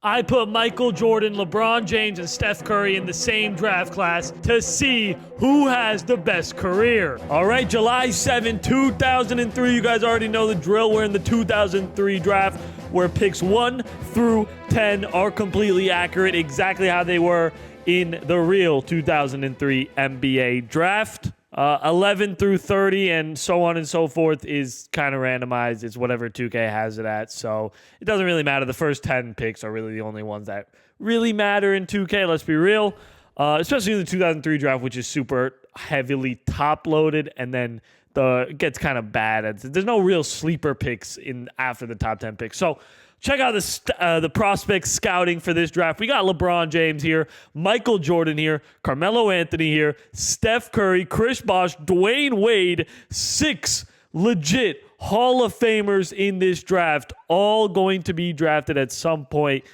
I put Michael Jordan, LeBron James, and Steph Curry in the same draft class to see who has the best career. All right, July 7, 2003. You guys already know the drill. We're in the 2003 draft where picks 1 through 10 are completely accurate, exactly how they were in the real 2003 NBA draft. 11 through 30 and so on and so forth is kind of randomized. It's whatever 2K has it at, so it doesn't really matter. The first 10 picks are really the only ones that really matter in 2K, let's be real. Especially in the 2003 draft, which is super heavily top-loaded, and then it gets kind of bad. There's no real sleeper picks after the top 10 picks. So check out the prospect scouting for this draft. We got LeBron James here, Michael Jordan here, Carmelo Anthony here, Steph Curry, Chris Bosh, Dwayne Wade, 6 legit Hall of Famers in this draft, all going to be drafted at some point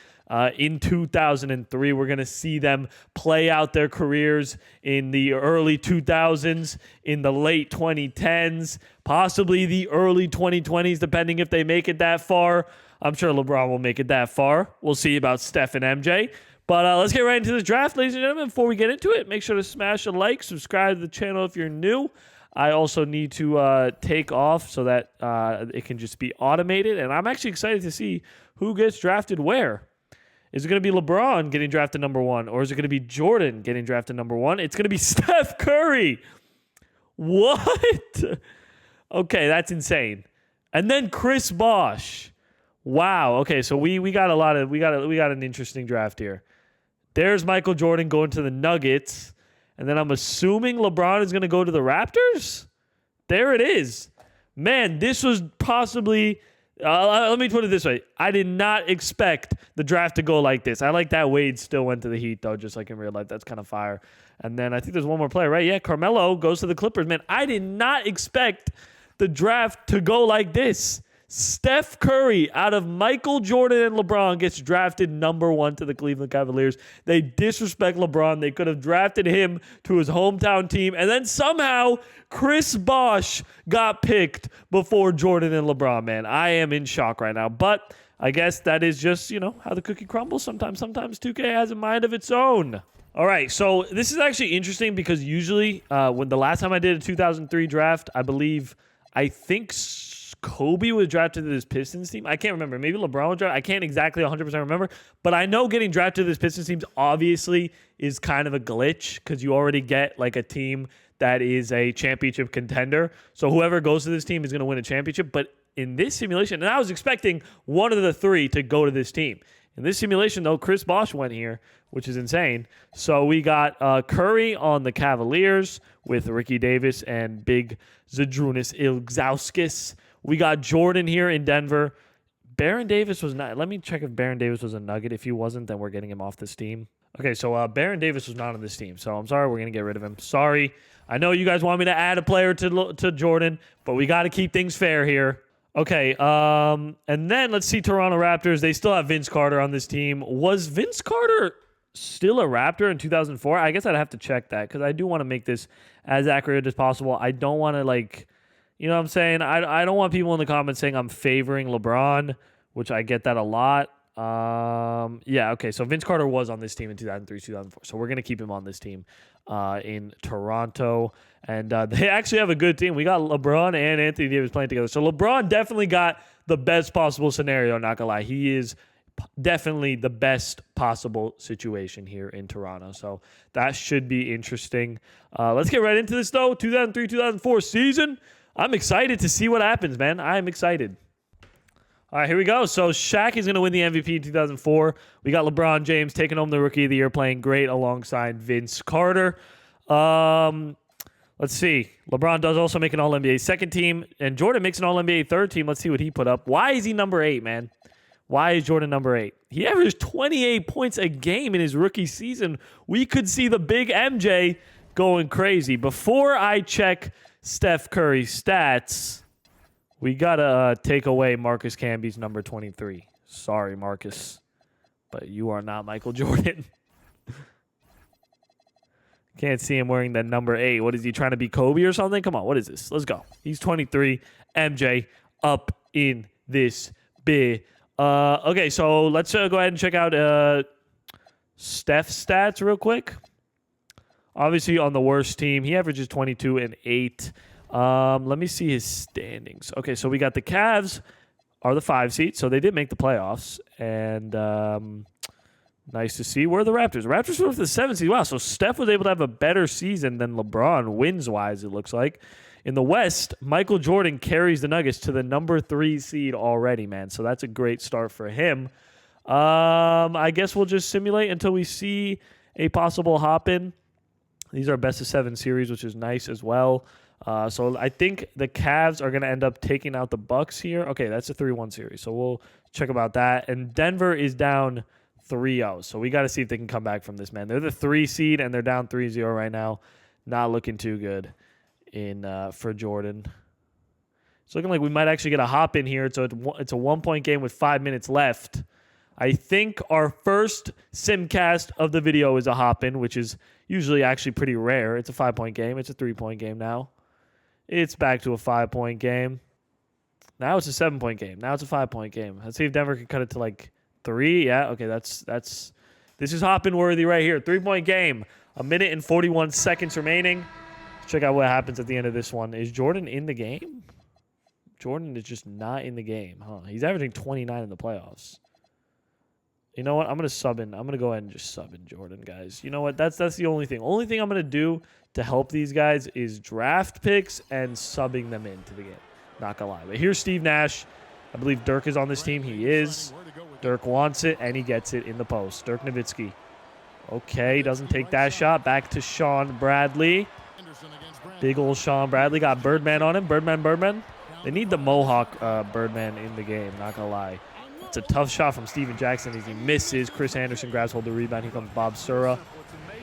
in 2003. We're going to see them play out their careers in the early 2000s, in the late 2010s, possibly the early 2020s, depending if they make it that far. I'm sure LeBron will make it that far. We'll see about Steph and MJ. But let's get right into this draft, ladies and gentlemen. Before we get into it, make sure to smash a like, subscribe to the channel if you're new. I also need to take off so that it can just be automated. And I'm actually excited to see who gets drafted where. Is it going to be LeBron getting drafted number 1? Or is it going to be Jordan getting drafted number 1? It's going to be Steph Curry. What? Okay, that's insane. And then Chris Bosh. Wow. Okay, so we got an interesting draft here. There's Michael Jordan going to the Nuggets, and then I'm assuming LeBron is going to go to the Raptors. There it is. Man, this was possibly let me put it this way. I did not expect the draft to go like this. I like that Wade still went to the Heat, though, just like in real life. That's kind of fire. And then I think there's one more player, right? Yeah, Carmelo goes to the Clippers. Man, I did not expect the draft to go like this. Steph Curry out of Michael Jordan and LeBron gets drafted number 1 to the Cleveland Cavaliers. They disrespect LeBron. They could have drafted him to his hometown team. And then somehow Chris Bosh got picked before Jordan and LeBron, man. I am in shock right now. But I guess that is just, how the cookie crumbles sometimes. Sometimes 2K has a mind of its own. All right, so this is actually interesting because usually when the last time I did a 2003 draft, I think Kobe was drafted to this Pistons team. I can't remember. Maybe LeBron was drafted. I can't exactly 100% remember. But I know getting drafted to this Pistons team obviously is kind of a glitch because you already get like a team that is a championship contender. So whoever goes to this team is going to win a championship. But in this simulation, and I was expecting one of the 3 to go to this team. In this simulation, though, Chris Bosh went here, which is insane. So we got Curry on the Cavaliers with Ricky Davis and Big Zydrunas Ilgauskas. We got Jordan here in Denver. Baron Davis was not. Let me check if Baron Davis was a Nugget. If he wasn't, then we're getting him off this team. Okay, so Baron Davis was not on this team. So I'm sorry, we're going to get rid of him. Sorry. I know you guys want me to add a player to Jordan, but we got to keep things fair here. Okay, and then let's see Toronto Raptors. They still have Vince Carter on this team. Was Vince Carter still a Raptor in 2004? I guess I'd have to check that because I do want to make this as accurate as possible. I don't want to you know what I'm saying? I don't want people in the comments saying I'm favoring LeBron, which I get that a lot. Yeah, okay. So Vince Carter was on this team in 2003, 2004. So we're going to keep him on this team in Toronto. And they actually have a good team. We got LeBron and Anthony Davis playing together. So LeBron definitely got the best possible scenario, not going to lie. He is definitely the best possible situation here in Toronto. So that should be interesting. Let's get right into this, though. 2003-2004 season. I'm excited to see what happens, man. I'm excited. All right, here we go. So Shaq is going to win the MVP in 2004. We got LeBron James taking home the Rookie of the Year, playing great alongside Vince Carter. Let's see. LeBron does also make an All-NBA second team, and Jordan makes an All-NBA third team. Let's see what he put up. Why is he number 8, man? Why is Jordan number 8? He averaged 28 points a game in his rookie season. We could see the big MJ going crazy. Before I check Steph Curry's stats, we got to take away Marcus Camby's number 23. Sorry, Marcus, but you are not Michael Jordan. Can't see him wearing the number 8. What is he, trying to be Kobe or something? Come on, what is this? Let's go. He's 23. MJ up in this bitch. Okay, so let's go ahead and check out Steph's stats real quick. Obviously, on the worst team, he averages 22 and 8. Let me see his standings. Okay, so we got the Cavs are the 5 seed, so they did make the playoffs. And nice to see. Where are the Raptors? The Raptors were the 7 seed. Wow, so Steph was able to have a better season than LeBron wins-wise, it looks like. In the West, Michael Jordan carries the Nuggets to the number 3 seed already, man. So that's a great start for him. I guess we'll just simulate until we see a possible hop-in. These are best of 7 series, which is nice as well. So I think the Cavs are going to end up taking out the Bucks here. Okay, that's a 3-1 series. So we'll check about that. And Denver is down 3-0. So we got to see if they can come back from this, man. They're the 3 seed, and they're down 3-0 right now. Not looking too good for Jordan. It's looking like we might actually get a hop in here. So it's a 1-point game with 5 minutes left. I think our first simcast of the video is a hop-in, which is usually actually pretty rare. It's a 5-point game. It's a 3-point game now. It's back to a 5-point game. Now it's a 7-point game. Now it's a 5-point game. Let's see if Denver can cut it to like 3. Yeah, okay, this is hop-in worthy right here. 3-point game. 1 minute and 41 seconds remaining. Check out what happens at the end of this one. Is Jordan in the game? Jordan is just not in the game, huh? He's averaging 29 in the playoffs. You know what? I'm going to sub in. I'm going to go ahead and just sub in Jordan, guys. You know what? That's the only thing. Only thing I'm going to do to help these guys is draft picks and subbing them into the game. Not going to lie. But here's Steve Nash. I believe Dirk is on this team. He is. Dirk wants it, and he gets it in the post. Dirk Nowitzki. Okay, doesn't take that shot. Back to Sean Bradley. Big old Sean Bradley. Got Birdman on him. Birdman. They need the Mohawk Birdman in the game. Not going to lie. It's a tough shot from Steven Jackson as he misses. Chris Anderson grabs hold of the rebound. Here comes Bob Sura,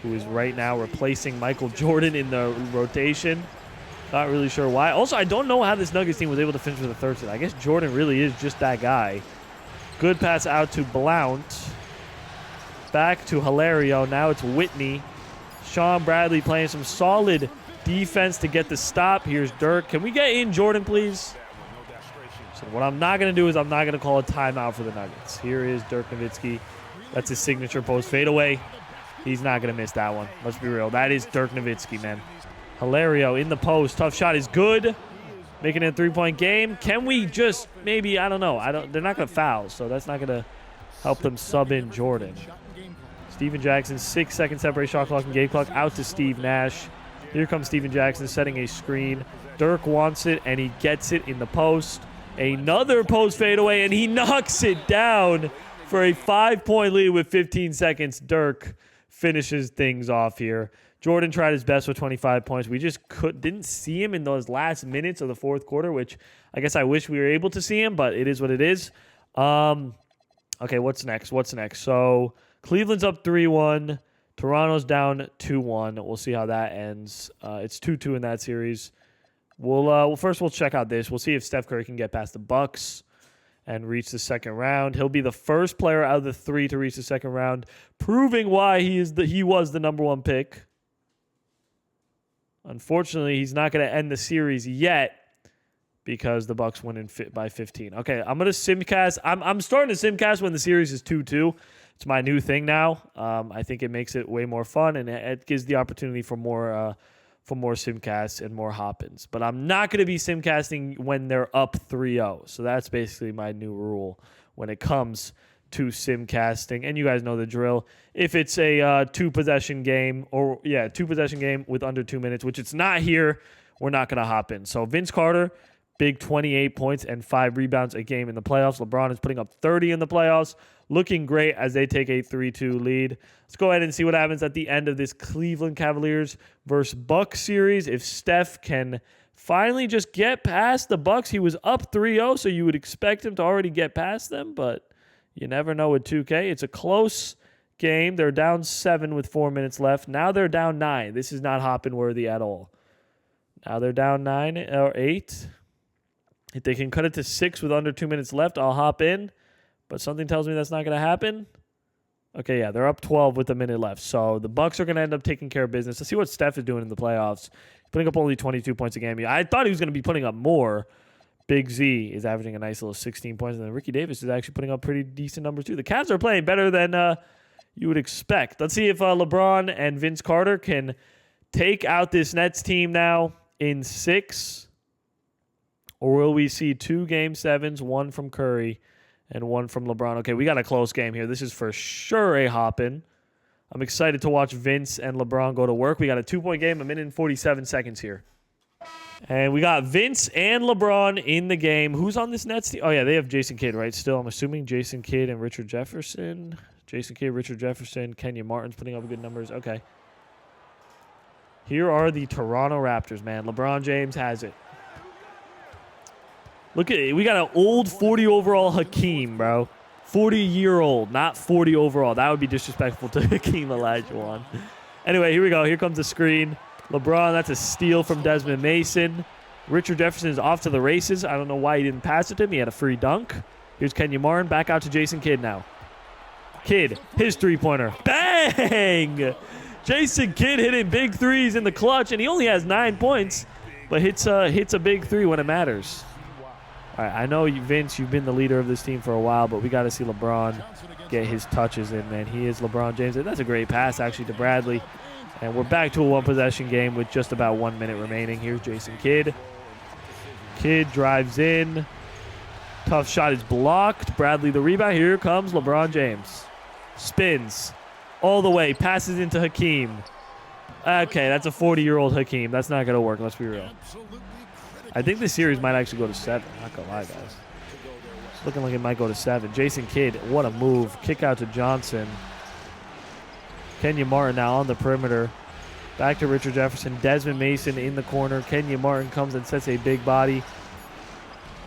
who is right now replacing Michael Jordan in the rotation. Not really sure why. Also, I don't know how this Nuggets team was able to finish with a 3rd seed. I guess Jordan really is just that guy. Good pass out to Blount. Back to Hilario. Now it's Whitney. Sean Bradley playing some solid defense to get the stop. Here's Dirk. Can we get in Jordan, please? So what I'm not going to do is I'm not going to call a timeout for the Nuggets. Here is Dirk Nowitzki. That's his signature post fadeaway. He's not going to miss that one. Let's be real. That is Dirk Nowitzki, man. Hilario in the post. Tough shot is good. Making it a 3-point game. Can we just maybe, I don't know. They're not going to foul, so that's not going to help them sub in Jordan. Steven Jackson, 6-second separate shot clock and game clock out to Steve Nash. Here comes Steven Jackson setting a screen. Dirk wants it, and he gets it in the post. Another post fadeaway, and he knocks it down for a 5-point lead with 15 seconds. Dirk finishes things off here. Jordan tried his best with 25 points. We just didn't see him in those last minutes of the 4th quarter, which I guess I wish we were able to see him, but it is what it is. Okay, what's next? So Cleveland's up 3-1. Toronto's down 2-1. We'll see how that ends. It's 2-2 in that series. First we'll check out this. We'll see if Steph Curry can get past the Bucks and reach the 2nd round. He'll be the first player out of the 3 to reach the 2nd round, proving why he was the number 1 pick. Unfortunately, he's not going to end the series yet because the Bucks win by 15. Okay, I'm going to simcast. I'm starting to simcast when the series is 2-2. It's my new thing now. I think it makes it way more fun, and it gives the opportunity for more simcasts and more hop-ins. But I'm not going to be simcasting when they're up 3-0. So that's basically my new rule when it comes to simcasting. And you guys know the drill. If it's a 2-possession game, with under 2 minutes, which it's not here, we're not going to hop in. So Vince Carter, big 28 points and 5 rebounds a game in the playoffs. LeBron is putting up 30 in the playoffs. Looking great as they take a 3-2 lead. Let's go ahead and see what happens at the end of this Cleveland Cavaliers versus Bucks series. If Steph can finally just get past the Bucks, he was up 3-0, so you would expect him to already get past them, but you never know with 2K. It's a close game. They're down 7 with 4 minutes left. Now they're down 9. This is not hopping worthy at all. Now they're down 9 or 8. If they can cut it to 6 with under 2 minutes left, I'll hop in. But something tells me that's not going to happen. Okay, yeah, they're up 12 with a minute left. So the Bucks are going to end up taking care of business. Let's see what Steph is doing in the playoffs. He's putting up only 22 points a game. I thought he was going to be putting up more Big Z is averaging a nice little 16 points, and then Ricky Davis is actually putting up pretty decent numbers too. The Cavs are playing better than you would expect. Let's see if LeBron and Vince Carter can take out this Nets team now in 6, or will we see 2 Game 7s, 1 from Curry and 1 from LeBron? Okay, we got a close game here. This is for sure a hop-in. I'm excited to watch Vince and LeBron go to work. We got a 2-point game, 1 minute and 47 seconds here. And we got Vince and LeBron in the game. Who's on this Nets team? Oh, yeah, they have Jason Kidd, right? Still, I'm assuming Jason Kidd and Richard Jefferson. Jason Kidd, Richard Jefferson, Kenya Martin's putting up good numbers. Okay. Here are the Toronto Raptors, man. LeBron James has it. Look at it. We got an old 40 overall Hakeem, bro. 40-year-old, not 40 overall. That would be disrespectful to Hakeem Olajuwon. Anyway, here we go. Here comes the screen. LeBron, that's a steal from Desmond Mason. Richard Jefferson is off to the races. I don't know why he didn't pass it to him. He had a free dunk. Here's Kenya Martin. Back out to Jason Kidd now. Kidd, his three-pointer. Bang! Jason Kidd hitting big threes in the clutch, and he only has 9 points, but hits a big three when it matters. All right, I know, Vince, you've been the leader of this team for a while, but we got to see LeBron get his touches in, man. He is LeBron James. That's a great pass, actually, to Bradley. And we're back to a one-possession game with just about 1 minute remaining. Here's Jason Kidd. Kidd drives in. Tough shot is blocked. Bradley the rebound. Here comes LeBron James. Spins all the way. Passes into Hakeem. Okay, that's a 40-year-old Hakeem. That's not going to work. Let's be real. I think this series might actually go to 7. Not going to lie, guys. It's looking like it might go to 7. Jason Kidd, what a move. Kick out to Johnson. Kenya Martin now on the perimeter. Back to Richard Jefferson. Desmond Mason in the corner. Kenya Martin comes and sets a big body.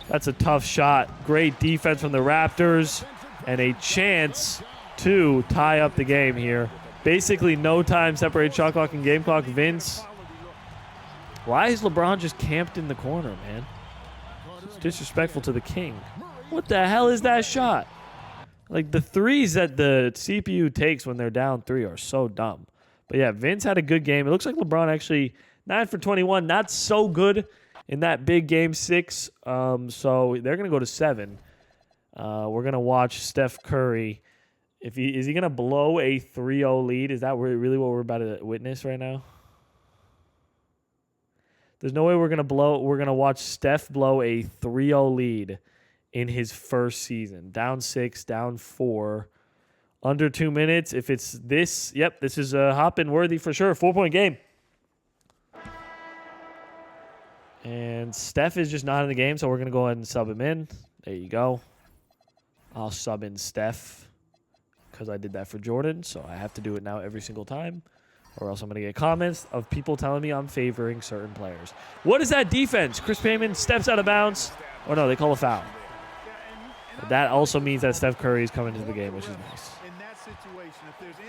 That's a tough shot. Great defense from the Raptors. And a chance to tie up the game here. Basically no time separates shot clock and game clock. Vince, why is LeBron just camped in the corner, man? It's disrespectful to the king. What the hell is that shot? Like, the threes that the CPU takes when they're down 3 are so dumb. But, yeah, Vince had a good game. It looks like LeBron actually 9 for 21. Not so good in that big game 6. So they're going to go to 7. We're going to watch Steph Curry. Is he going to blow a 3-0 lead? Is that really what we're about to witness right now? There's no way we're going to watch Steph blow a 3-0 lead in his first season. Down 6, down 4, under 2 minutes. If it's this, yep, this is hop-in worthy for sure. 4-point game. And Steph is just not in the game, so we're going to go ahead and sub him in. There you go. I'll sub in Steph because I did that for Jordan, so I have to do it now every single time, or else I'm going to get comments of people telling me I'm favoring certain players. What is that defense? Chris Payman steps out of bounds. Oh, no, they call a foul. That also means that Steph Curry is coming into the game, which is nice.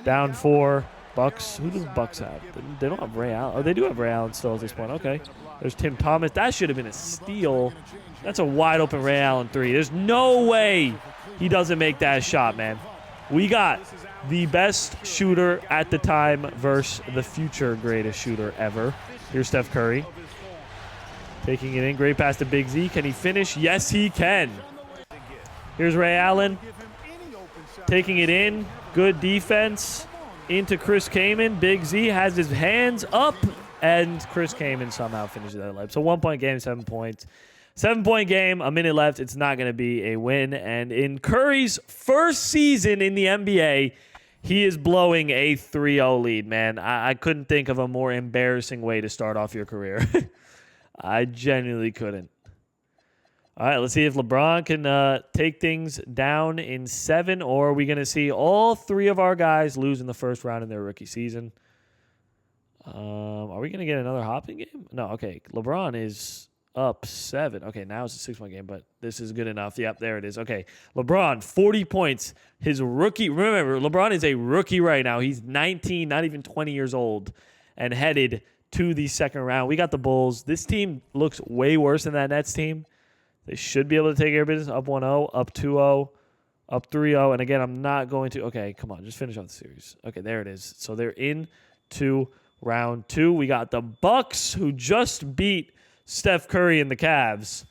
Down 4. Bucks. Who does Bucks have? They don't have Ray Allen. Oh, they do have Ray Allen still at this point. Okay. There's Tim Thomas. That should have been a steal. That's a wide open Ray Allen 3. There's no way he doesn't make that shot, man. We got the best shooter at the time versus the future greatest shooter ever. Here's Steph Curry. Taking it in. Great pass to Big Z. Can he finish? Yes, he can. Here's Ray Allen. Taking it in. Good defense. Into Chris Kaman. Big Z has his hands up. And Chris Kaman somehow finishes that layup. So 1-point game, 7 points. 7-point game, a minute left. It's not going to be a win. And in Curry's first season in the NBA, he is blowing a 3-0 lead, man. I couldn't think of a more embarrassing way to start off your career. I genuinely couldn't. All right, let's see if LeBron can take things down in 7, or are we going to see all 3 of our guys lose in the first round in their rookie season? Are we going to get another hopping game? No, okay. LeBron is up 7. Okay, now it's a 6-point game, but this is good enough. Yep, there it is. Okay, LeBron, 40 points. His rookie. Remember, LeBron is a rookie right now. He's 19, not even 20 years old, and headed to the second round. We got the Bulls. This team looks way worse than that Nets team. They should be able to take care of business. Up 1-0, up 2-0, up 3-0. And again, I'm not going to. Okay, come on. Just finish off the series. Okay, there it is. So they're in to round 2. We got the Bucks, who just beat Steph Curry and the Cavs.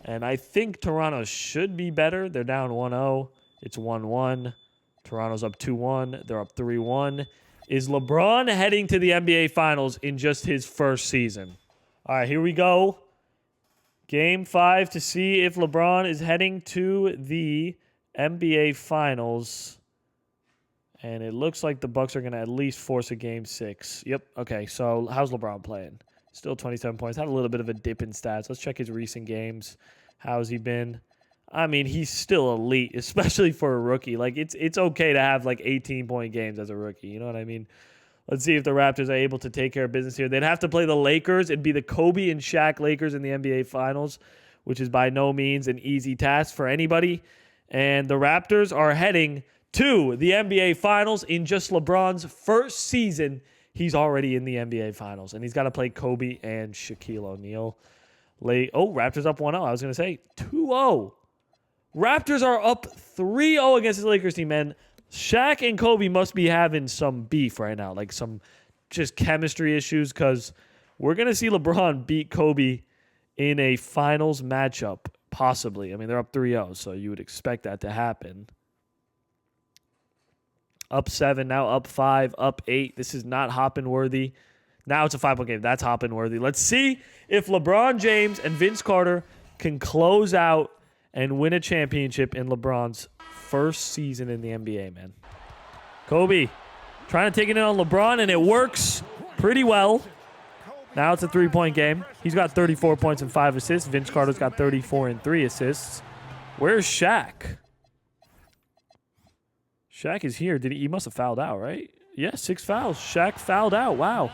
And I think Toronto should be better. They're down 1-0. It's 1-1. Toronto's up 2-1. They're up 3-1. Is LeBron heading to the NBA Finals in just his first season? All right, here we go. Game 5 to see if LeBron is heading to the NBA Finals. And it looks like the Bucks are going to at least force a Game 6. Yep, okay, so how's LeBron playing? Still 27 points. Had a little bit of a dip in stats. Let's check his recent games. How's he been? I mean, he's still elite, especially for a rookie. Like, it's okay to have, like, 18-point games as a rookie. You know what I mean? Let's see if the Raptors are able to take care of business here. They'd have to play the Lakers. It'd be the Kobe and Shaq Lakers in the NBA Finals, which is by no means an easy task for anybody. And the Raptors are heading to the NBA Finals in just LeBron's first season. He's already in the NBA Finals, and he's got to play Kobe and Shaquille O'Neal. Raptors up 1-0. I was going to say 2-0. Raptors are up 3-0 against the Lakers team, man. Shaq and Kobe must be having some beef right now, like some just chemistry issues, because we're going to see LeBron beat Kobe in a finals matchup, possibly. I mean, they're up 3-0, so you would expect that to happen. Up 7, now up 5, up 8. This is not hopping worthy. Now it's a 5-point game. That's hopping worthy. Let's see if LeBron James and Vince Carter can close out and win a championship in LeBron's first season in the NBA, man. Kobe trying to take it in on LeBron, and it works pretty well. Now it's a 3-point game. He's got 34 points and 5 assists. Vince Carter's got 34 and 3 assists. Where's Shaq? Shaq is here. He must have fouled out, right? Yeah, 6 fouls. Shaq fouled out. Wow.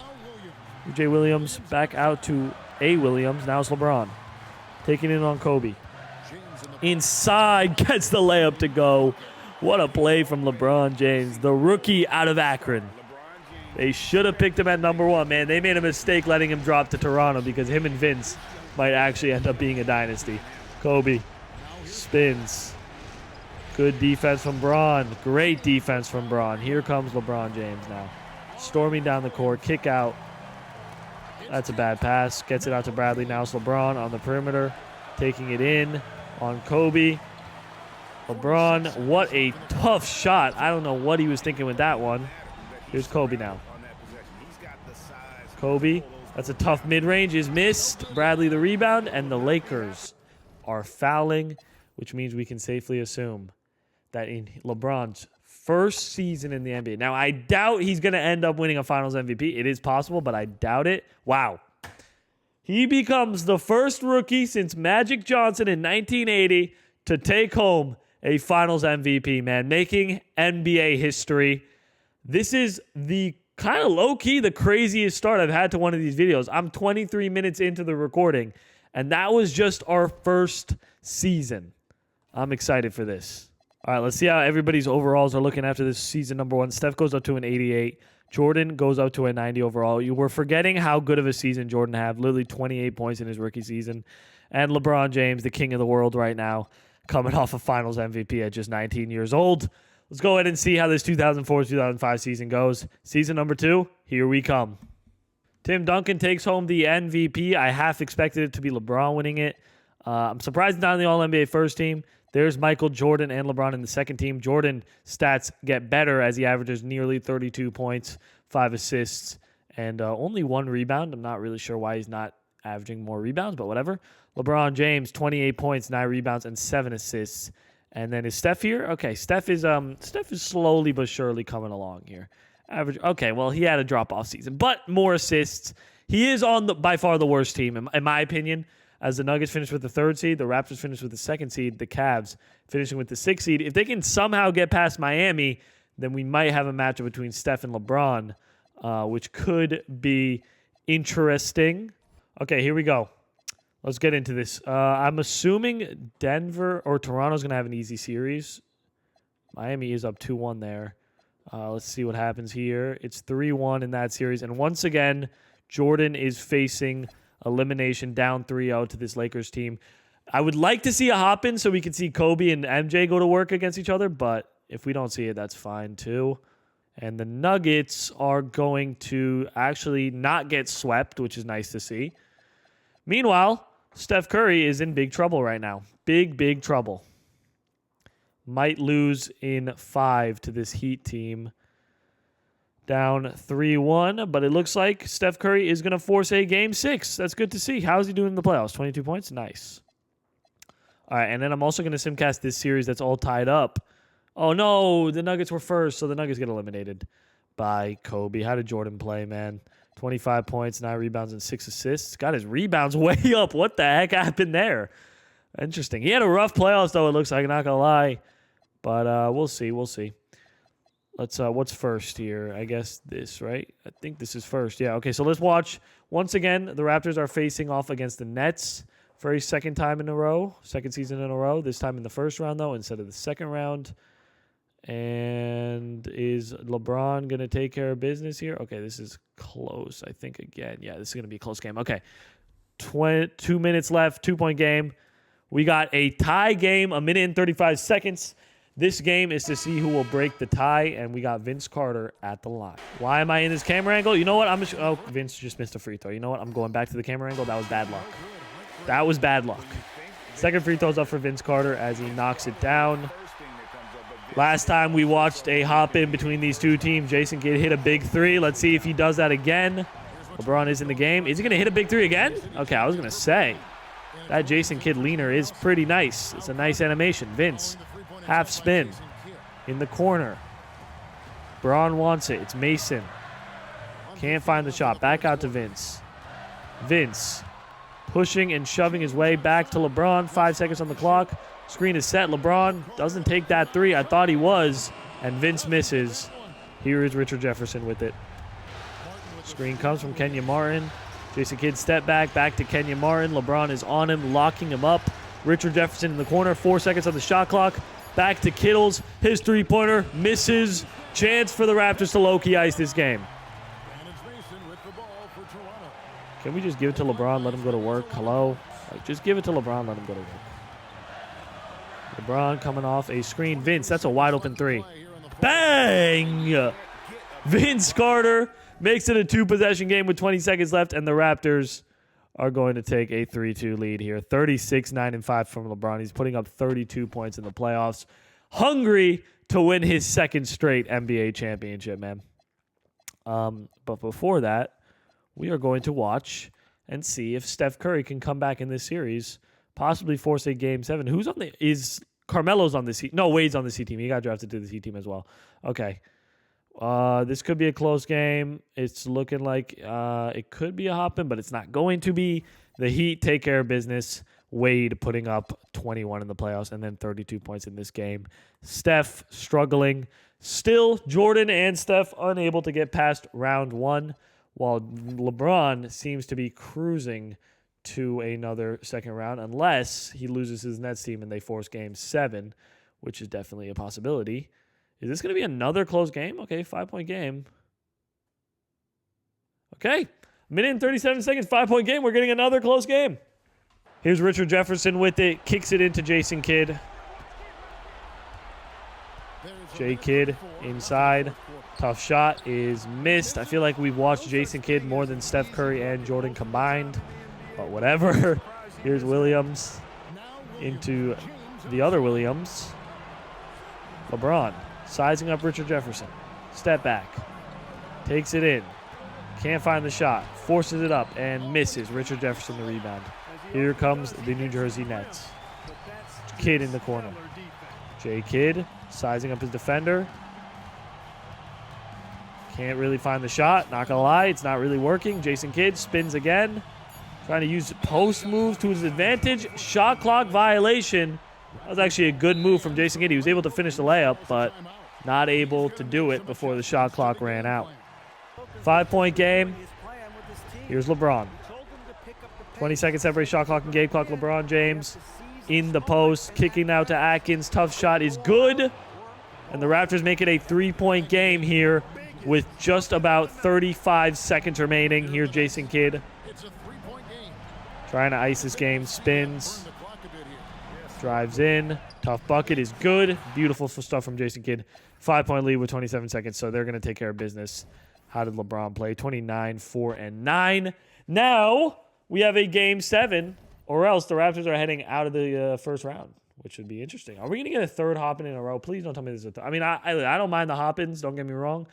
J. Williams back out to A. Williams. Now it's LeBron. Taking it on Kobe. Inside, gets the layup to go. What a play from LeBron James, the rookie out of Akron. They should have picked him at number 1, man. They made a mistake letting him drop to Toronto because him and Vince might actually end up being a dynasty. Kobe spins. Good defense from Braun. Great defense from Braun. Here comes LeBron James now. Storming down the court. Kick out. That's a bad pass. Gets it out to Bradley. Now it's LeBron on the perimeter. Taking it in on Kobe. LeBron, what a tough shot. I don't know what he was thinking with that one. Here's Kobe now. Kobe, that's a tough mid-range, is missed. Bradley the rebound, and the Lakers are fouling, which means we can safely assume that in LeBron's first season in the NBA. Now, I doubt he's going to end up winning a Finals MVP. It is possible, but I doubt it. Wow. He becomes the first rookie since Magic Johnson in 1980 to take home a Finals MVP, man, making NBA history. This is the kind of low-key the craziest start I've had to one of these videos. I'm 23 minutes into the recording, and that was just our first season. I'm excited for this. All right, let's see how everybody's overalls are looking after this season number 1. Steph goes up to an 88. Jordan goes up to a 90 overall. You were forgetting how good of a season Jordan had. Literally 28 points in his rookie season. And LeBron James, the king of the world right now, coming off a Finals MVP at just 19 years old. Let's go ahead and see how this 2004-2005 season goes. Season number 2, here we come. Tim Duncan takes home the MVP. I half expected it to be LeBron winning it. I'm surprised not in the All-NBA first team. There's Michael Jordan and LeBron in the second team. Jordan stats get better as he averages nearly 32 points, 5 assists, and only 1 rebound. I'm not really sure why he's not averaging more rebounds, but whatever. LeBron James, 28 points, 9 rebounds, and 7 assists. And then is Steph here? Okay, Steph is slowly but surely coming along here. Average. Okay, well, he had a drop-off season, but more assists. He is on by far the worst team, in my opinion. As the Nuggets finish with the 3rd seed, the Raptors finish with the 2nd seed, the Cavs finishing with the 6th seed. If they can somehow get past Miami, then we might have a matchup between Steph and LeBron, which could be interesting. Okay, here we go. Let's get into this. I'm assuming Denver or Toronto's going to have an easy series. Miami is up 2-1 there. Let's see what happens here. It's 3-1 in that series. And once again, Jordan is facing elimination down 3-0 to this Lakers team. I would like to see a hop-in so we can see Kobe and MJ go to work against each other, but if we don't see it, that's fine too. And the Nuggets are going to actually not get swept, which is nice to see. Meanwhile, Steph Curry is in big trouble right now. Big trouble. Might lose in 5 to this Heat team. Down 3-1, but it looks like Steph Curry is going to force a Game 6. That's good to see. How's he doing in the playoffs? 22 points? Nice. All right, and then I'm also going to simcast this series that's all tied up. Oh, no, the Nuggets were first, so the Nuggets get eliminated by Kobe. How did Jordan play, man? 25 points, 9 rebounds, and 6 assists. Got his rebounds way up. What the heck happened there? Interesting. He had a rough playoffs, though, it looks like. Not going to lie. But we'll see. Let's what's first here? I guess this, right? I think this is first. Yeah, okay, so let's watch. Once again, the Raptors are facing off against the Nets for a second season in a row. This time in the first round, though, instead of the second round. And is LeBron going to take care of business here? Okay, this is close, I think, again. Yeah, this is going to be a close game. Okay, 2 minutes left, 2-point game. We got a tie game, 1 minute and 35 seconds. This game is to see who will break the tie, and we got Vince Carter at the line. Why am I in this camera angle? You know what? Vince just missed a free throw. You know what? I'm going back to the camera angle. That was bad luck. Second free throw's up for Vince Carter as he knocks it down. Last time we watched a hop-in between these two teams, Jason Kidd hit a big 3. Let's see if he does that again. LeBron is in the game. Is he going to hit a big 3 again? Okay, I was going to say. That Jason Kidd leaner is pretty nice. It's a nice animation. Vince. Half spin in the corner. Braun wants it. It's Mason. Can't find the shot. Back out to Vince. Vince pushing and shoving his way back to LeBron. 5 seconds on the clock. Screen is set. LeBron doesn't take that 3. I thought he was. And Vince misses. Here is Richard Jefferson with it. Screen comes from Kenya Martin. Jason Kidd step back to Kenya Martin. LeBron is on him, locking him up. Richard Jefferson in the corner. 4 seconds on the shot clock. Back to Kittles. His three-pointer misses. Chance for the Raptors to low-key ice this game. Can we just give it to LeBron, let him go to work? Hello? Just give it to LeBron, let him go to work. LeBron coming off a screen. Vince, that's a wide-open 3. Bang! Vince Carter makes it a 2-possession game with 20 seconds left, and the Raptors are going to take a 3-2 lead here. 36-9-5 from LeBron. He's putting up 32 points in the playoffs. Hungry to win his second straight NBA championship, man. But before that, we are going to watch and see if Steph Curry can come back in this series, possibly force a Game 7. Is Carmelo's on this team? No, Wade's on the C team. He got drafted to the C team as well. Okay. This could be a close game. It's looking like it could be a hop-in, but it's not going to be. The Heat take care of business. Wade putting up 21 in the playoffs and then 32 points in this game. Steph struggling. Still, Jordan and Steph unable to get past round 1, while LeBron seems to be cruising to another second round unless he loses his Nets team and they force Game 7, which is definitely a possibility. Is this going to be another close game? Okay, 5-point game. Okay, 1 minute and 37 seconds, 5-point game. We're getting another close game. Here's Richard Jefferson with it. Kicks it into Jason Kidd. J. Kidd inside. Tough shot is missed. I feel like we've watched Jason Kidd more than Steph Curry and Jordan combined. But whatever. Here's Williams into the other Williams. LeBron. Sizing up Richard Jefferson. Step back. Takes it in. Can't find the shot. Forces it up and misses. Richard Jefferson the rebound. Here comes the New Jersey Nets. Kidd in the corner. J. Kidd sizing up his defender. Can't really find the shot. Not going to lie, it's not really working. Jason Kidd spins again. Trying to use post moves to his advantage. Shot clock violation. That was actually a good move from Jason Kidd. He was able to finish the layup, but not able to do it before the shot clock ran out. 5-point game. Here's LeBron. 20 seconds separate shot clock and game clock. LeBron James in the post. Kicking out to Atkins. Tough shot is good. And the Raptors make it a 3-point game here with just about 35 seconds remaining. Here's Jason Kidd. Trying to ice this game. Spins. Drives in. Tough bucket is good. Beautiful stuff from Jason Kidd. 5-point lead with 27 seconds, so they're going to take care of business. How did LeBron play? 29, 4, and 9. Now we have a Game 7 Or else the Raptors are heading out of the first round, which would be interesting. Are we going to get a third Hoppin in a row? Please don't tell me this is I mean, I don't mind the Hoppins, don't get me wrong.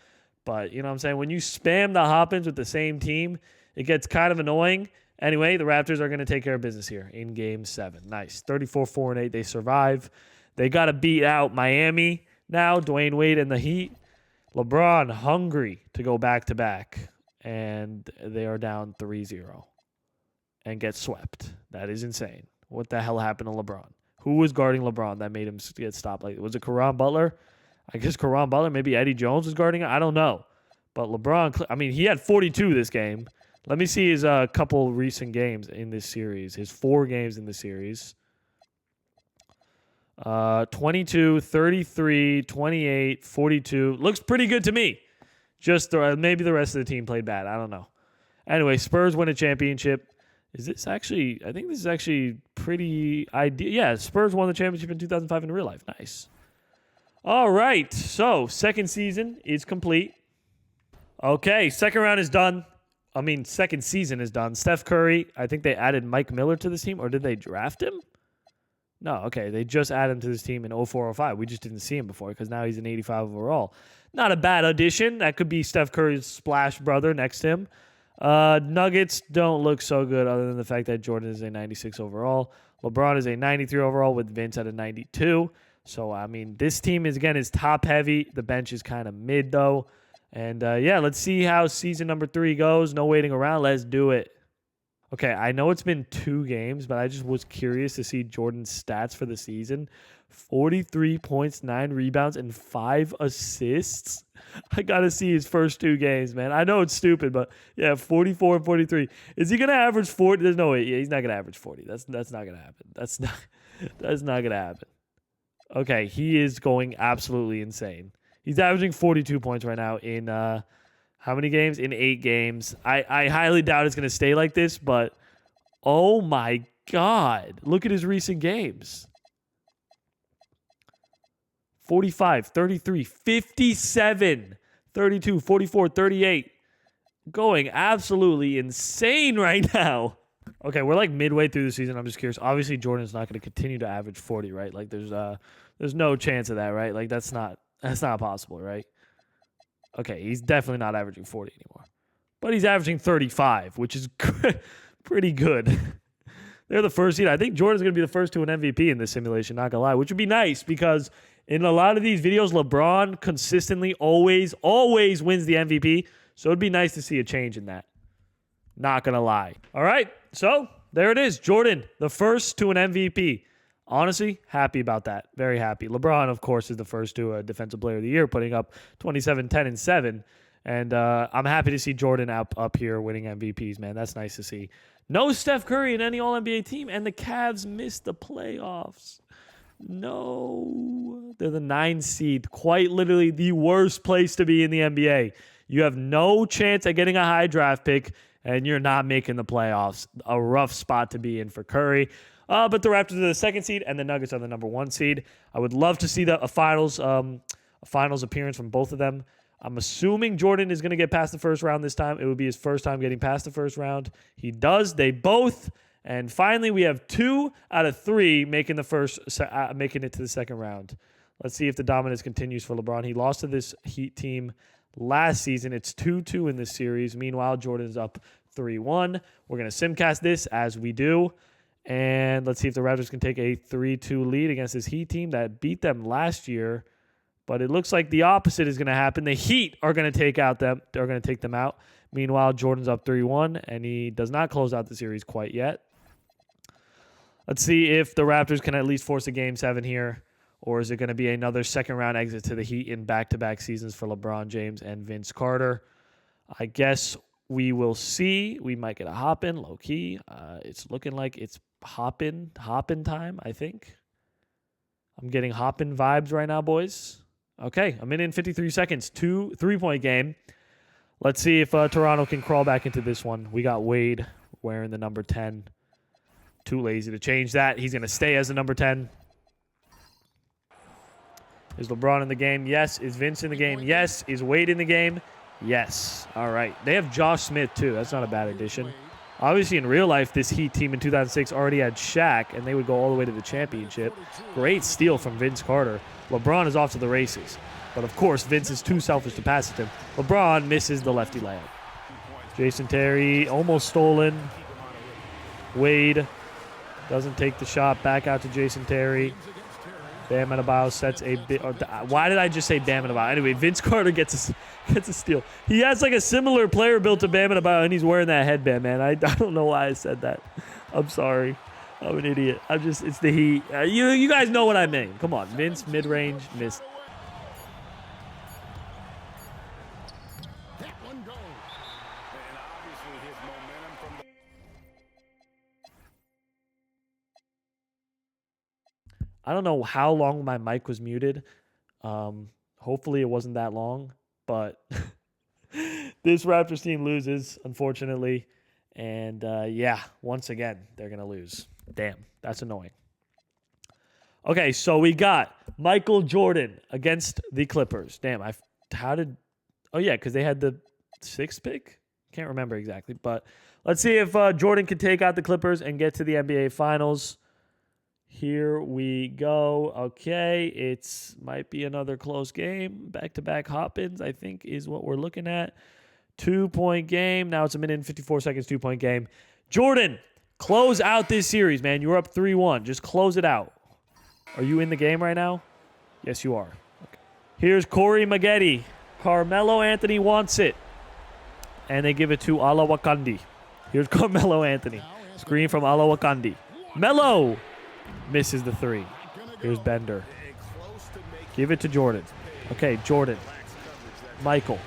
But, you know what I'm saying? When you spam the Hoppins with the same team, it gets kind of annoying. Anyway, the Raptors are going to take care of business here in Game 7. Nice. 34-4-8. They survive. They got to beat out Miami now, Dwayne Wade and the Heat. LeBron hungry to go back-to-back. And they are down 3-0 and get swept. That is insane. What the hell happened to LeBron? Who was guarding LeBron that made him get stopped? Like, was it Caron Butler? I guess Caron Butler. Maybe Eddie Jones was guarding it. I don't know. But LeBron, I mean, he had 42 this game. Let me see his couple recent games in this series. His 4 games in the series. 22, 33, 28, 42. Looks pretty good to me. Just maybe the rest of the team played bad. I don't know. Anyway, Spurs win a championship. Is this actually, I think this is actually pretty ideal. Yeah, Spurs won the championship in 2005 in real life. Nice. All right, so second season is complete. Okay, second round is done. I mean, second season is done. Steph Curry, I think they added Mike Miller to this team, or did they draft him? No, okay, they just added him to this team in 04-05. We just didn't see him before because now he's an 85 overall. Not a bad addition. That could be Steph Curry's splash brother next to him. Nuggets don't look so good other than the fact that Jordan is a 96 overall. LeBron is a 93 overall with Vince at a 92. So, I mean, this team is top heavy. The bench is kind of mid, though. And, yeah, let's see how season number 3 goes. No waiting around. Let's do it. Okay, I know it's been 2 games, but I just was curious to see Jordan's stats for the season. 43 points, 9 rebounds, and 5 assists. I got to see his first 2 games, man. I know it's stupid, but, yeah, 44 and 43. Is he going to average 40? There's no way. Yeah, he's not going to average 40. That's not going to happen. That's not going to happen. Okay, he is going absolutely insane. He's averaging 42 points right now in how many games? In 8 games. I highly doubt it's going to stay like this, but oh my God. Look at his recent games. 45, 33, 57, 32, 44, 38. Going absolutely insane right now. Okay, we're like midway through the season. I'm just curious. Obviously, Jordan's not going to continue to average 40, right? Like there's no chance of that, right? Like that's not possible, right? Okay, he's definitely not averaging 40 anymore. But he's averaging 35, which is pretty good. They're the first seed. I think Jordan's going to be the first to an MVP in this simulation, not going to lie, which would be nice because in a lot of these videos, LeBron consistently always wins the MVP. So it'd be nice to see a change in that. Not going to lie. All right, so there it is. Jordan, the first to an MVP. Honestly, happy about that. Very happy. LeBron, of course, is the first to a Defensive Player of the Year, putting up 27, 10, and 7. And I'm happy to see Jordan up here winning MVPs, man. That's nice to see. No Steph Curry in any All-NBA team, and the Cavs missed the playoffs. No. They're the 9 seed. Quite literally the worst place to be in the NBA. You have no chance at getting a high draft pick, and you're not making the playoffs. A rough spot to be in for Curry. But the Raptors are the 2nd seed, and the Nuggets are the number 1 seed. I would love to see a finals appearance from both of them. I'm assuming Jordan is going to get past the first round this time. It would be his first time getting past the first round. He does. They both. And finally, we have 2 out of 3 making it to the second round. Let's see if the dominance continues for LeBron. He lost to this Heat team last season. It's 2-2 in this series. Meanwhile, Jordan's up 3-1. We're going to simcast this as we do. And let's see if the Raptors can take a 3-2 lead against this Heat team that beat them last year. But it looks like the opposite is going to happen. The Heat are going to take them out. Meanwhile, Jordan's up 3-1, and he does not close out the series quite yet. Let's see if the Raptors can at least force a Game 7 here, or is it going to be another second-round exit to the Heat in back-to-back seasons for LeBron James and Vince Carter? I guess we will see. We might get a hop-in, low-key. It's looking like it's hop-in time, I think. I'm getting hop-in vibes right now, boys. Okay, a minute and 53 seconds. 2 3-point game. Let's see if Toronto can crawl back into this one. We got Wade wearing the number 10. Too lazy to change that. He's going to stay as the number 10. Is LeBron in the game? Yes. Is Vince in the game? Yes. Is Wade in the game? Yes. All right. They have Josh Smith, too. That's not a bad addition. Obviously, in real life, this Heat team in 2006 already had Shaq, and they would go all the way to the championship. Great steal from Vince Carter. LeBron is off to the races. But, of course, Vince is too selfish to pass it to him. LeBron misses the lefty layup. Jason Terry almost stolen. Wade doesn't take the shot. Back out to Jason Terry. Bam Adebayo sets a bit. Why did I just say Bam Adebayo? Anyway, Vince Carter gets a steal. He has like a similar player built to Bam Adebayo, and he's wearing that headband, man. I don't know why I said that. I'm sorry. I'm an idiot. It's the Heat. You guys know what I mean. Come on. Vince, mid-range, missed. I don't know how long my mic was muted. Hopefully it wasn't that long, but this Raptors team loses, unfortunately. And yeah, once again, they're going to lose. Damn, that's annoying. Okay, so we got Michael Jordan against the Clippers. Damn, oh yeah, because they had the 6th pick? Can't remember exactly, but let's see if Jordan can take out the Clippers and get to the NBA Finals. Here we go. Okay, it's might be another close game. Back-to-back hop-ins, I think, is what we're looking at. 2-point game. Now it's 1 minute and 54 seconds, 2-point game. Jordan, close out this series, man. You're up 3-1. Just close it out. Are you in the game right now? Yes, you are. Okay. Here's Corey Maggette. Carmelo Anthony wants it. And they give it to Alawakandi. Here's Carmelo Anthony. Screen from Alawakandi. Melo misses the 3. Here's Bender. Give it to Jordan. Okay, Jordan. Michael.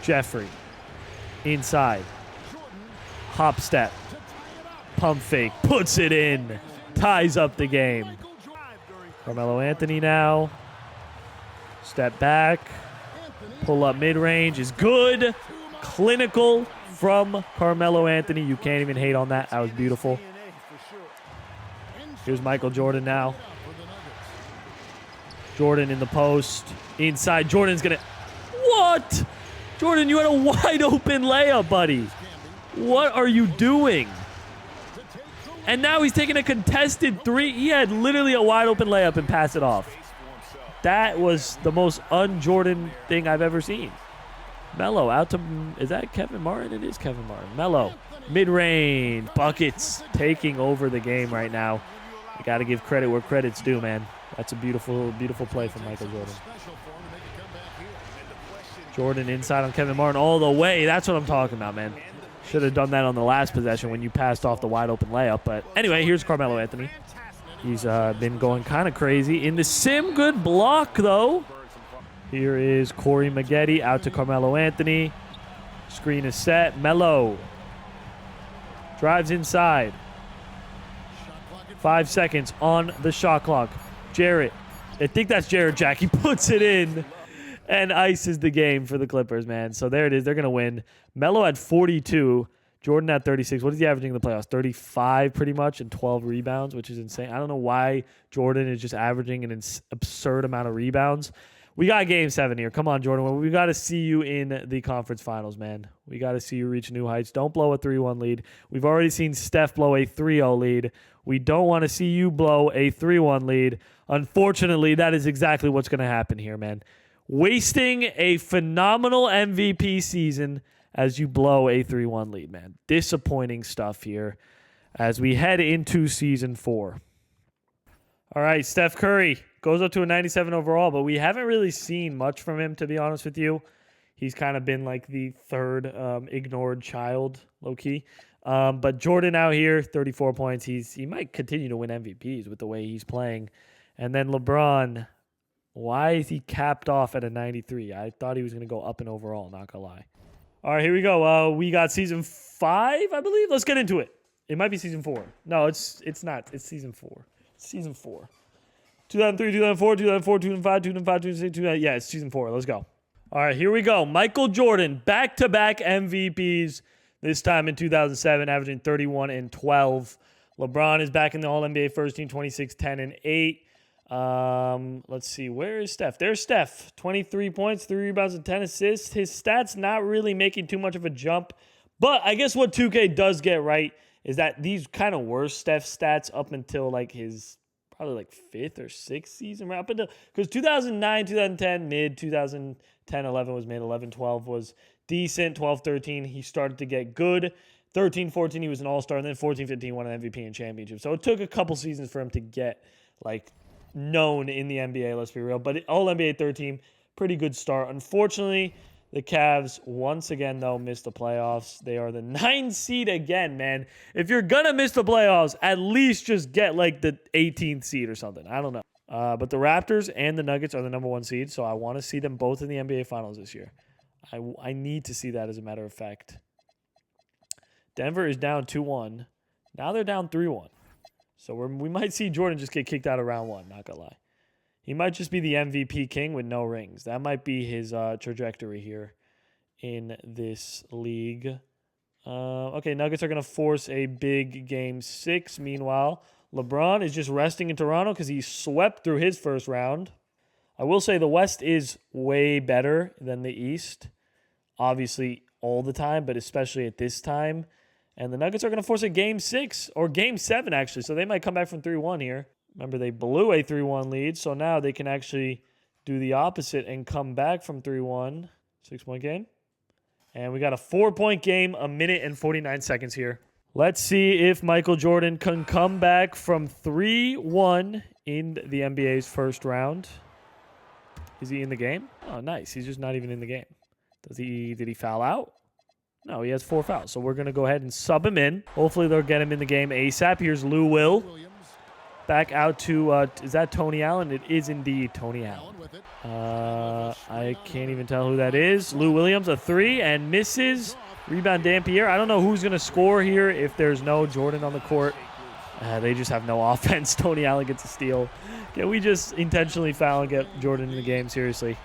Jeffrey. Inside. Hop step. Pump fake. Puts it in. Ties up the game. Carmelo Anthony now. Step back. Pull up mid-range is good. Clinical from Carmelo Anthony. You can't even hate on that. That was beautiful. Here's Michael Jordan now. Jordan in the post. Inside. Jordan's going to... What? Jordan, you had a wide open layup, buddy. What are you doing? And now he's taking a contested 3. He had literally a wide open layup and passed it off. That was the most un-Jordan thing I've ever seen. Melo out to... Is that Kevin Martin? It is Kevin Martin. Melo. Mid-range. Buckets taking over the game right now. You got to give credit where credit's due, man. That's a beautiful, beautiful play from Michael Jordan. Jordan inside on Kevin Martin all the way. That's what I'm talking about, man. Should have done that on the last possession when you passed off the wide open layup. But anyway, here's Carmelo Anthony. He's been going kind of crazy. In the sim, good block, though. Here is Corey Maggette out to Carmelo Anthony. Screen is set. Melo drives inside. 5 seconds on the shot clock. Jarrett. I think that's Jarrett Jack. He puts it in and ices the game for the Clippers, man. So there it is. They're going to win. Melo had 42. Jordan had 36. What is he averaging in the playoffs? 35 pretty much and 12 rebounds, which is insane. I don't know why Jordan is just averaging an absurd amount of rebounds. We got game 7 here. Come on, Jordan. We got to see you in the conference finals, man. We got to see you reach new heights. Don't blow a 3-1 lead. We've already seen Steph blow a 3-0 lead. We don't want to see you blow a 3-1 lead. Unfortunately, that is exactly what's going to happen here, man. Wasting a phenomenal MVP season as you blow a 3-1 lead, man. Disappointing stuff here as we head into Season 4. All right, Steph Curry goes up to a 97 overall, but we haven't really seen much from him, to be honest with you. He's kind of been like the third ignored child, low-key. But Jordan out here, 34 points. He might continue to win MVPs with the way he's playing. And then LeBron, why is he capped off at a 93? I thought he was going to go up in overall, not going to lie. All right, here we go. We got Season 5, I believe. Let's get into it. It might be Season 4. No, it's not. It's Season 4. Season 4. 2003, 2004, 2004, 2005, 2005, 2006, 2008. Yeah, it's Season 4. Let's go. All right, here we go. Michael Jordan, back-to-back MVPs, this time in 2007, averaging 31 and 12. LeBron is back in the All-NBA first team, 26, 10, and 8. Let's see. Where is Steph? There's Steph. 23 points, 3 rebounds, and 10 assists. His stats not really making too much of a jump, But I guess what 2K does get right is that these kind of were Steph stats up until like his probably like 5th or 6th season, right up until, because 2009, 2010, mid 2010, 11 was mid, 11, 12 was decent, 12, 13 he started to get good, 13, 14 he was an all-star, and then 14, 15 won an MVP and championship. So it took a couple seasons for him to get like known in the NBA, let's be real. But all NBA third team, pretty good start. Unfortunately, the Cavs, once again, though, missed the playoffs. They are the 9 seed again, man. If you're going to miss the playoffs, at least just get like the 18th seed or something. I don't know. But the Raptors and the Nuggets are the number 1 seed, so I want to see them both in the NBA Finals this year. I need to see that, as a matter of fact. Denver is down 2-1. Now they're down 3-1. So we might see Jordan just get kicked out of round 1, not going to lie. He might just be the MVP king with no rings. That might be his trajectory here in this league. Okay, Nuggets are going to force a big game 6. Meanwhile, LeBron is just resting in Toronto because he swept through his first round. I will say the West is way better than the East. Obviously, all the time, but especially at this time. And the Nuggets are going to force a game 6, or game 7, actually. So they might come back from 3-1 here. Remember, they blew a 3-1 lead, so now they can actually do the opposite and come back from 3-1. 6-point game. And we got a 4-point game, 1 minute and 49 seconds here. Let's see if Michael Jordan can come back from 3-1 in the NBA's first round. Is he in the game? Oh, nice. He's just not even in the game. Did he foul out? No, he has 4 fouls. So we're going to go ahead and sub him in. Hopefully they'll get him in the game ASAP. Here's Lou Will. Back out to, is that Tony Allen? It is indeed Tony Allen. I can't even tell who that is. Lou Williams, a 3, and misses. Rebound, Dampier. I don't know who's going to score here if there's no Jordan on the court. They just have no offense. Tony Allen gets a steal. Can we just intentionally foul and get Jordan in the game? Seriously.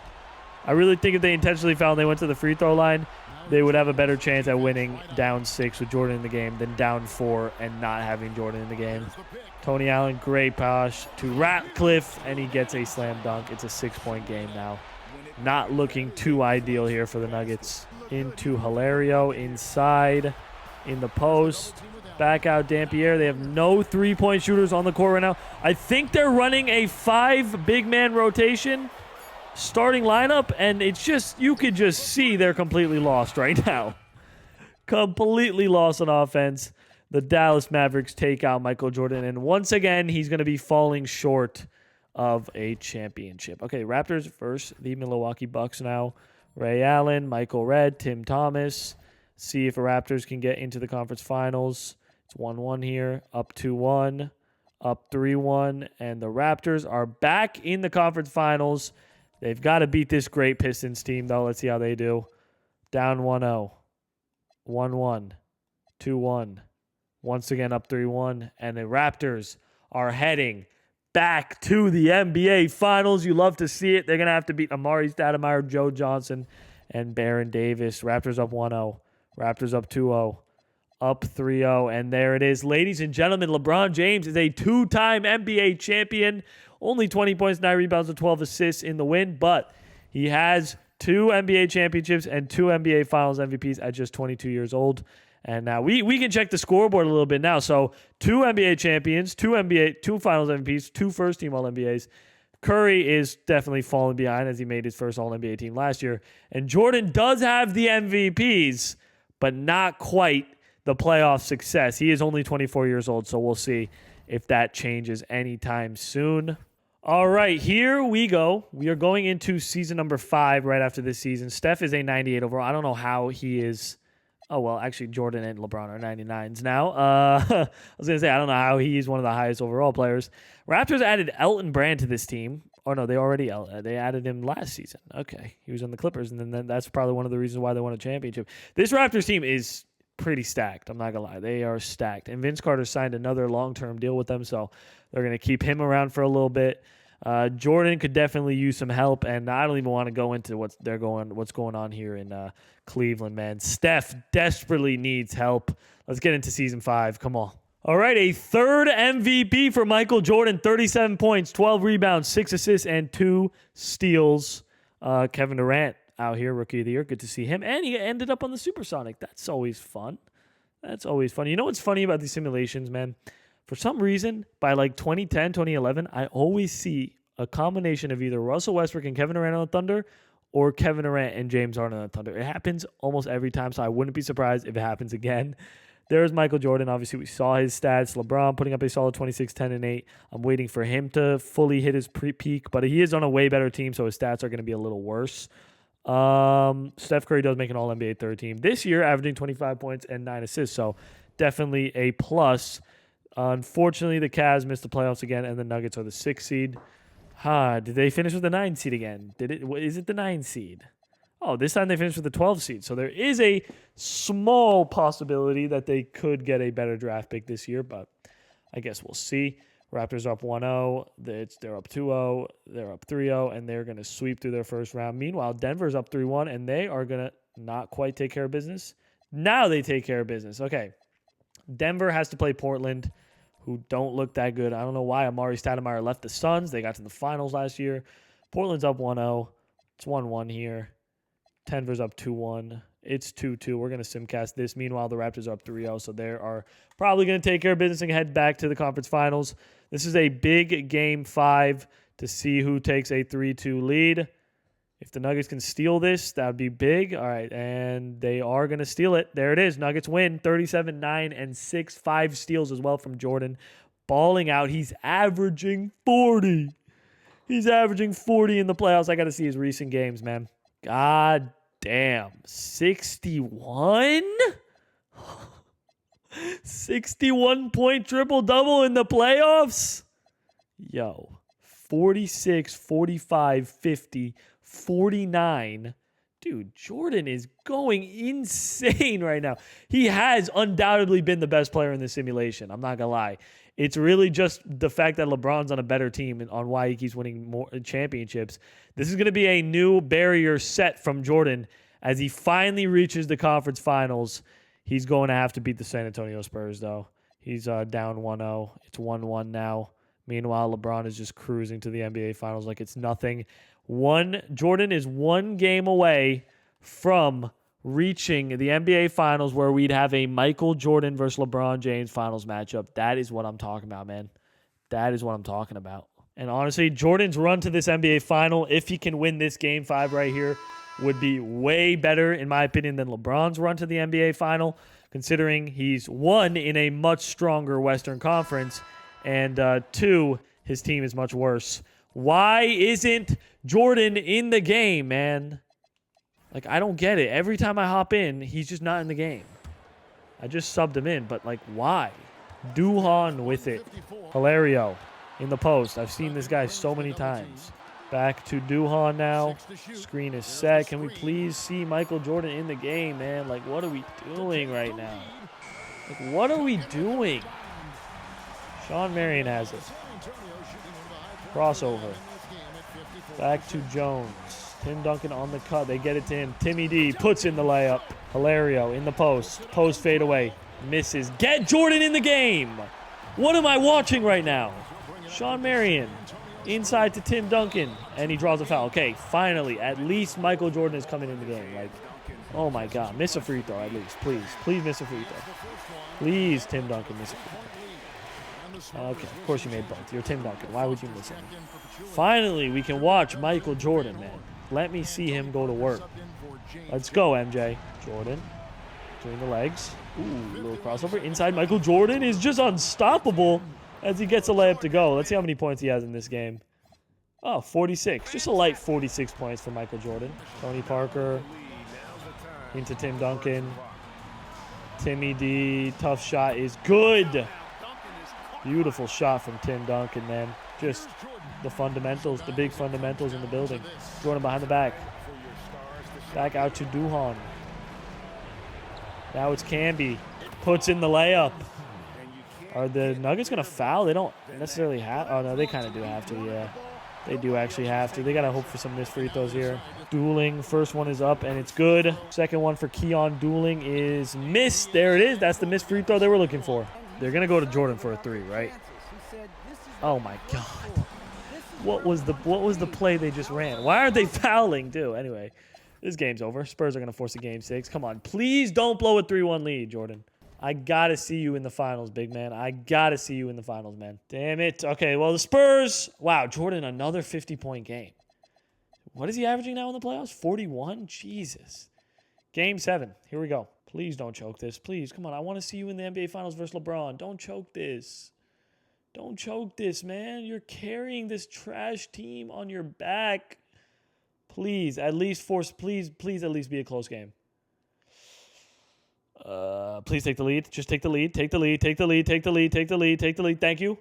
I really think if they intentionally foul and they went to the free throw line, they would have a better chance at winning down 6 with Jordan in the game than down 4 and not having Jordan in the game. Tony Allen, great pass to Ratcliffe, and he gets a slam dunk. It's a 6-point game now. Not looking too ideal here for the Nuggets. Into Hilario, inside, in the post. Back out Dampier. They have no 3-point shooters on the court right now. I think they're running a 5 big man rotation starting lineup, and it's just, you could just see they're completely lost right now. Completely lost on offense. The Dallas Mavericks take out Michael Jordan, and once again, he's going to be falling short of a championship. Okay, Raptors versus the Milwaukee Bucks now. Ray Allen, Michael Redd, Tim Thomas. See if the Raptors can get into the conference finals. It's 1-1 here, up 2-1, up 3-1, and the Raptors are back in the conference finals. They've got to beat this great Pistons team, though. Let's see how they do. Down 1-0, 1-1, 2-1. Once again, up 3-1. And the Raptors are heading back to the NBA Finals. You love to see it. They're going to have to beat Amari Stoudemire, Joe Johnson, and Baron Davis. Raptors up 1-0. Raptors up 2-0. Up 3-0. And there it is. Ladies and gentlemen, LeBron James is a 2-time NBA champion. Only 20 points, 9 rebounds, and 12 assists in the win. But he has 2 NBA championships and 2 NBA Finals MVPs at just 22 years old. And now we can check the scoreboard a little bit now. So 2 NBA champions, 2 Finals MVPs, 2 first-team All-NBAs. Curry is definitely falling behind as he made his first All-NBA team last year. And Jordan does have the MVPs, but not quite the playoff success. He is only 24 years old, so we'll see if that changes anytime soon. All right, here we go. We are going into season number 5 right after this season. Steph is a 98 overall. I don't know how he is. Oh, well, actually, Jordan and LeBron are 99s now. I was going to say, I don't know how he's one of the highest overall players. Raptors added Elton Brand to this team. Oh, no, they added him last season. Okay, he was on the Clippers, and then that's probably one of the reasons why they won a championship. This Raptors team is pretty stacked. I'm not going to lie. They are stacked. And Vince Carter signed another long-term deal with them, so they're going to keep him around for a little bit. Jordan could definitely use some help, and I don't even want to go into what's going on here in Cleveland, man. Steph desperately needs help. Let's get into season 5. Come on. All right, a 3rd MVP for Michael Jordan, 37 points, 12 rebounds, 6 assists, and 2 steals. Kevin Durant out here, Rookie of the Year. Good to see him. And he ended up on the Supersonic. That's always fun. That's always fun. You know what's funny about these simulations, man? For some reason, by like 2010, 2011, I always see a combination of either Russell Westbrook and Kevin Durant on the Thunder or Kevin Durant and James Harden on the Thunder. It happens almost every time, so I wouldn't be surprised if it happens again. There's Michael Jordan. Obviously, we saw his stats. LeBron putting up a solid 26, 10, and 8. I'm waiting for him to fully hit his peak, but he is on a way better team, so his stats are going to be a little worse. Steph Curry does make an All-NBA third team this year, averaging 25 points and 9 assists, so definitely a plus. Unfortunately, the Cavs missed the playoffs again, and the Nuggets are the 6th seed. Did they finish with the 9 seed again? Is it the 9 seed? Oh, this time they finished with the 12 seed. So there is a small possibility that they could get a better draft pick this year, but I guess we'll see. Raptors are up 1-0. They're up 2-0. They're up 3-0, and they're going to sweep through their first round. Meanwhile, Denver's up 3-1, and they are going to not quite take care of business. Now they take care of business. Okay. Denver has to play Portland, who don't look that good. I don't know why Amari Stoudemire left the Suns. They got to the finals last year. Portland's up 1-0. It's 1-1 here. Denver's up 2-1. It's 2-2. We're going to simcast this. Meanwhile, the Raptors are up 3-0, so they are probably going to take care of business and head back to the conference finals. This is a big game 5 to see who takes a 3-2 lead. If the Nuggets can steal this, that would be big. All right, and they are going to steal it. There it is. Nuggets win 37, 9, and 6. 5 steals as well from Jordan. Balling out. He's averaging 40. He's averaging 40 in the playoffs. I got to see his recent games, man. God damn. 61? 61-point triple-double in the playoffs? Yo. 46, 45, 50, 49. Dude, Jordan is going insane right now. He has undoubtedly been the best player in this simulation. I'm not going to lie. It's really just the fact that LeBron's on a better team and on why he keeps winning more championships. This is going to be a new barrier set from Jordan as he finally reaches the conference finals. He's going to have to beat the San Antonio Spurs, though. He's down 1-0. It's 1-1 now. Meanwhile, LeBron is just cruising to the NBA Finals like it's nothing. Jordan is 1 game away from reaching the NBA Finals where we'd have a Michael Jordan versus LeBron James Finals matchup. That is what I'm talking about, man. That is what I'm talking about. And honestly, Jordan's run to this NBA Final, if he can win this Game 5 right here, would be way better, in my opinion, than LeBron's run to the NBA Final, considering he's 1 in a much stronger Western Conference, and 2, his team is much worse. Why isn't Jordan in the game, man? Like, I don't get it. Every time I hop in, he's just not in the game. I just subbed him in, but, like, why? Duhan with it. Hilario in the post. I've seen this guy so many times. Back to Duhan now. Screen is set. Can we please see Michael Jordan in the game, man? Like, what are we doing right now? Like, what are we doing? Sean Marion has it. Crossover. Back to Jones. Tim Duncan on the cut. They get it to him. Timmy D puts in the layup. Hilario in the post. Post fadeaway. Misses. Get Jordan in the game. What am I watching right now? Sean Marion inside to Tim Duncan. And he draws a foul. Okay, finally. At least Michael Jordan is coming in the game. Like, oh my God. Miss a free throw at least. Please. Please miss a free throw. Please, Tim Duncan, miss a free throw. Okay, of course you made both. You're Tim Duncan. Why would you miss it? Finally, we can watch Michael Jordan, man. Let me see him go to work. Let's go, MJ. Jordan. Between the legs. Ooh, little crossover. Inside, Michael Jordan is just unstoppable as he gets a layup to go. Let's see how many points he has in this game. Oh, 46. Just a light 46 points for Michael Jordan. Tony Parker. Into Tim Duncan. Timmy D. Tough shot is good. Beautiful shot from Tim Duncan, man. Just the fundamentals, the big fundamentals in the building. Jordan behind the back. Back out to Duhan. Now it's Camby. Puts in the layup. Are the Nuggets going to foul? They don't necessarily have. Oh, no, they kind of do have to, yeah. They do actually have to. They got to hope for some missed free throws here. Dueling. First one is up, and it's good. Second one for Keon Dueling is missed. There it is. That's the missed free throw they were looking for. They're going to go to Jordan for a 3, right? Oh, my God. What was the play they just ran? Why aren't they fouling, too? Anyway, This game's over. Spurs are going to force a game 6. Come on. Please don't blow a 3-1 lead, Jordan. I got to see you in the finals, big man. I got to see you in the finals, man. Damn it. Okay, well, the Spurs. Wow, Jordan, another 50-point game. What is he averaging now in the playoffs? 41? Jesus. Game 7. Here we go. Please don't choke this. Please, come on. I want to see you in the NBA Finals versus LeBron. Don't choke this. Don't choke this, man. You're carrying this trash team on your back. Please, at least force. Please at least be a close game. Please take the lead. Just take the lead. Take the lead. Take the lead. Take the lead. Take the lead. Take the lead. Thank you.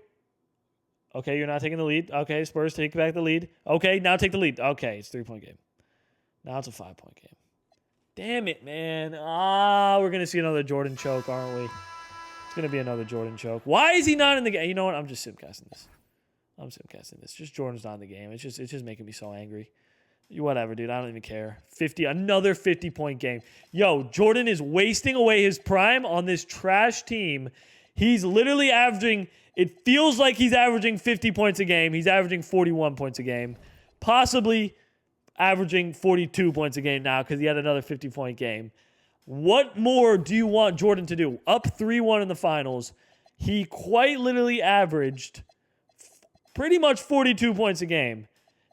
Okay, you're not taking the lead. Okay, Spurs take back the lead. Okay, now take the lead. Okay, it's a 3-point game. Now it's a 5-point game. Damn it, man. We're going to see another Jordan choke, aren't we? It's going to be another Jordan choke. Why is he not in the game? You know what? I'm just simcasting this. Just Jordan's not in the game. It's just making me so angry. Whatever, dude. I don't even care. Another 50-point game. Yo, Jordan is wasting away his prime on this trash team. He's literally averaging, it feels like he's averaging 50 points a game. He's averaging 41 points a game. Possibly averaging 42 points a game now because he had another 50-point game. What more do you want Jordan to do? Up 3-1 in the finals. He quite literally averaged pretty much 42 points a game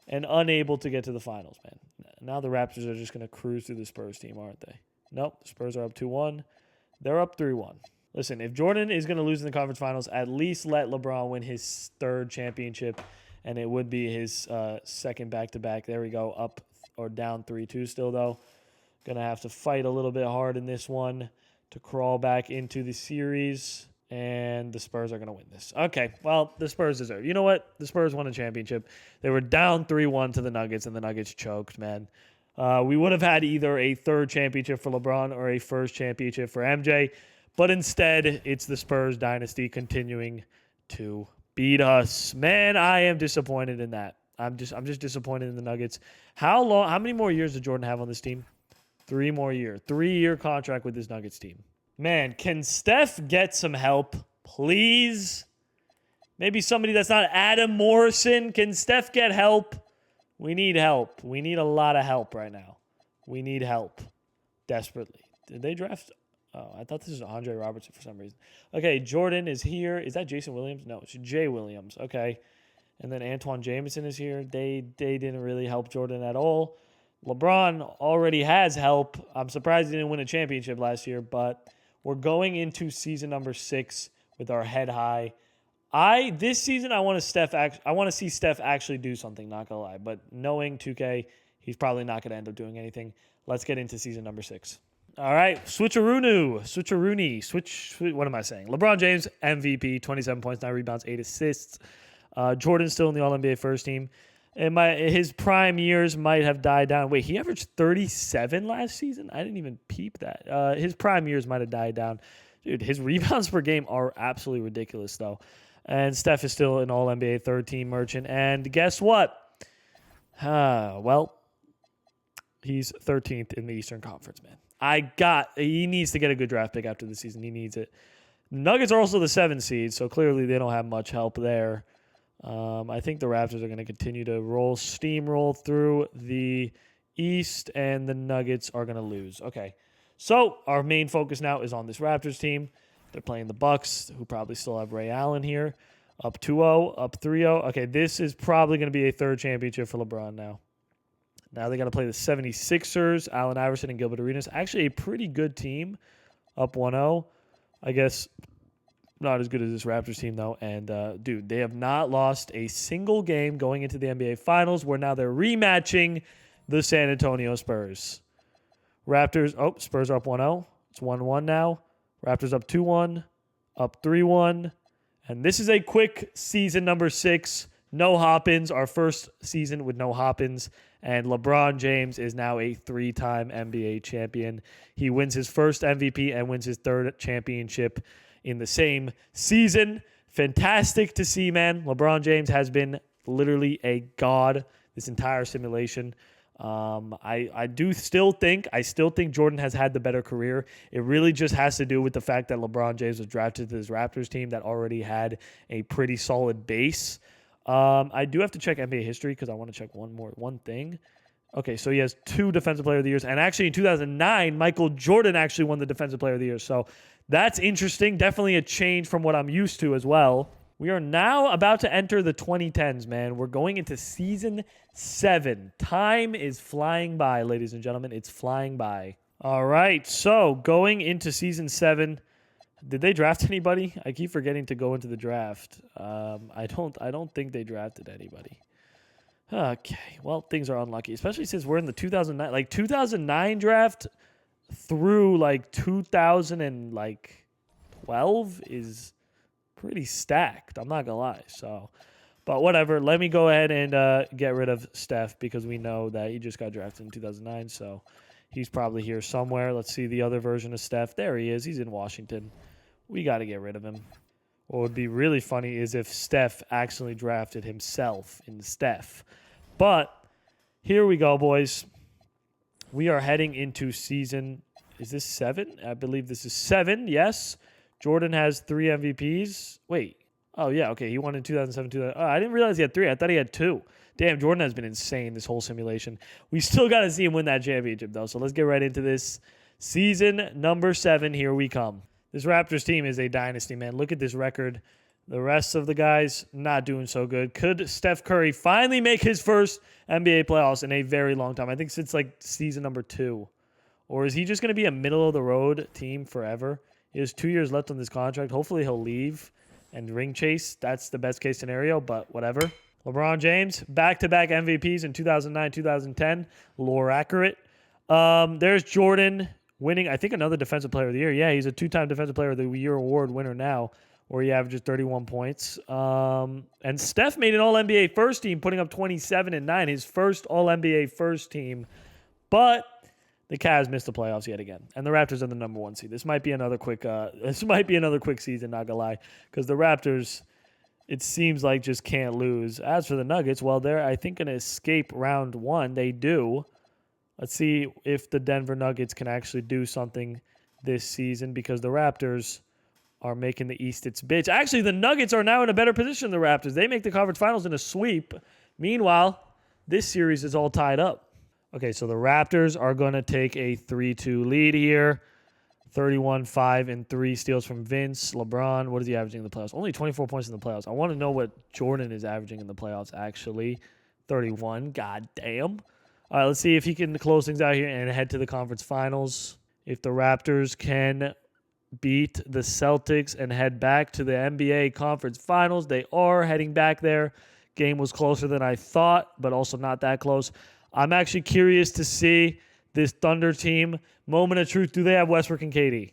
and unable to get to the finals, man. Now the Raptors are just going to cruise through the Spurs team, aren't they? Nope, the Spurs are up 2-1. They're up 3-1. Listen, if Jordan is going to lose in the conference finals, at least let LeBron win his 3rd championship, and it would be his 2nd back-to-back. There we go, up or down 3-2 still, though. Going to have to fight a little bit hard in this one to crawl back into the series, and the Spurs are going to win this. Okay, well, the Spurs deserve. You know what? The Spurs won a championship. They were down 3-1 to the Nuggets, and the Nuggets choked, man. We would have had either a 3rd championship for LeBron or a 1st championship for MJ, but instead, it's the Spurs dynasty continuing to beat us. Man, I am disappointed in that. I'm just disappointed in the Nuggets. How many more years does Jordan have on this team? 3 more years. 3-year contract with this Nuggets team. Man, can Steph get some help, please? Maybe somebody that's not Adam Morrison. Can Steph get help? We need help. We need a lot of help right now. We need help desperately. Did they draft? Oh, I thought this was Andre Robertson for some reason. Okay, Jordan is here. Is that Jason Williams? No, it's Jay Williams. Okay. And then Antoine Jameson is here. They didn't really help Jordan at all. LeBron already has help. I'm surprised he didn't win a championship last year, but we're going into season number 6 with our head high. This season I want to see Steph actually do something, not gonna lie. But knowing 2K, he's probably not gonna end up doing anything. Let's get into season number 6. All right, switcheroony. What am I saying? LeBron James, MVP, 27 points, 9 rebounds, 8 assists. Jordan's still in the All-NBA first team. And his prime years might have died down. Wait, he averaged 37 last season? I didn't even peep that. His prime years might have died down. Dude, his rebounds per game are absolutely ridiculous, though. And Steph is still an All-NBA third-team merchant. And guess what? Well, he's 13th in the Eastern Conference, man. He needs to get a good draft pick after the season. He needs it. The Nuggets are also the 7th seed, so clearly they don't have much help there. I think the Raptors are going to continue to steamroll through the East, and the Nuggets are going to lose. Okay, so our main focus now is on this Raptors team. They're playing the Bucks, who probably still have Ray Allen here. Up 2-0, up 3-0. Okay, this is probably going to be a 3rd championship for LeBron now. Now they got to play the 76ers, Allen Iverson, and Gilbert Arenas. Actually, a pretty good team. Up 1-0. I guess not as good as this Raptors team, though. And, dude, they have not lost a single game going into the NBA Finals, where now they're rematching the San Antonio Spurs. Spurs are up 1-0. It's 1-1 now. Raptors up 2-1, up 3-1. And this is a quick season number 6. No Hoppins, our first season with no Hoppins. And LeBron James is now a 3-time NBA champion. He wins his first MVP and wins his 3rd championship in the same season. Fantastic to see, man. LeBron James has been literally a god this entire simulation. I still think Jordan has had the better career. It really just has to do with the fact that LeBron James was drafted to this Raptors team that already had a pretty solid base. I do have to check NBA history because I want to check one thing. Okay, so he has 2 Defensive Player of the Years. And actually in 2009, Michael Jordan actually won the Defensive Player of the Year. So that's interesting. Definitely a change from what I'm used to as well. We are now about to enter the 2010s, man. We're going into season 7. Time is flying by, ladies and gentlemen. It's flying by. All right, so going into season 7, did they draft anybody? I keep forgetting to go into the draft. I don't think they drafted anybody. Okay, well, things are unlucky, especially since we're in the 2009 draft through 2012 is pretty stacked. I'm not gonna lie. So, but whatever. Let me go ahead and get rid of Steph because we know that he just got drafted in 2009. So he's probably here somewhere. Let's see the other version of Steph. There he is. He's in Washington. We got to get rid of him. What would be really funny is if Steph actually drafted himself in Steph. But here we go, boys. We are heading into season. Is this 7? I believe this is 7. Yes. Jordan has 3 MVPs. Wait. Oh, yeah. Okay. He won in 2007. Oh, I didn't realize he had 3. I thought he had 2. Damn, Jordan has been insane this whole simulation. We still got to see him win that championship, though. So let's get right into this. Season number 7. Here we come. This Raptors team is a dynasty, man. Look at this record. The rest of the guys not doing so good. Could Steph Curry finally make his first NBA playoffs in a very long time? I think since season number 2. Or is he just going to be a middle-of-the-road team forever? He has 2 years left on this contract. Hopefully he'll leave and ring chase. That's the best case scenario, but whatever. LeBron James, back-to-back MVPs in 2009, 2010. Lore accurate. There's Jordan winning, I think, another Defensive Player of the Year. Yeah, he's a 2-time Defensive Player of the Year award winner now, where he averages 31 points. And Steph made an All-NBA first team, putting up 27 and 9, his first All-NBA first team. But the Cavs missed the playoffs yet again, and the Raptors are the number 1 seed. This might be another quick. This might be another quick season. Not gonna lie, because the Raptors, it seems like just can't lose. As for the Nuggets, well, they're I think gonna escape round 1. They do. Let's see if the Denver Nuggets can actually do something this season because the Raptors are making the East its bitch. Actually, the Nuggets are now in a better position than the Raptors. They make the conference finals in a sweep. Meanwhile, this series is all tied up. Okay, so the Raptors are going to take a 3-2 lead here. 31-5 and 3 steals from Vince. LeBron, what is he averaging in the playoffs? Only 24 points in the playoffs. I want to know what Jordan is averaging in the playoffs, actually. 31. God damn. All right, let's see if he can close things out here and head to the conference finals. If the Raptors can beat the Celtics and head back to the NBA conference finals, they are heading back there. Game was closer than I thought, but also not that close. I'm actually curious to see this Thunder team. Moment of truth, do they have Westbrook and KD?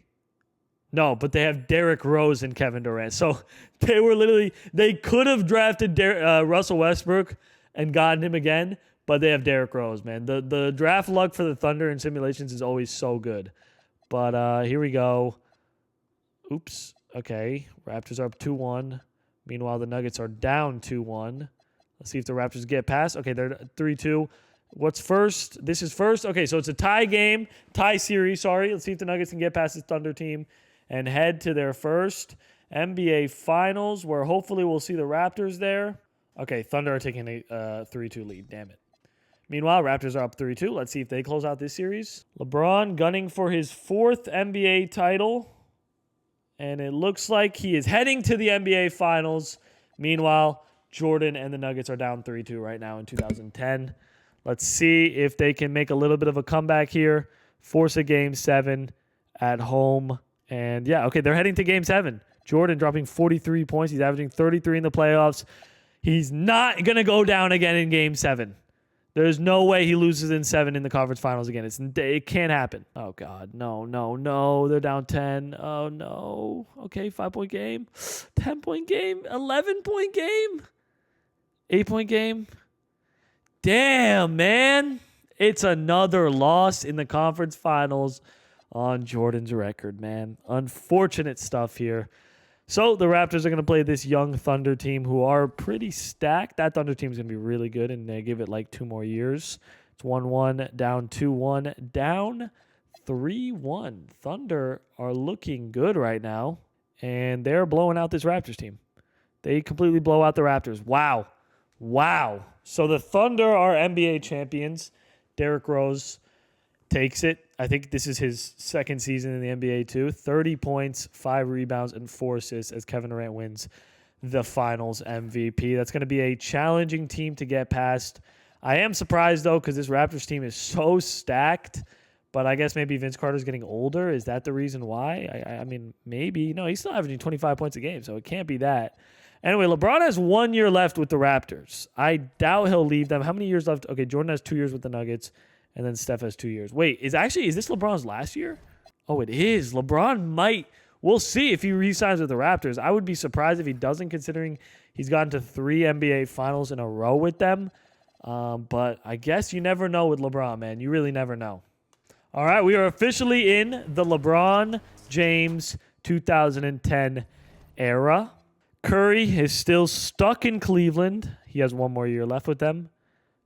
No, but they have Derrick Rose and Kevin Durant. So they could have drafted Russell Westbrook and gotten him again, but they have Derrick Rose, man. The draft luck for the Thunder in simulations is always so good. But here we go. Oops. Okay. Raptors are up 2-1. Meanwhile, the Nuggets are down 2-1. Let's see if the Raptors get past. Okay, they're 3-2. What's first? This is first. Okay, so it's a tie game, tie series, sorry. Let's see if the Nuggets can get past this Thunder team and head to their first NBA Finals, where hopefully we'll see the Raptors there. Okay, Thunder are taking a 3-2 lead. Damn it. Meanwhile, Raptors are up 3-2. Let's see if they close out this series. LeBron gunning for his 4th NBA title. And it looks like he is heading to the NBA Finals. Meanwhile, Jordan and the Nuggets are down 3-2 right now in 2010. Let's see if they can make a little bit of a comeback here. Force a Game 7 at home. And yeah, okay, they're heading to Game 7. Jordan dropping 43 points. He's averaging 33 in the playoffs. He's not going to go down again in Game 7. There's no way he loses in 7 in the conference finals again. It can't happen. Oh, God. No. They're down 10. Oh, no. Okay, 5-point game. 10-point game. 11-point game. 8-point game. Damn, man. It's another loss in the conference finals on Jordan's record, man. Unfortunate stuff here. So the Raptors are going to play this young Thunder team who are pretty stacked. That Thunder team is going to be really good, and they give it like 2 more years. It's 1-1, down 2-1, down 3-1. Thunder are looking good right now, and they're blowing out this Raptors team. They completely blow out the Raptors. Wow. So the Thunder are NBA champions. Derrick Rose takes it. I think this is his second season in the NBA too. 30 points, 5 rebounds, and 4 assists as Kevin Durant wins the Finals MVP. That's going to be a challenging team to get past. I am surprised, though, because this Raptors team is so stacked. But I guess maybe Vince Carter's getting older. Is that the reason why? I mean, maybe. No, he's still averaging 25 points a game, so it can't be that. Anyway, LeBron has 1 year left with the Raptors. I doubt he'll leave them. How many years left? Okay, Jordan has 2 years with the Nuggets, and then Steph has 2 years. Wait, is this LeBron's last year? Oh, it is. LeBron might. We'll see if he re-signs with the Raptors. I would be surprised if he doesn't, considering he's gotten to 3 NBA Finals in a row with them. But I guess you never know with LeBron, man. You really never know. All right, we are officially in the LeBron James 2010 era. Curry is still stuck in Cleveland. He has 1 more year left with them.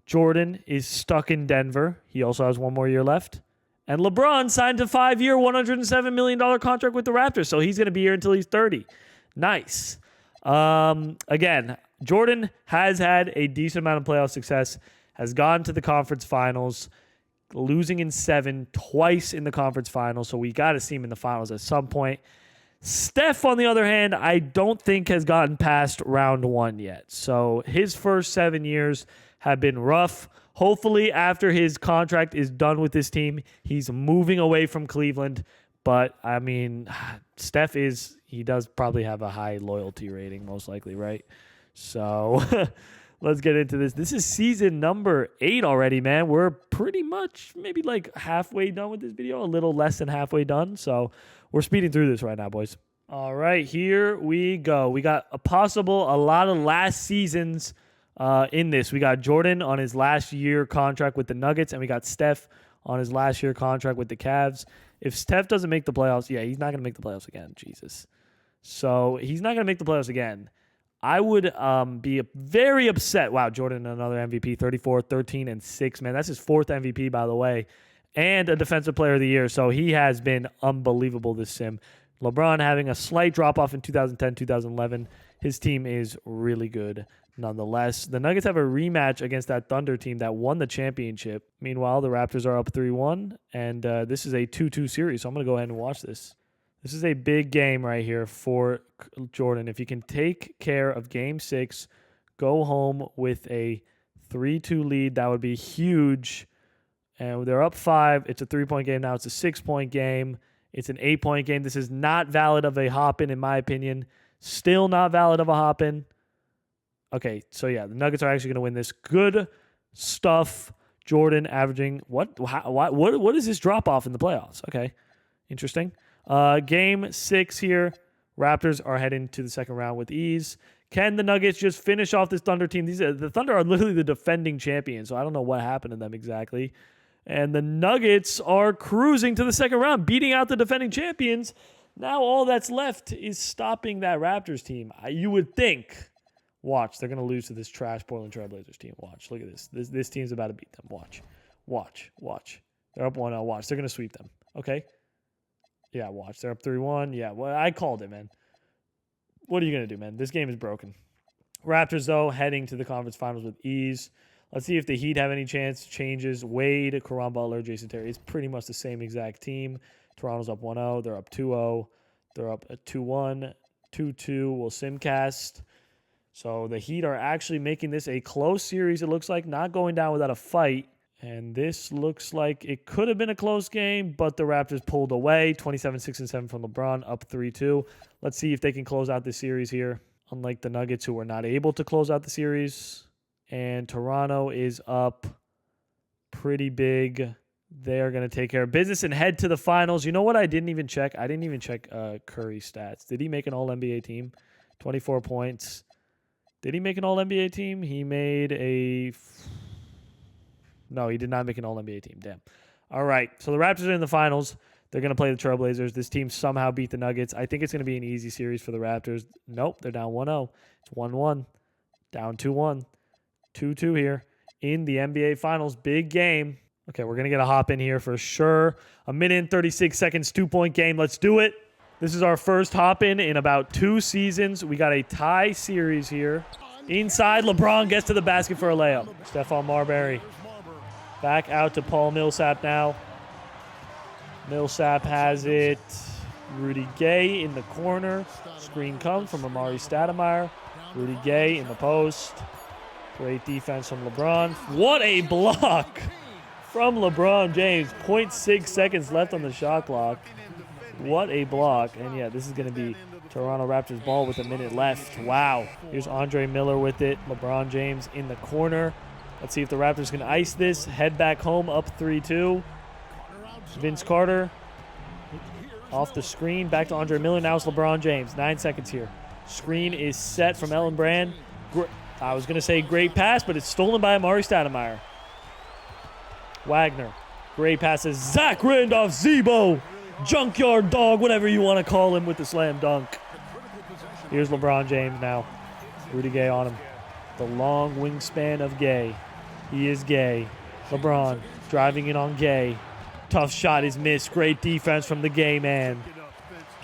Jordan is stuck in Denver. He also has 1 more year left. And LeBron signed a 5-year, $107 million contract with the Raptors, so he's going to be here until he's 30. Nice. Again, Jordan has had a decent amount of playoff success, has gone to the conference finals, losing in 7 twice in the conference finals, so we got to see him in the finals at some point. Steph, on the other hand, I don't think has gotten past round 1 yet. So his first 7 years have been rough. Hopefully, after his contract is done with this team, he's moving away from Cleveland. But, I mean, Steph he does probably have a high loyalty rating, most likely, right? So let's get into this. This is season number 8 already, man. We're pretty much maybe like halfway done with this video, a little less than halfway done. So we're speeding through this right now, boys. All right, here we go. We got a lot of last seasons in this. We got Jordan on his last year contract with the Nuggets, and we got Steph on his last year contract with the Cavs. If Steph doesn't make the playoffs, yeah, he's not going to make the playoffs again. Jesus. So he's not going to make the playoffs again. I would be very upset. Wow, Jordan, another MVP, 34, 13, and 6. Man, that's his 4th MVP, by the way, and a Defensive Player of the Year. So he has been unbelievable this sim. LeBron having a slight drop-off in 2010, 2011. His team is really good nonetheless. The Nuggets have a rematch against that Thunder team that won the championship. Meanwhile, the Raptors are up 3-1, and this is a 2-2 series, so I'm going to go ahead and watch this. This is a big game right here for Jordan. If you can take care of Game 6, go home with a 3-2 lead, that would be huge. And they're up 5. It's a 3-point game now. It's a 6-point game. It's an 8-point game. This is not valid of a hop-in, in my opinion. Still not valid of a hop-in. Okay, so yeah, the Nuggets are actually going to win this. Good stuff. Jordan averaging what is this drop-off in the playoffs? Okay, interesting. Game 6 here. Raptors are heading to the second round with ease. Can the Nuggets just finish off this Thunder team? The Thunder are literally the defending champions, so I don't know what happened to them exactly. And the Nuggets are cruising to the second round, beating out the defending champions. Now all that's left is stopping that Raptors team. You would think. Watch, they're going to lose to this trash Portland Trail Blazers team. Watch, look at this. This team's about to beat them. Watch. They're up 1-0. Watch, they're going to sweep them. Okay? Yeah, watch. They're up 3-1. Yeah, well, I called it, man. What are you going to do, man? This game is broken. Raptors, though, heading to the conference finals with ease. Let's see if the Heat have any chance. Changes. Wade, Caron Butler, Jason Terry. It's pretty much the same exact team. Toronto's up 1-0. They're up 2-0. They're up 2-1. 2-2. We'll simcast. So the Heat are actually making this a close series, it looks like, not going down without a fight. And this looks like it could have been a close game, but the Raptors pulled away. 27-6-7 from LeBron, up 3-2. Let's see if they can close out this series here, unlike the Nuggets, who were not able to close out the series. And Toronto is up pretty big. They are going to take care of business and head to the finals. You know what I didn't even check? I didn't even check Curry's stats. Did he make an All-NBA team? 24 points. Did he make an All-NBA team? He made a... No, he did not make an All-NBA team. Damn. All right, so the Raptors are in the finals. They're going to play the Trailblazers. This team somehow beat the Nuggets. I think it's going to be an easy series for the Raptors. Nope, they're down 1-0. It's 1-1. Down 2-1. 2-2 here in the NBA Finals. Big game. Okay, we're going to get a hop in here for sure. 1 minute and 36 seconds, 2-point game. Let's do it. This is our first hop in about 2 seasons. We got a tie series here. Inside, LeBron gets to the basket for a layup. Stephon Marbury. Back out to Paul Millsap now. Millsap has it. Rudy Gay in the corner. Screen comes from Amari Stoudemire. Rudy Gay in the post. Great defense from LeBron. What a block from LeBron James. 0.6 seconds left on the shot clock. What a block. And yeah, this is going to be Toronto Raptors ball with a minute left. Wow. Here's Andre Miller with it. LeBron James in the corner. Let's see if the Raptors can ice this. Head back home, up 3-2. Vince Carter off the screen. Back to Andre Miller. Now it's LeBron James. 9 seconds here. Screen is set from Ellen Brand. I was going to say great pass, but it's stolen by Amari Stoudemire. Wagner. Great passes. Zach Randolph, Zebo. Junkyard dog, whatever you want to call him with the slam dunk. Here's LeBron James now. Rudy Gay on him. The long wingspan of Gay. He is Gay. LeBron driving in on Gay. Tough shot is missed. Great defense from the Gay man.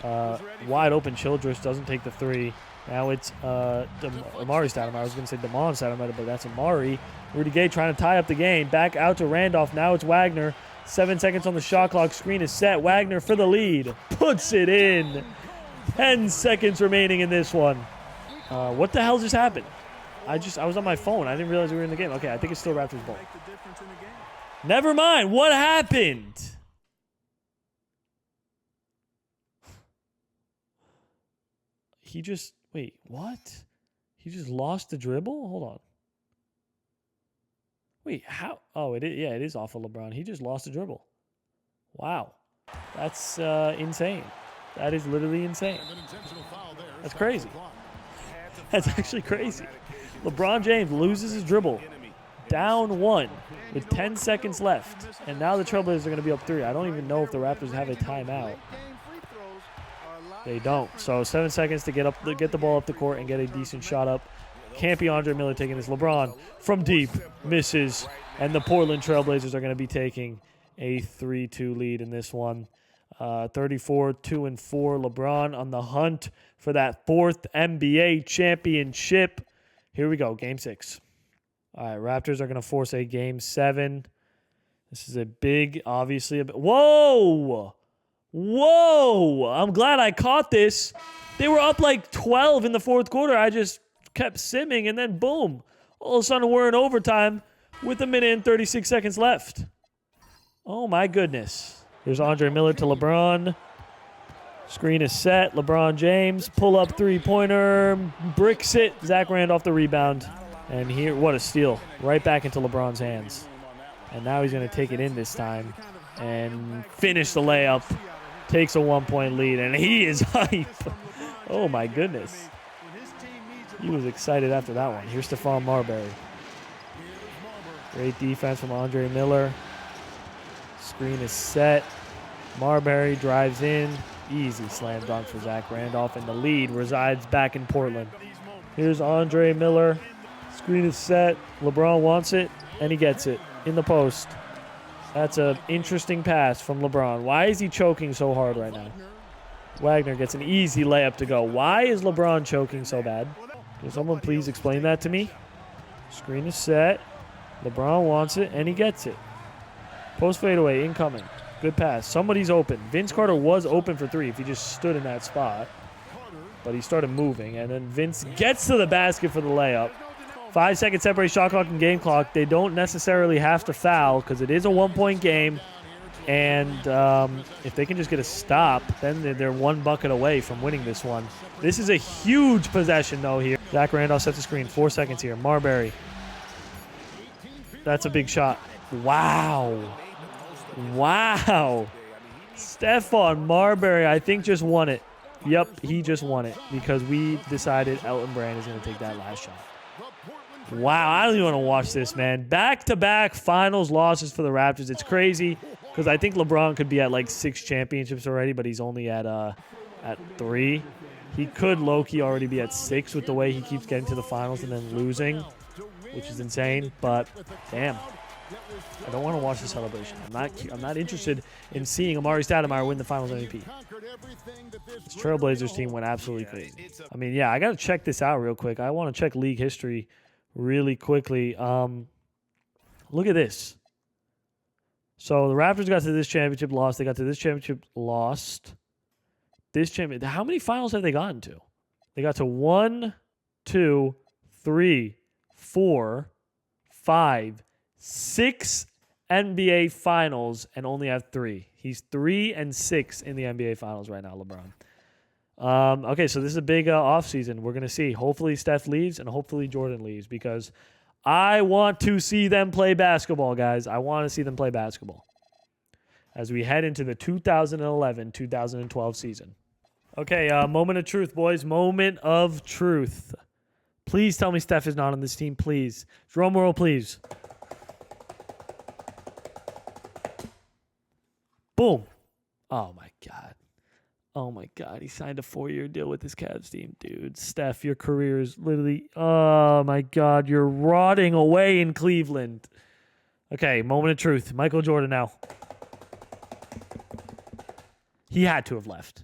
Wide open Childress doesn't take the three. Now it's Amari Stoudemire. I was going to say Damon Stoudemire, but that's Amari. Rudy Gay trying to tie up the game. Back out to Randolph. Now it's Wagner. 7 seconds on the shot clock. Screen is set. Wagner for the lead. Puts it in. 10 seconds remaining in this one. What the hell just happened? I was on my phone. I didn't realize we were in the game. Okay, I think it's still Raptors ball. Never mind. What happened? He just... Wait, what? He just lost the dribble? Hold on. Wait, how? Oh, it is off of LeBron. He just lost the dribble. Wow. That's insane. That is literally insane. That's crazy. That's actually crazy. LeBron James loses his dribble. Down 1 with 10 seconds left. And now the Trailblazers are going to be up 3. I don't even know if the Raptors have a timeout. They don't. So 7 seconds to get the ball up the court and get a decent shot up. Can't be Andre Miller taking this. LeBron from deep misses. And the Portland Trailblazers are going to be taking a 3-2 lead in this one. 34-2-4. LeBron on the hunt for that 4th NBA championship. Here we go. Game 6. All right, Raptors are going to force a Game 7. This is a big, obviously. Whoa! Whoa! I'm glad I caught this. They were up like 12 in the 4th quarter. I just kept simming, and then boom. All of a sudden, we're in overtime with 1 minute and 36 seconds left. Oh, my goodness. Here's Andre Miller to LeBron. Screen is set. LeBron James. Pull-up three-pointer. Bricks it. Zach Randolph the rebound. And here, what a steal. Right back into LeBron's hands. And now he's going to take it in this time and finish the layup. Takes a 1-point lead, and he is hype. Oh, my goodness. He was excited after that one. Here's Stephon Marbury. Great defense from Andre Miller. Screen is set. Marbury drives in. Easy slam dunk for Zach Randolph, and the lead resides back in Portland. Here's Andre Miller. Screen is set. LeBron wants it, and he gets it in the post. That's an interesting pass from LeBron. Why is he choking so hard right now? Wagner gets an easy layup to go. Why is LeBron choking so bad? Can someone please explain that to me? Screen is set. LeBron wants it, and he gets it. Post fadeaway incoming. Good pass. Somebody's open. Vince Carter was open for 3 if he just stood in that spot. But he started moving, and then Vince gets to the basket for the layup. 5 seconds separate shot clock and game clock. They don't necessarily have to foul because it is a 1-point game. And if they can just get a stop, then they're 1 bucket away from winning this one. This is a huge possession, though, here. Zach Randolph sets the screen. 4 seconds here. Marbury. That's a big shot. Wow. Wow. Stephon Marbury, I think, just won it. Yep, he just won it because we decided Elton Brand is going to take that last shot. Wow, I don't even want to watch this, man. Back-to-back finals losses for the Raptors. It's crazy because I think LeBron could be at like 6 championships already, but he's only at 3. He could low-key already be at 6 with the way he keeps getting to the finals and then losing, which is insane. But damn, I don't want to watch the celebration. I'm not interested in seeing Amari Stoudemire win the Finals MVP. This Trailblazers team went absolutely crazy. I mean, yeah, I got to check this out real quick. I want to check league history really quickly. Look at this. So the Raptors got to this championship, lost. They got to this championship, lost. This champion. How many finals have they gotten to? They got to 1, 2, 3, 4, 5, 6 NBA finals and only have 3. He's 3 and 6 in the NBA finals right now, LeBron. Okay, so this is a big offseason. We're going to see. Hopefully Steph leaves and hopefully Jordan leaves because I want to see them play basketball, guys. I want to see them play basketball as we head into the 2011-2012 season. Okay, moment of truth, boys. Moment of truth. Please tell me Steph is not on this team, please. Drum roll, please. Boom. Oh, my God. Oh, my God. He signed a 4-year deal with this Cavs team, dude. Steph, your career is literally, oh, my God. You're rotting away in Cleveland. Okay, moment of truth. Michael Jordan now. He had to have left.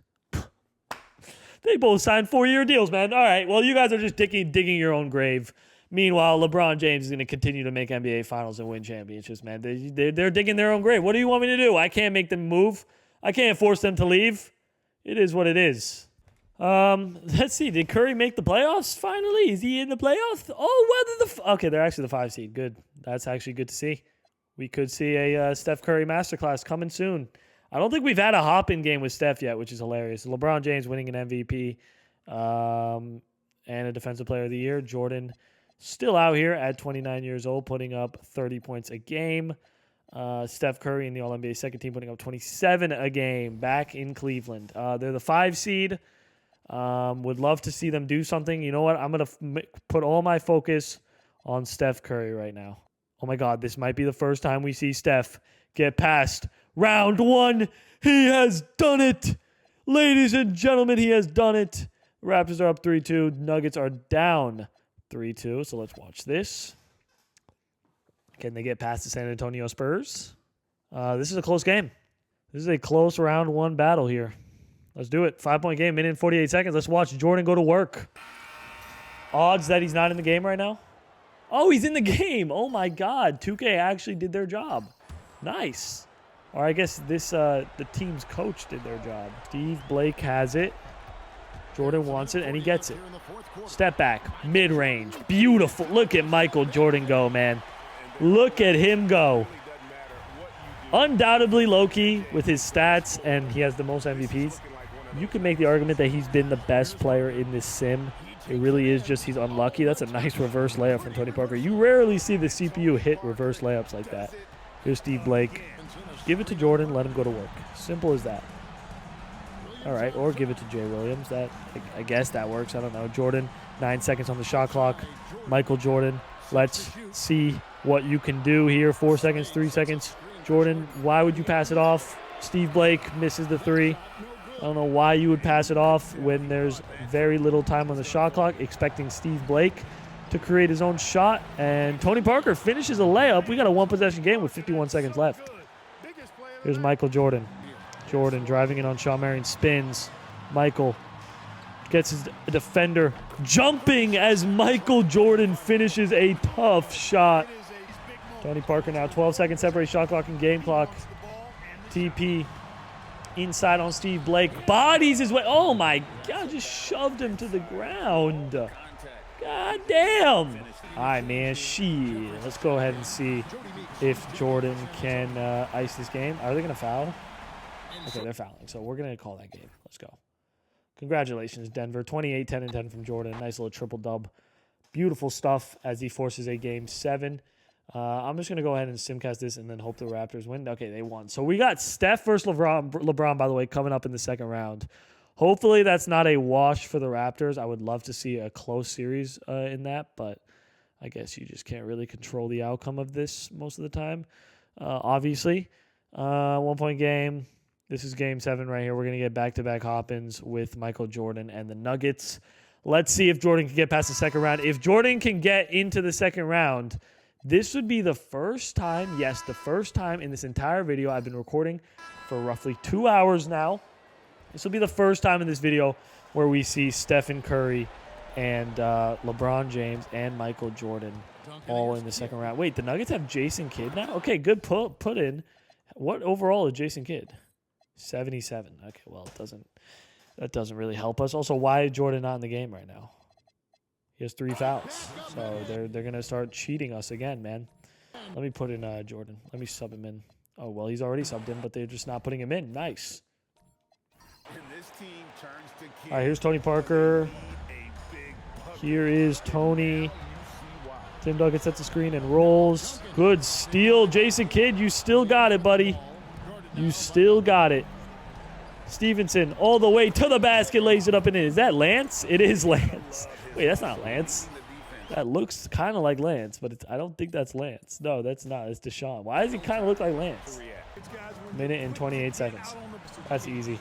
They both signed 4-year deals, man. All right, well, you guys are just digging your own grave. Meanwhile, LeBron James is going to continue to make NBA Finals and win championships, man. They're digging their own grave. What do you want me to do? I can't make them move. I can't force them to leave. It is what it is. Let's see. Did Curry make the playoffs finally? Is he in the playoffs? Oh, whether okay, they're actually the 5 seed. Good. That's actually good to see. We could see a Steph Curry masterclass coming soon. I don't think we've had a hop-in game with Steph yet, which is hilarious. LeBron James winning an MVP and a Defensive Player of the Year. Jordan still out here at 29 years old, putting up 30 points a game. Steph Curry in the All-NBA second team putting up 27 a game back in Cleveland. They're the 5 seed. Would love to see them do something. You know what? I'm going to put all my focus on Steph Curry right now. Oh, my God. This might be the first time we see Steph get past round 1. He has done it. Ladies and gentlemen, he has done it. Raptors are up 3-2. Nuggets are down 3-2. So let's watch this. Can they get past the San Antonio Spurs? This is a close game. This is a close round 1 battle here. Let's do it. 5-point game, minute and 48 seconds. Let's watch Jordan go to work. Odds that he's not in the game right now? Oh, he's in the game. Oh, my God. 2K actually did their job. Nice. Or I guess the team's coach did their job. Steve Blake has it. Jordan wants it, and he gets it. Step back. Mid-range. Beautiful. Look at Michael Jordan go, man. Look at him go. Undoubtedly low-key with his stats, and he has the most MVPs. You can make the argument that he's been the best player in this sim. It really is just he's unlucky. That's a nice reverse layup from Tony Parker. You rarely see the CPU hit reverse layups like that. Here's Steve Blake. Give it to Jordan. Let him go to work. Simple as that. All right, or give it to Jay Williams. I guess that works. I don't know. Jordan, 9 seconds on the shot clock. Michael Jordan, let's see what you can do here. 4 seconds, 3 seconds. Jordan, why would you pass it off? Steve Blake misses the 3. I don't know why you would pass it off when there's very little time on the shot clock, expecting Steve Blake to create his own shot. And Tony Parker finishes a layup. We got a 1-possession game with 51 seconds left. Here's Michael Jordan. Jordan driving in on Shawn Marion, spins. Michael gets his defender jumping as Michael Jordan finishes a tough shot. Tony Parker now 12 seconds separate shot clock and game clock. TP inside on Steve Blake. Bodies his way. Oh, my God. Just shoved him to the ground. God damn. All right, man. Shit. Let's go ahead and see if Jordan can ice this game. Are they going to foul? Okay, they're fouling. So we're going to call that game. Let's go. Congratulations, Denver. 28, 10, and 10 from Jordan. Nice little triple dub. Beautiful stuff as he forces a game 7. I'm just going to go ahead and simcast this and then hope the Raptors win. Okay, they won. So we got Steph versus LeBron, by the way, coming up in the second round. Hopefully that's not a wash for the Raptors. I would love to see a close series in that, but I guess you just can't really control the outcome of this most of the time. Obviously, 1-point game. This is game 7 right here. We're going to get back-to-back hop-ins with Michael Jordan and the Nuggets. Let's see if Jordan can get past the second round. If Jordan can get into the second round, this would be the first time, yes, the first time in this entire video. I've been recording for roughly 2 hours now. This will be the first time in this video where we see Stephen Curry and LeBron James and Michael Jordan all in the second round. Wait, the Nuggets have Jason Kidd now? Okay, good put in. What overall is Jason Kidd? 77. Okay, well, that doesn't really help us. Also, why is Jordan not in the game right now? He has 3 fouls. So they're going to start cheating us again, man. Let me put in Jordan. Let me sub him in. Oh, well, he's already subbed in, but they're just not putting him in. Nice. All right, here's Tony Parker. Here is Tony. Tim Duncan sets the screen and rolls. Good steal. Jason Kidd, you still got it, buddy. You still got it. Stevenson all the way to the basket, lays it up and in. Is that Lance? It is Lance. Wait, that's not Lance. That looks kind of like Lance, but I don't think that's Lance. No, that's not. It's Deshaun. Why does he kind of look like Lance? Minute and 28 seconds. That's easy.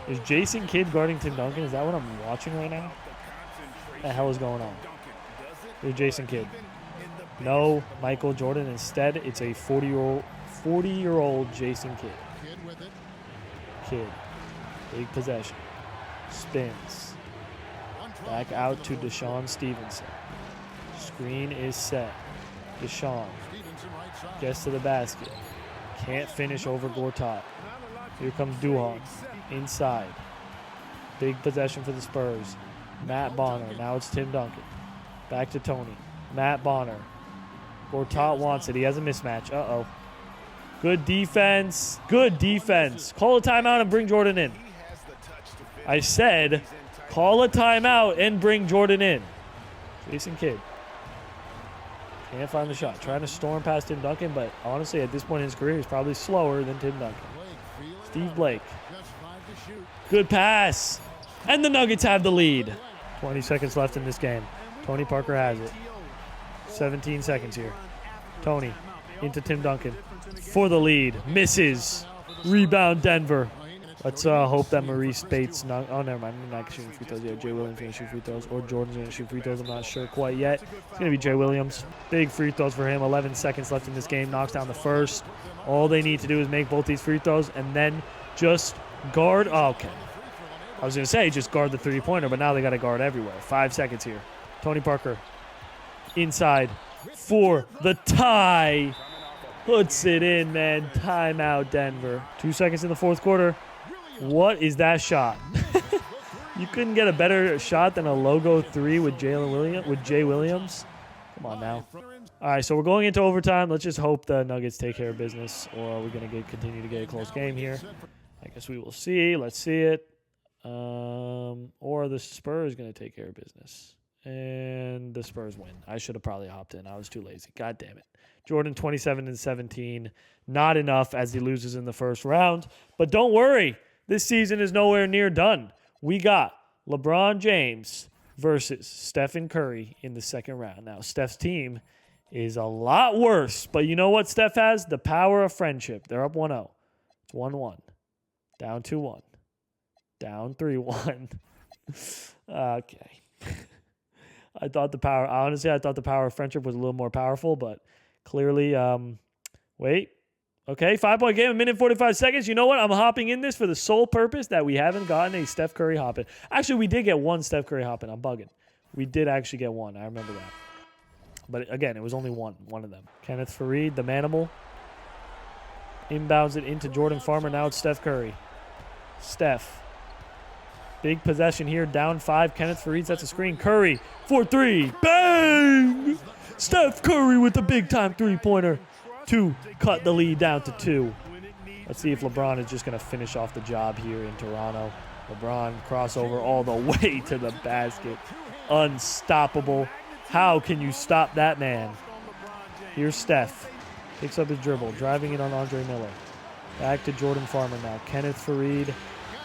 Is Jason Kidd guarding Tim Duncan? Is that what I'm watching right now? What the hell is going on? Here's Jason Kidd. No, Michael Jordan. Instead, it's a 40-year-old Jason Kidd. Kidd. Big possession. Spins. Back out to Deshaun Stevenson. Screen is set. Deshaun gets to the basket. Can't finish over Gortat. Here comes Duhon. Inside. Big possession for the Spurs. Matt Bonner. Now it's Tim Duncan. Back to Tony. Matt Bonner. Gortat wants it. He has a mismatch. Uh-oh. Good defense. Good defense. Call a timeout and bring Jordan in. I said, call a timeout and bring Jordan in. Jason Kidd. Can't find the shot. Trying to storm past Tim Duncan, but honestly, at this point in his career, he's probably slower than Tim Duncan. Steve Blake. Good pass. And the Nuggets have the lead. 20 seconds left in this game. Tony Parker has it. 17 seconds here. Tony into Tim Duncan for the lead. Misses. Rebound Denver. Let's hope that Maurice Bates oh, never mind. I'm not shooting free throws yet. Jay Williams going to shoot free throws, or Jordan's going to shoot free throws. I'm not sure quite yet. It's going to be Jay Williams. Big free throws for him. 11 seconds left in this game. Knocks down the first. All they need to do is make both these free throws and then just guard. Oh, okay. I was going to say just guard the three-pointer, but now they got to guard everywhere. 5 seconds here. Tony Parker inside for the tie. Puts it in, man. Timeout, Denver. 2 seconds in the fourth quarter. What is that shot? You couldn't get a better shot than a logo 3 with Jay Williams. Come on now. All right, so we're going into overtime. Let's just hope the Nuggets take care of business, or we're going to continue to get a close game here. I guess we will see. Let's see it. Or the Spurs going to take care of business. And the Spurs win. I should have probably hopped in. I was too lazy. God damn it. Jordan 27 and 17. Not enough as he loses in the first round. But don't worry. This season is nowhere near done. We got LeBron James versus Stephen Curry in the second round. Now, Steph's team is a lot worse. But you know what Steph has? The power of friendship. They're up 1-0. It's 1-1. Down 2-1. Down 3-1. Okay. I thought the power of friendship was a little more powerful, but clearly, wait. Okay, 5-point game, 1 minute and 45 seconds. You know what? I'm hopping in this for the sole purpose that we haven't gotten a Steph Curry hop in. Actually, we did get one Steph Curry hop in. I'm bugging. We did actually get one. I remember that. But again, it was only one of them. Kenneth Faried, the manimal, inbounds it into Jordan Farmer. Now it's Steph Curry. Steph. Big possession here, down 5. Kenneth Faried sets a screen. Curry, 4-3. Bang! Steph Curry with the big-time three-pointer to cut the lead down to 2. Let's see if LeBron is just going to finish off the job here in Toronto. LeBron crossover all the way to the basket. Unstoppable. How can you stop that man? Here's Steph. Picks up his dribble, driving it on Andre Miller. Back to Jordan Farmer now. Kenneth Faried.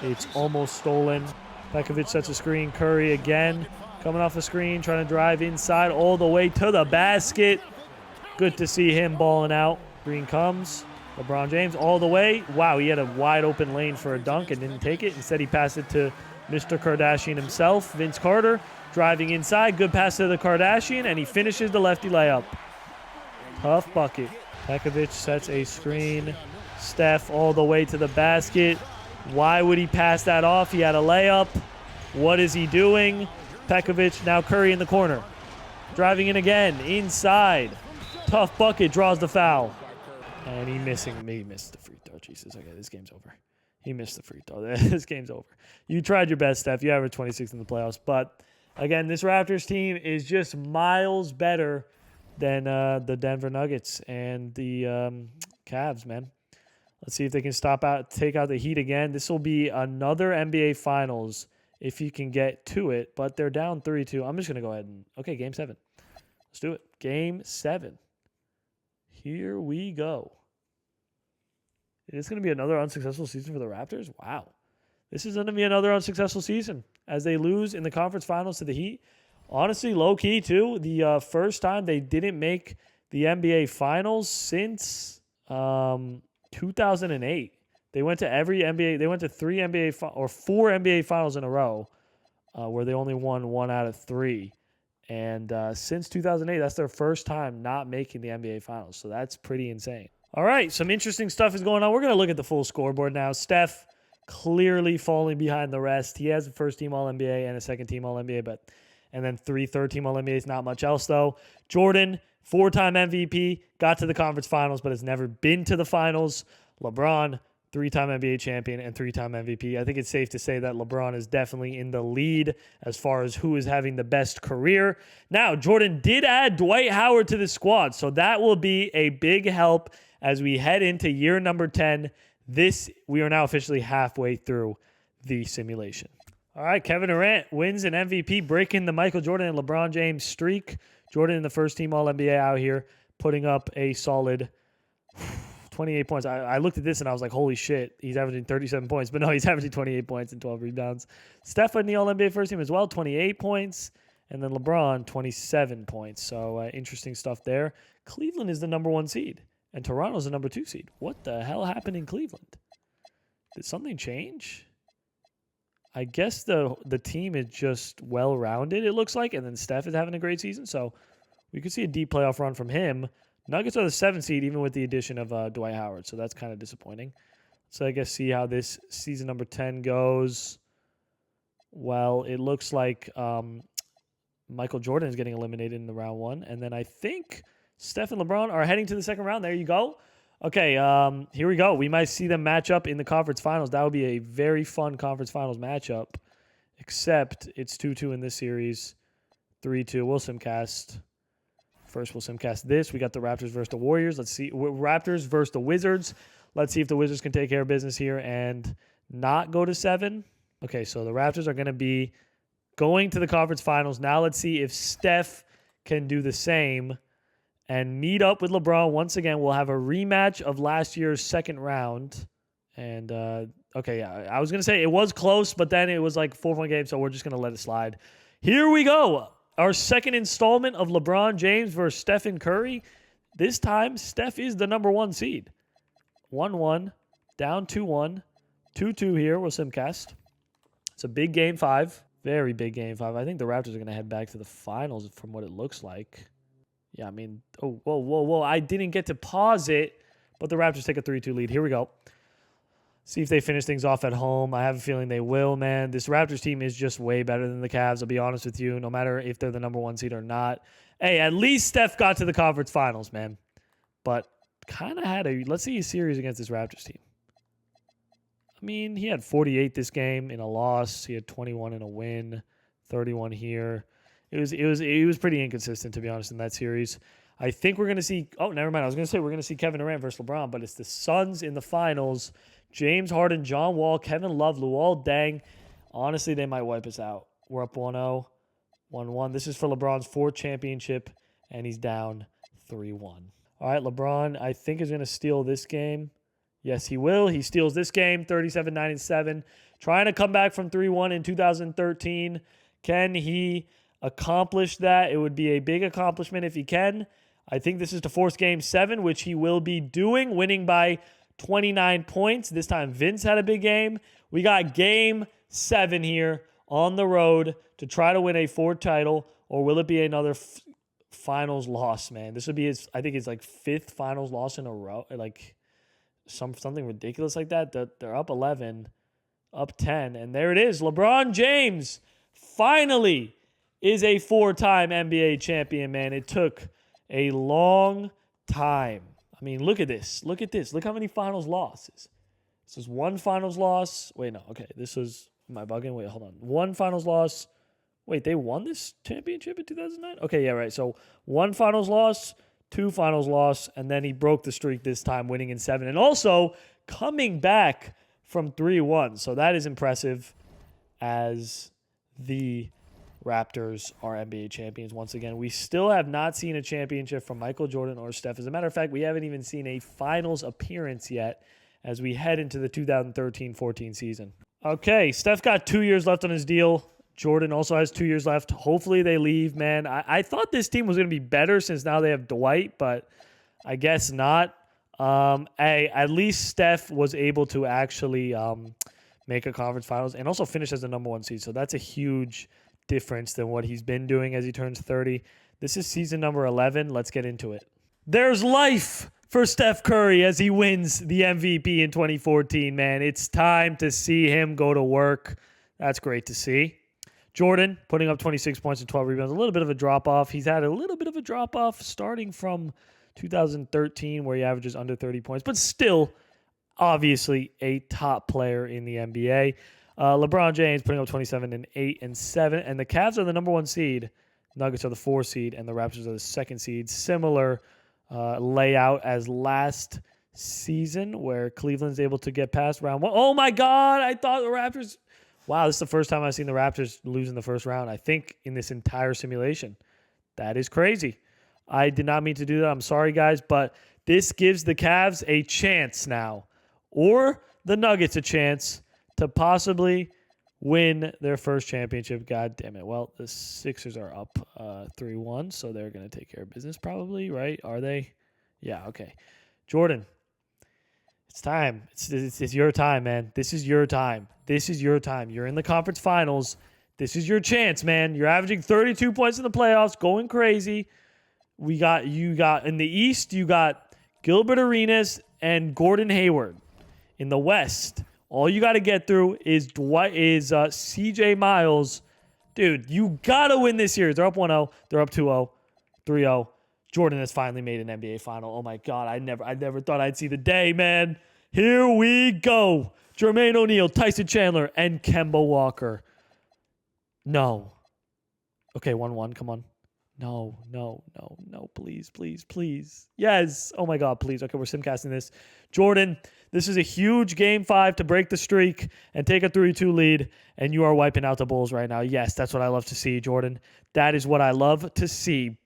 It's almost stolen. Pekovic sets a screen. Curry again. Coming off the screen, trying to drive inside all the way to the basket. Good to see him balling out. Green comes. LeBron James all the way. Wow, he had a wide open lane for a dunk and didn't take it. Instead, he passed it to Mr. Kardashian himself, Vince Carter. Driving inside. Good pass to the Kardashian, and he finishes the lefty layup. Tough bucket. Pekovic sets a screen. Steph all the way to the basket. Why would he pass that off? He had a layup. What is he doing? Pekovic, now Curry in the corner. Driving in again, inside. Tough bucket, draws the foul. And he missed the free throw. Jesus, okay, this game's over. He missed the free throw. This game's over. You tried your best, Steph. You averaged 26 in the playoffs. But, again, this Raptors team is just miles better than the Denver Nuggets and the Cavs, man. Let's see if they can take out the Heat again. This will be another NBA Finals if you can get to it. But they're down 3-2. I'm just going to go ahead and... Okay, Game 7. Let's do it. Game 7. Here we go. It's going to be another unsuccessful season for the Raptors? Wow. This is going to be another unsuccessful season as they lose in the conference finals to the Heat. Honestly, low-key, too. The first time they didn't make the NBA Finals since 2008. They went to every NBA. They went to 4 NBA Finals in a row where they only won 1 out of 3. And since 2008, that's their first time not making the NBA Finals. So that's pretty insane. All right, some interesting stuff is going on. We're going to look at the full scoreboard now. Steph clearly falling behind the rest. He has a first-team All-NBA and a second-team All-NBA, and then 3 third-team All-NBAs, not much else, though. Jordan, 4-time MVP, got to the conference finals, but has never been to the finals. LeBron, 3-time NBA champion and 3-time MVP. I think it's safe to say that LeBron is definitely in the lead as far as who is having the best career. Now, Jordan did add Dwight Howard to the squad, so that will be a big help as we head into year number 10. We are now officially halfway through the simulation. All right, Kevin Durant wins an MVP, breaking the Michael Jordan and LeBron James streak. Jordan in the first-team All-NBA out here, putting up a solid 28 points. I looked at this and I was like, holy shit, he's averaging 37 points. But no, he's averaging 28 points and 12 rebounds. Steph in the All-NBA first team as well, 28 points. And then LeBron, 27 points. So interesting stuff there. Cleveland is the number 1 seed. And Toronto's the number 2 seed. What the hell happened in Cleveland? Did something change? I guess the team is just well-rounded, it looks like. And then Steph is having a great season. So we could see a deep playoff run from him. Nuggets are the 7th seed, even with the addition of Dwight Howard. So that's kind of disappointing. So I guess see how this season number 10 goes. Well, it looks like Michael Jordan is getting eliminated in the round 1. And then I think Steph and LeBron are heading to the second round. There you go. Okay, here we go. We might see them match up in the conference finals. That would be a very fun conference finals matchup. Except it's 2-2 in this series. 3-2. We'll simcast. First, we'll simcast this. We got the Raptors versus the Warriors. Let's see. Raptors versus the Wizards. Let's see if the Wizards can take care of business here and not go to 7. Okay, so the Raptors are going to be going to the conference finals. Now let's see if Steph can do the same and meet up with LeBron once again. We'll have a rematch of last year's second round. And, okay, yeah, I was going to say it was close, but then it was like 4-point game, so we're just going to let it slide. Here we go. Our second installment of LeBron James versus Stephen Curry. This time, Steph is the number 1 seed. 1-1, down 2-1, 2-2 here. We'll simcast. It's a big game 5. Very big game 5. I think the Raptors are going to head back to the finals from what it looks like. Yeah, I mean, oh, whoa. I didn't get to pause it, but the Raptors take a 3-2 lead. Here we go. See if they finish things off at home. I have a feeling they will, man. This Raptors team is just way better than the Cavs, I'll be honest with you, no matter if they're the number 1 seed or not. Hey, at least Steph got to the conference finals, man. But kind of let's see a series against this Raptors team. I mean, he had 48 this game in a loss. He had 21 in a win, 31 here. It was pretty inconsistent, to be honest, in that series. I think we're going to see – oh, never mind. I was going to say we're going to see Kevin Durant versus LeBron, but it's the Suns in the finals. James Harden, John Wall, Kevin Love, Luol Deng. Honestly, they might wipe us out. We're up 1-0, 1-1. This is for LeBron's 4th championship, and he's down 3-1. All right, LeBron, I think, is going to steal this game. Yes, he will. He steals this game, 37-97. Trying to come back from 3-1 in 2013. Can he accomplish that? It would be a big accomplishment if he can. I think this is to force game 7, which he will be doing, winning by 29 points. This time Vince had a big game. We got game 7 here on the road to try to win a 4th title, or will it be another finals loss, man? This would be I think it's like 5th finals loss in a row, like something ridiculous like that. They're up 11, up 10, and there it is. LeBron James finally is a 4-time NBA champion, man. It took a long time. I mean, look at this. Look at this. Look how many finals losses. This is one finals loss. Wait, no. Okay, this was... Am I bugging? Wait, hold on. One finals loss. Wait, they won this championship in 2009? Okay, yeah, right. So one finals loss, two finals loss, and then he broke the streak this time, winning in 7. And also coming back from 3-1. So that is impressive as the Raptors are NBA champions once again. We still have not seen a championship from Michael Jordan or Steph. As a matter of fact, we haven't even seen a finals appearance yet as we head into the 2013-14 season. Okay, Steph got 2 years left on his deal. Jordan also has 2 years left. Hopefully they leave, man. I thought this team was going to be better since now they have Dwight, but I guess not. Hey, at least Steph was able to actually make a conference finals and also finish as the number 1 seed. So that's a huge difference than what he's been doing as he turns 30. This is season number 11. Let's get into it. There's life for Steph Curry as he wins the MVP in 2014, man. It's time to see him go to work. That's great to see. Jordan putting up 26 points and 12 rebounds. A little bit of a drop-off. He's had a little bit of a drop-off starting from 2013 where he averages under 30 points, but still obviously a top player in the NBA. LeBron James putting up 27 and 8 and 7. And the Cavs are the number 1 seed. Nuggets are the 4 seed. And the Raptors are the 2nd seed. Similar layout as last season where Cleveland's able to get past round 1. Oh, my God. I thought the Raptors... Wow, this is the first time I've seen the Raptors lose in the first round, I think, in this entire simulation. That is crazy. I did not mean to do that. I'm sorry, guys, but this gives the Cavs a chance now, or the Nuggets a chance to possibly win their first championship. God damn it. Well, the Sixers are up 3-1, so they're going to take care of business probably, right? Are they? Yeah, okay. Jordan, it's time. It's your time, man. This is your time. This is your time. You're in the conference finals. This is your chance, man. You're averaging 32 points in the playoffs, going crazy. You got in the East, you got Gilbert Arenas and Gordon Hayward. In the West, all you got to get through is CJ Miles. Dude, you got to win this series. They're up 1-0. They're up 2-0, 3-0. Jordan has finally made an NBA final. Oh, my God. I never thought I'd see the day, man. Here we go. Jermaine O'Neal, Tyson Chandler, and Kemba Walker. No. Okay, 1-1. Come on. No. Please. Yes. Oh, my God, please. Okay, we're simcasting this. Jordan, this is a huge Game 5 to break the streak and take a 3-2 lead, and you are wiping out the Bulls right now. Yes, that's what I love to see, Jordan. That is what I love to see.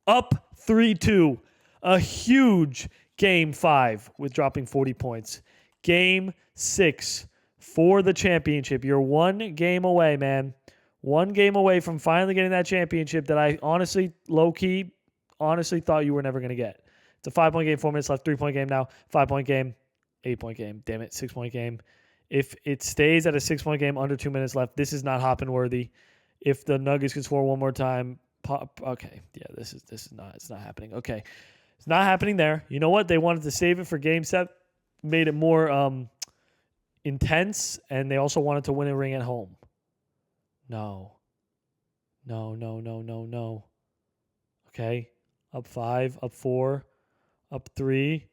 Up 3-2. A huge Game 5 with dropping 40 points. Game 6 for the championship. You're 1 game away, man. 1 game away from finally getting that championship that I honestly, low-key, thought you were never going to get. It's a 5-point game, 4 minutes left, 3-point game now, 5-point game, 8-point game. Damn it, 6-point game. If it stays at a 6-point game, under 2 minutes left, this is not hopping worthy. If the Nuggets can score one more time, okay, yeah, this is not. It's not happening. Okay, it's not happening there. You know what? They wanted to save it for Game 7, made it more intense, and they also wanted to win a ring at home. No. Okay, up 5, up 4, up 3,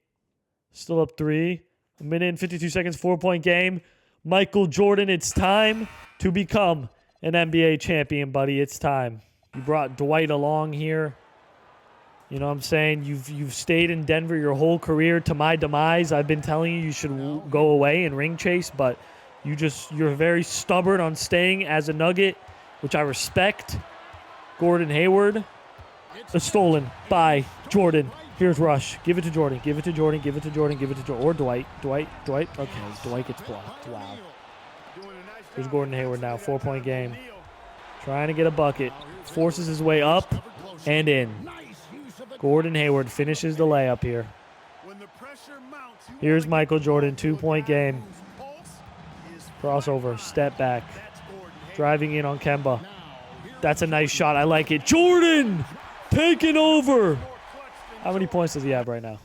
still up 3. A minute and 52 seconds, 4-point game. Michael Jordan, it's time to become an NBA champion, buddy. It's time. You brought Dwight along here. You know what I'm saying? You've stayed in Denver your whole career to my demise. I've been telling you should go away and ring chase, but you're very stubborn on staying as a Nugget, which I respect. Gordon Hayward. Stolen by Jordan. Here's Rush. Give it to Jordan. Or Dwight. Okay, Dwight gets blocked. Wow. Here's Gordon Hayward now. 4-point game. Trying to get a bucket. Forces his way up and in. Gordon Hayward finishes the layup here. Here's Michael Jordan. 2-point game. Crossover. Step back. Driving in on Kemba. That's a nice shot. I like it. Jordan taking over. How many points does he have right now?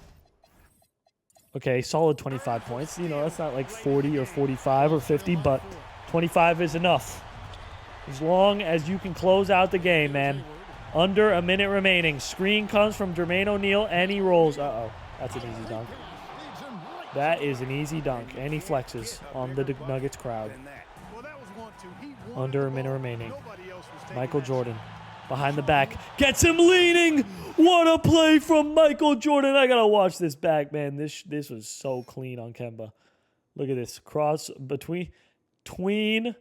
Okay, solid 25 points. You know, that's not like 40 or 45 or 50, but 25 is enough. As long as you can close out the game, man. Under a minute remaining. Screen comes from Jermaine O'Neal, and he rolls. Uh-oh. That's an easy dunk. That is an easy dunk. And he flexes on the Nuggets crowd. Under a minute remaining. Michael Jordan behind the back. Gets him leaning. What a play from Michael Jordan. I got to watch this back, man. This was so clean on Kemba. Look at this. Cross between,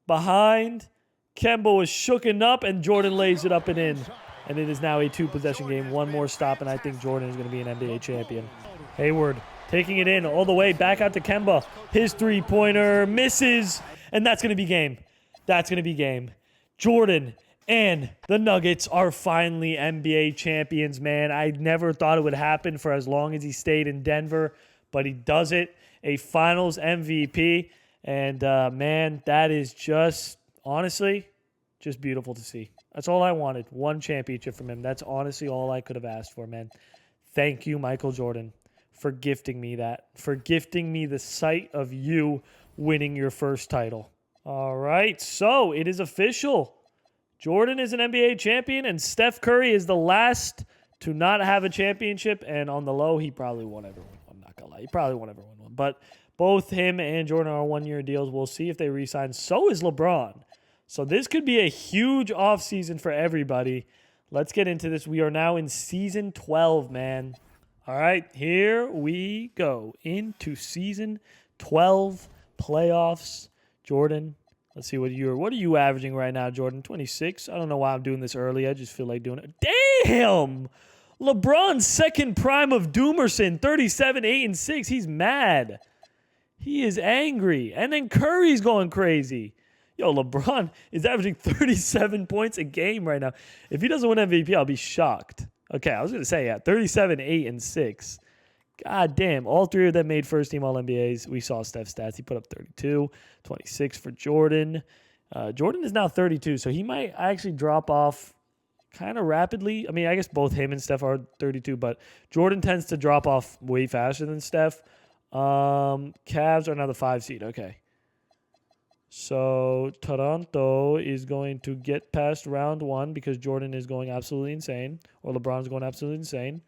behind. Kemba was shooken up, and Jordan lays it up and in. And it is now a 2-possession game. One more stop, and I think Jordan is going to be an NBA champion. Hayward taking it in all the way back out to Kemba. His three-pointer misses, and that's going to be game. That's going to be game. Jordan and the Nuggets are finally NBA champions, man. I never thought it would happen for as long as he stayed in Denver, but he does it. A finals MVP, and man, that is just, honestly, just beautiful to see. That's all I wanted. One championship from him. That's honestly all I could have asked for, man. Thank you, Michael Jordan, for gifting me that, for gifting me the sight of you winning your first title. All right, so it is official. Jordan is an NBA champion, and Steph Curry is the last to not have a championship. And on the low, he probably won everyone. I'm not going to lie. He probably won everyone. But both him and Jordan are one-year deals. We'll see if they re-sign. So is LeBron. So this could be a huge offseason for everybody. Let's get into this. We are now in Season 12, man. All right, here we go into Season 12 playoffs. Jordan, let's see what are you averaging right now, Jordan? 26. I don't know why I'm doing this early. I just feel like doing it. Damn! LeBron's second prime of Doomerson, 37, 8, and 6. He's mad. He is angry. And then Curry's going crazy. Yo, LeBron is averaging 37 points a game right now. If he doesn't win MVP, I'll be shocked. Okay, I was going to say, 37, 8, and 6. God damn. All three of them made first-team All-NBAs. We saw Steph's stats. He put up 32, 26 for Jordan. Jordan is now 32, so he might actually drop off kind of rapidly. I mean, I guess both him and Steph are 32, but Jordan tends to drop off way faster than Steph. Cavs are now the 5 seed. Okay. So Toronto is going to get past round 1 because Jordan is going absolutely insane, or LeBron's going absolutely insane.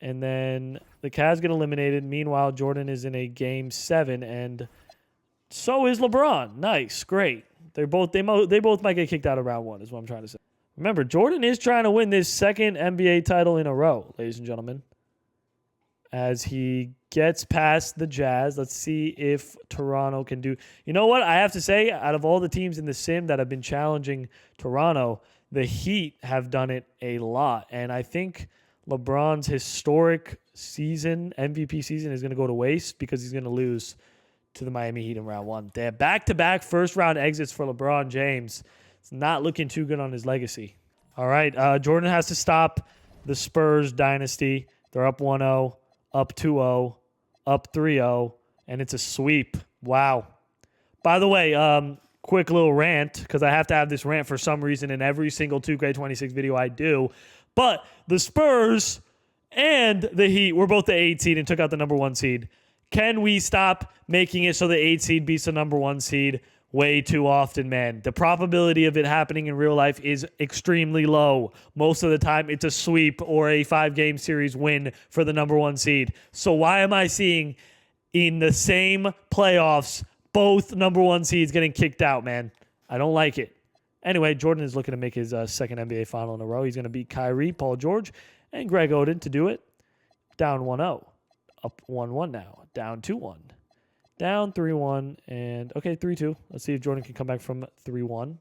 And then the Cavs get eliminated. Meanwhile, Jordan is in a game 7, and so is LeBron. Nice, great. They both might get kicked out of round 1, is what I'm trying to say. Remember, Jordan is trying to win this second NBA title in a row, ladies and gentlemen. As he gets past the Jazz, let's see if Toronto can do. You know what? I have to say, out of all the teams in the sim that have been challenging Toronto, the Heat have done it a lot. And I think LeBron's historic season, MVP season, is going to go to waste because he's going to lose to the Miami Heat in round 1. They have back-to-back first-round exits for LeBron James. It's not looking too good on his legacy. All right, Jordan has to stop the Spurs dynasty. They're up 1-0, up 2-0, up 3-0, and it's a sweep. Wow. By the way, quick little rant, because I have to have this rant for some reason in every single 2K26 video I do. But the Spurs and the Heat were both the 8 seed and took out the number 1 seed. Can we stop making it so the 8 seed beats the number 1 seed? Way too often, man. The probability of it happening in real life is extremely low. Most of the time, it's a sweep or a 5-game series win for the number 1 seed. So why am I seeing in the same playoffs both number 1 seeds getting kicked out, man? I don't like it. Anyway, Jordan is looking to make his second NBA final in a row. He's going to beat Kyrie, Paul George, and Greg Oden to do it. Down 1-0. Up 1-1 now. Down 2-1. Down 3-1, and okay, 3-2. Let's see if Jordan can come back from 3-1.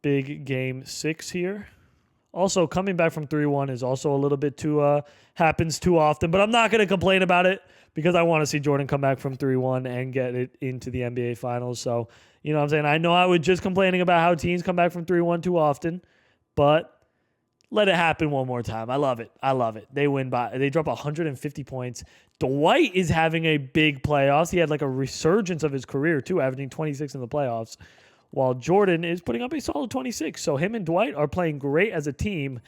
Big game 6 here. Also, coming back from 3-1 is also a little bit too, happens too often, but I'm not going to complain about it because I want to see Jordan come back from 3-1 and get it into the NBA Finals. So, you know what I'm saying? I know I was just complaining about how teams come back from 3-1 too often, but let it happen one more time. I love it. I love it. They drop 150 points. Dwight is having a big playoffs. He had like a resurgence of his career too, averaging 26 in the playoffs, while Jordan is putting up a solid 26. So him and Dwight are playing great as a team,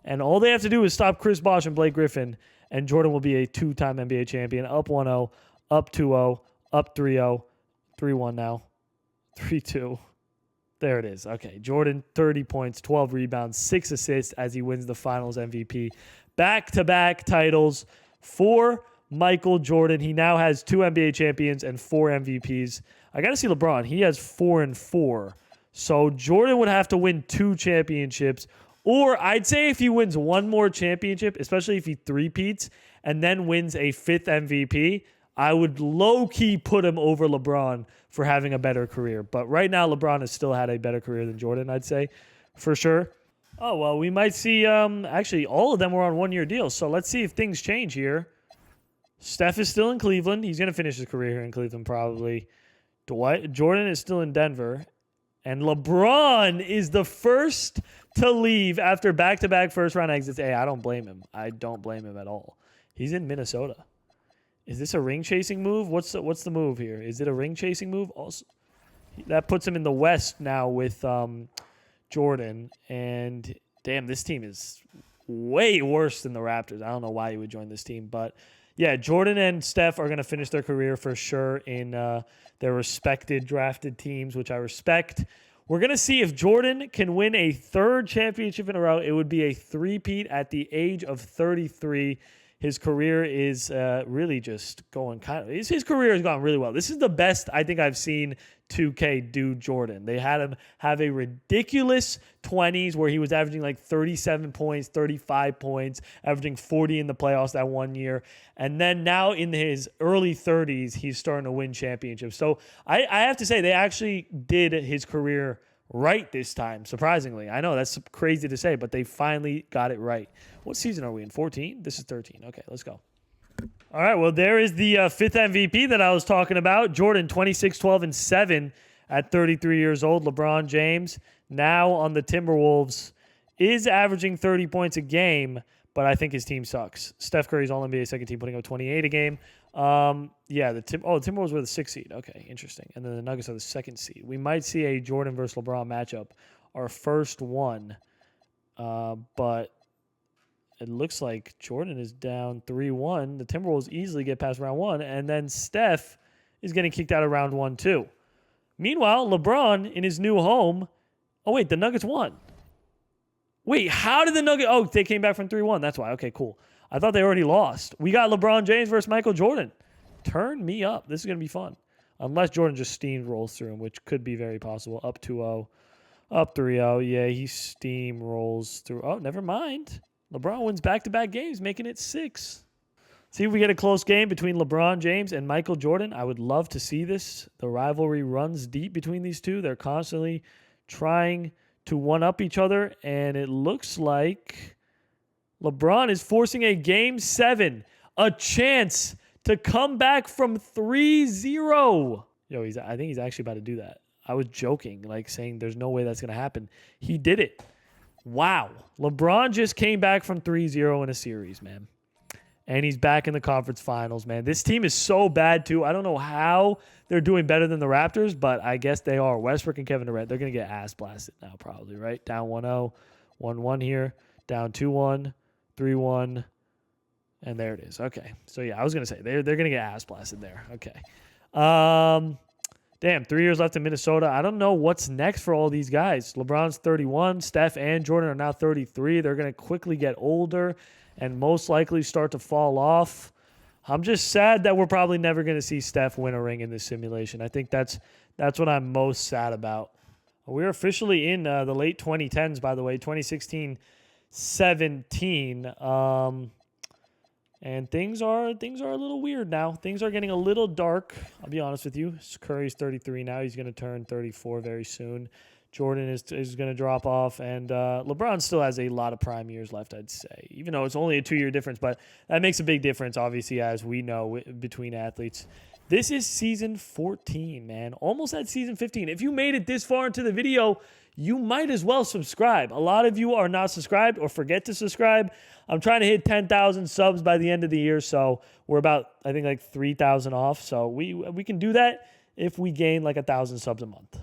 and all they have to do is stop Chris Bosh and Blake Griffin, and Jordan will be a 2-time NBA champion. Up 1-0, up 2-0, up 3-0, 3-1 now, 3-2. There it is. Okay, Jordan, 30 points, 12 rebounds, 6 assists as he wins the Finals MVP. Back-to-back titles for Michael Jordan. He now has 2 NBA champions and 4 MVPs. I got to see LeBron. He has 4 and 4. So Jordan would have to win 2 championships. Or I'd say if he wins one more championship, especially if he three-peats and then wins a 5th MVP, I would low-key put him over LeBron for having a better career. But right now, LeBron has still had a better career than Jordan, I'd say, for sure. Oh, well, we might see, actually, all of them were on one-year deals. So let's see if things change here. Steph is still in Cleveland. He's going to finish his career here in Cleveland probably. Jordan is still in Denver. And LeBron is the first to leave after back-to-back first-round exits. Hey, I don't blame him. I don't blame him at all. He's in Minnesota. Is this a ring-chasing move? What's the move here? Is it a ring-chasing move? Also, that puts him in the West now with Jordan. And, damn, this team is way worse than the Raptors. I don't know why he would join this team. But, yeah, Jordan and Steph are going to finish their career for sure in their respected drafted teams, which I respect. We're going to see if Jordan can win a 3rd championship in a row. It would be a three-peat at the age of 33. His career is really just going his career has gone really well. This is the best I think I've seen 2K do Jordan. They had him have a ridiculous 20s where he was averaging like 37 points, 35 points, averaging 40 in the playoffs that one year. And then now in his early 30s, he's starting to win championships. So I have to say they actually did his career right this time, surprisingly. I know that's crazy to say, but they finally got it right. What season are we in? 14? This is 13. Okay, let's go. All right, well, there is the 5th MVP that I was talking about. Jordan, 26, 12, and 7 at 33 years old. LeBron James, now on the Timberwolves, is averaging 30 points a game, but I think his team sucks. Steph Curry's All-NBA second team, putting up 28 a game. The Timberwolves were the 6th seed. Okay, interesting. And then the Nuggets are the 2nd seed. We might see a Jordan versus LeBron matchup, our first one. But it looks like Jordan is down 3-1. The Timberwolves easily get past round 1, and then Steph is getting kicked out of round 1 too. Meanwhile, LeBron in his new home. Oh wait, the Nuggets won. Wait, how did the Nuggets? Oh, they came back from 3-1. That's why. Okay, cool. I thought they already lost. We got LeBron James versus Michael Jordan. Turn me up. This is going to be fun. Unless Jordan just steamrolls through him, which could be very possible. Up 2-0. Up 3-0. Yeah, he steamrolls through. Oh, never mind. LeBron wins back-to-back games, making it 6. See if we get a close game between LeBron James and Michael Jordan. I would love to see this. The rivalry runs deep between these two. They're constantly trying to one-up each other, and it looks like LeBron is forcing a Game 7, a chance to come back from 3-0. Yo, I think he's actually about to do that. I was joking, like saying there's no way that's going to happen. He did it. Wow. LeBron just came back from 3-0 in a series, man. And he's back in the conference finals, man. This team is so bad, too. I don't know how they're doing better than the Raptors, but I guess they are. Westbrook and Kevin Durant, they're going to get ass blasted now probably, right? Down 1-0, 1-1 here, down 2-1, 3-1, and there it is. Okay. So, yeah, I was going to say they're going to get ass blasted there. Okay. Damn, 3 years left in Minnesota. I don't know what's next for all these guys. LeBron's 31. Steph and Jordan are now 33. They're going to quickly get older and most likely start to fall off. I'm just sad that we're probably never going to see Steph win a ring in this simulation. I think that's what I'm most sad about. We're officially in the late 2010s, by the way, 2016, 17. And things are a little weird now. Things are getting a little dark. I'll be honest with you. Curry's 33 now. He's going to turn 34 very soon. Jordan is going to drop off. And LeBron still has a lot of prime years left, I'd say. Even though it's only a 2-year difference. But that makes a big difference, obviously, as we know, between athletes. This is season 14, man. Almost at season 15. If you made it this far into the video, you might as well subscribe. A lot of you are not subscribed or forget to subscribe. I'm trying to hit 10,000 subs by the end of the year, so we're about, I think, like 3,000 off. So we can do that if we gain like 1,000 subs a month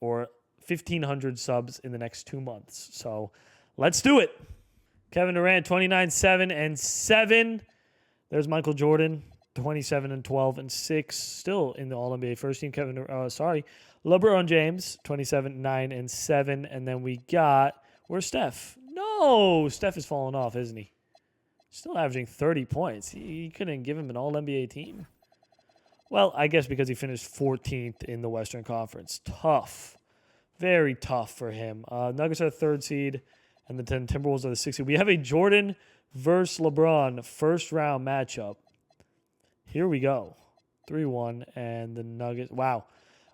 or 1,500 subs in the next 2 months. So let's do it. Kevin Durant, 29, 7, and 7. There's Michael Jordan, 27 and 12 and 6, still in the All-NBA first team. LeBron James, 27, 9, and 7. And then we got, where's Steph? No, Steph is falling off, isn't he? Still averaging 30 points. He couldn't give him an all-NBA team. Well, I guess because he finished 14th in the Western Conference. Tough. Very tough for him. Nuggets are the 3rd seed, and the Timberwolves are the 6th seed. We have a Jordan versus LeBron first-round matchup. Here we go. 3-1, and the Nuggets. Wow.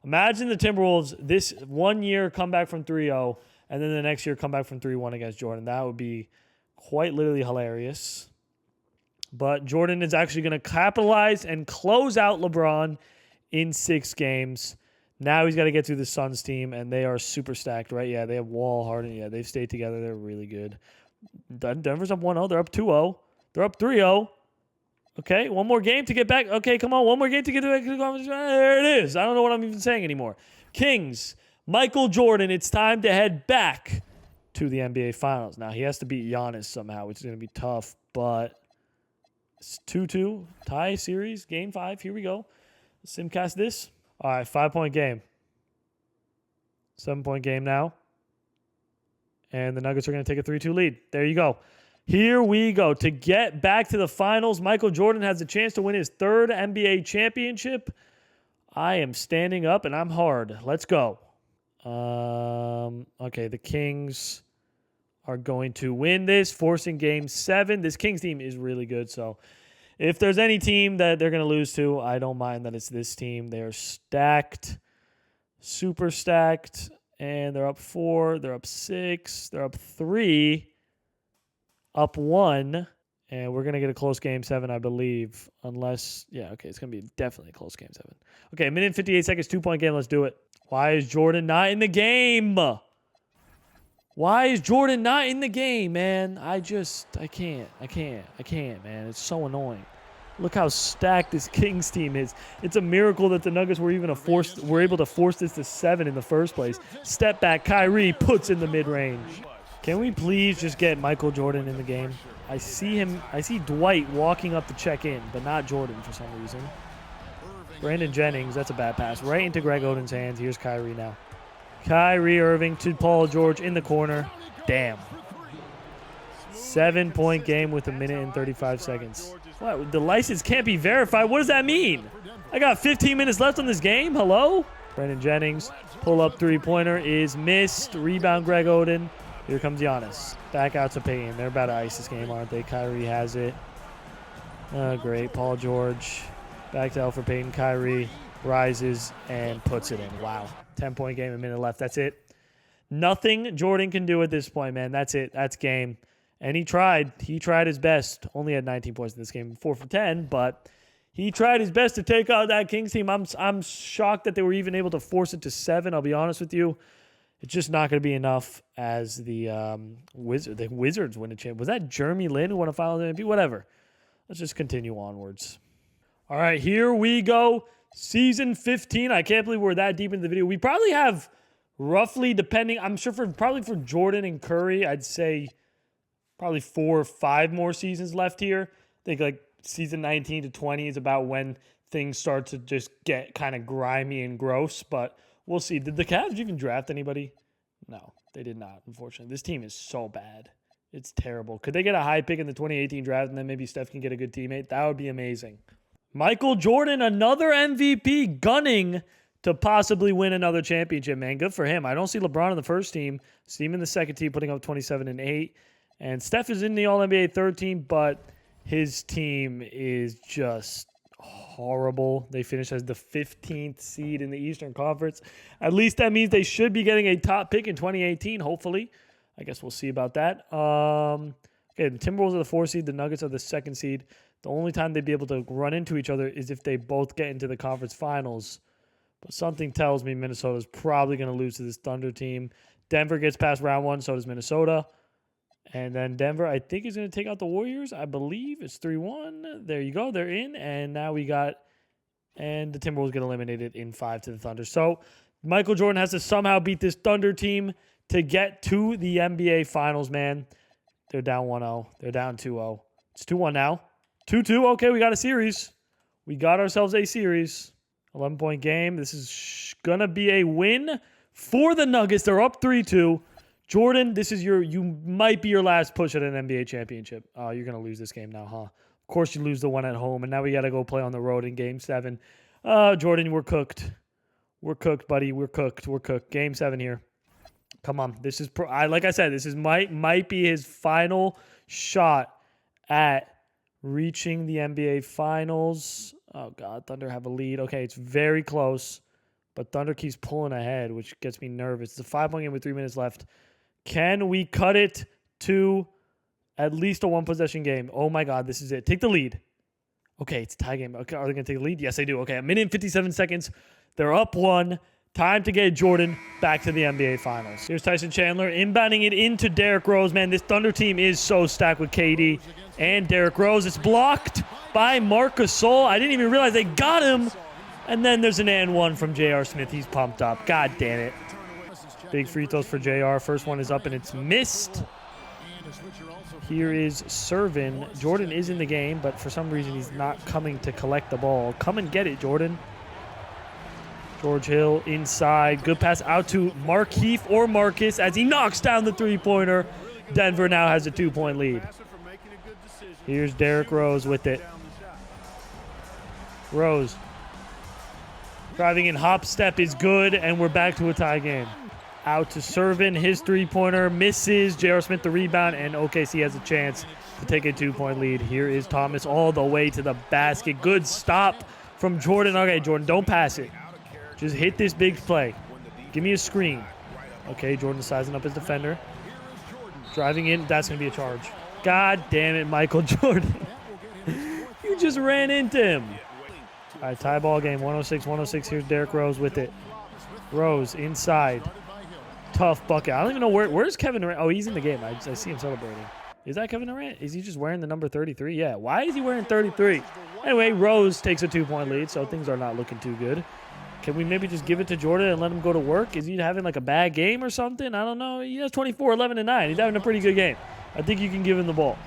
Imagine the Timberwolves this 1 year come back from 3-0, and then the next year come back from 3-1 against Jordan. That would be quite literally hilarious. But Jordan is actually going to capitalize and close out LeBron in 6 games. Now he's got to get through the Suns team, and they are super stacked, right? Yeah, they have Wall, Harden. Yeah, they've stayed together. They're really good. Denver's up 1-0. They're up 2-0. They're up 3-0. Okay, one more game to get back. Okay, come on. One more game to get back to the conference. There it is. I don't know what I'm even saying anymore. Kings, Michael Jordan. It's time to head back to the NBA Finals. Now, he has to beat Giannis somehow, which is going to be tough, but it's 2-2. Tie series, game 5. Here we go. Simcast this. All right, 5-point game. 7-point game now. And the Nuggets are going to take a 3-2 lead. There you go. Here we go. To get back to the finals, Michael Jordan has a chance to win his 3rd NBA championship. I am standing up, and I'm hard. Let's go. Okay, the Kings are going to win this, forcing game 7. This Kings team is really good, so if there's any team that they're going to lose to, I don't mind that it's this team. They are stacked, super stacked, and they're up 4, they're up 6, they're up 3. Up 1, and we're going to get a close game 7, I believe, unless, yeah, okay, it's going to be definitely a close game 7. Okay, 1 minute and 58 seconds, 2-point game, let's do it. Why is Jordan not in the game? Why is Jordan not in the game, man? I can't, man. It's so annoying. Look how stacked this Kings team is. It's a miracle that the Nuggets were able to force this to 7 in the first place. Step back, Kyrie puts in the mid-range. Can we please just get Michael Jordan in the game? I see Dwight walking up to check in, but not Jordan for some reason. Brandon Jennings, that's a bad pass. Right into Greg Oden's hands. Here's Kyrie now. Kyrie Irving to Paul George in the corner. Damn. 7-point game with 1 minute and 35 seconds. What? The license can't be verified? What does that mean? I got 15 minutes left on this game? Hello? Brandon Jennings, pull-up three-pointer is missed. Rebound Greg Oden. Here comes Giannis. Back out to Payton. They're about to ice this game, aren't they? Kyrie has it. Oh, great. Paul George. Back to Elfrid Payton. Kyrie rises and puts it in. Wow. 10-point game, 1 minute left. That's it. Nothing Jordan can do at this point, man. That's it. That's game. And he tried. He tried his best. Only had 19 points in this game. 4 for 10, but he tried his best to take out that Kings team. I'm shocked that they were even able to force it to 7. I'll be honest with you. It's just not going to be enough as the Wizards win a champ. Was that Jeremy Lin who won a Finals MVP? Whatever. Let's just continue onwards. All right, here we go. Season 15. I can't believe we're that deep into the video. We probably have roughly, depending, I'm sure probably for Jordan and Curry, I'd say probably 4 or 5 more seasons left here. I think like season 19 to 20 is about when things start to just get kind of grimy and gross, but we'll see. Did the Cavs even draft anybody? No, they did not, unfortunately. This team is so bad. It's terrible. Could they get a high pick in the 2018 draft and then maybe Steph can get a good teammate? That would be amazing. Michael Jordan, another MVP, gunning to possibly win another championship, man. Good for him. I don't see LeBron in the first team. See him in the second team putting up 27 and 8. And Steph is in the All-NBA third team, but his team is just horrible. They finished as the 15th seed in the Eastern Conference. At least that means they should be getting a top pick in 2018, hopefully. I guess we'll see about that. Okay, the Timberwolves are the 4th seed. The Nuggets are the 2nd seed. The only time they'd be able to run into each other is if they both get into the conference finals. But something tells me Minnesota's probably going to lose to this Thunder team. Denver gets past round 1, so does Minnesota. And then Denver, I think, is going to take out the Warriors. I believe it's 3-1. There you go. They're in. And now we got – and the Timberwolves get eliminated in 5 to the Thunder. So Michael Jordan has to somehow beat this Thunder team to get to the NBA Finals, man. They're down 1-0. They're down 2-0. It's 2-1 now. 2-2. Okay, we got a series. We got ourselves a series. 11-point game. This is going to be a win for the Nuggets. They're up 3-2. Jordan, you might be your last push at an NBA championship. Oh, you're going to lose this game now, huh? Of course you lose the one at home, and now we got to go play on the road in Game 7. Jordan, we're cooked. We're cooked, buddy. We're cooked. We're cooked. Game 7 here. Come on. This is like I said, this is might be his final shot at reaching the NBA Finals. Oh, God. Thunder have a lead. Okay, it's very close, but Thunder keeps pulling ahead, which gets me nervous. It's a 5-point game with 3 minutes left. Can we cut it to at least a one-possession game? Oh, my God. This is it. Take the lead. Okay, it's a tie game. Okay, are they going to take the lead? Yes, they do. Okay, a minute and 57 seconds. They're up 1. Time to get Jordan back to the NBA Finals. Here's Tyson Chandler inbounding it into Derrick Rose. Man, this Thunder team is so stacked with KD and Derrick Rose. It's blocked by Marc Gasol. I didn't even realize they got him. And then there's an and one from J.R. Smith. He's pumped up. God damn it. Big free throws for J.R. First one is up and it's missed. Here is Servin. Jordan is in the game, but for some reason he's not coming to collect the ball. Come and get it, Jordan. George Hill inside. Good pass out to Markieff or Marcus as he knocks down the three-pointer. Denver now has a 2-point lead. Here's Derrick Rose with it. Rose. Driving in hop step is good, and we're back to a tie game. Out to Servin. His three-pointer misses. J.R. Smith the rebound, and OKC has a chance to take a 2-point lead. Here is Thomas all the way to the basket. Good stop from Jordan. Okay, Jordan, don't pass it. Just hit this big play. Give me a screen. Okay, Jordan sizing up his defender. Driving in. That's going to be a charge. God damn it, Michael Jordan. You just ran into him. All right, tie ball game. 106-106. Here's Derrick Rose with it. Rose inside. Tough bucket. I don't even know where's Kevin Durant. Oh, he's in the game. I see him celebrating. Is that Kevin Durant? Is he just wearing the number 33? Yeah. Why is he wearing 33? Anyway, Rose takes a 2-point lead, so things are not looking too good. Can we maybe just give it to Jordan and let him go to work? Is he having like a bad game or something? I don't know. He has 24, 11, and 9. He's having a pretty good game. I think you can give him the ball.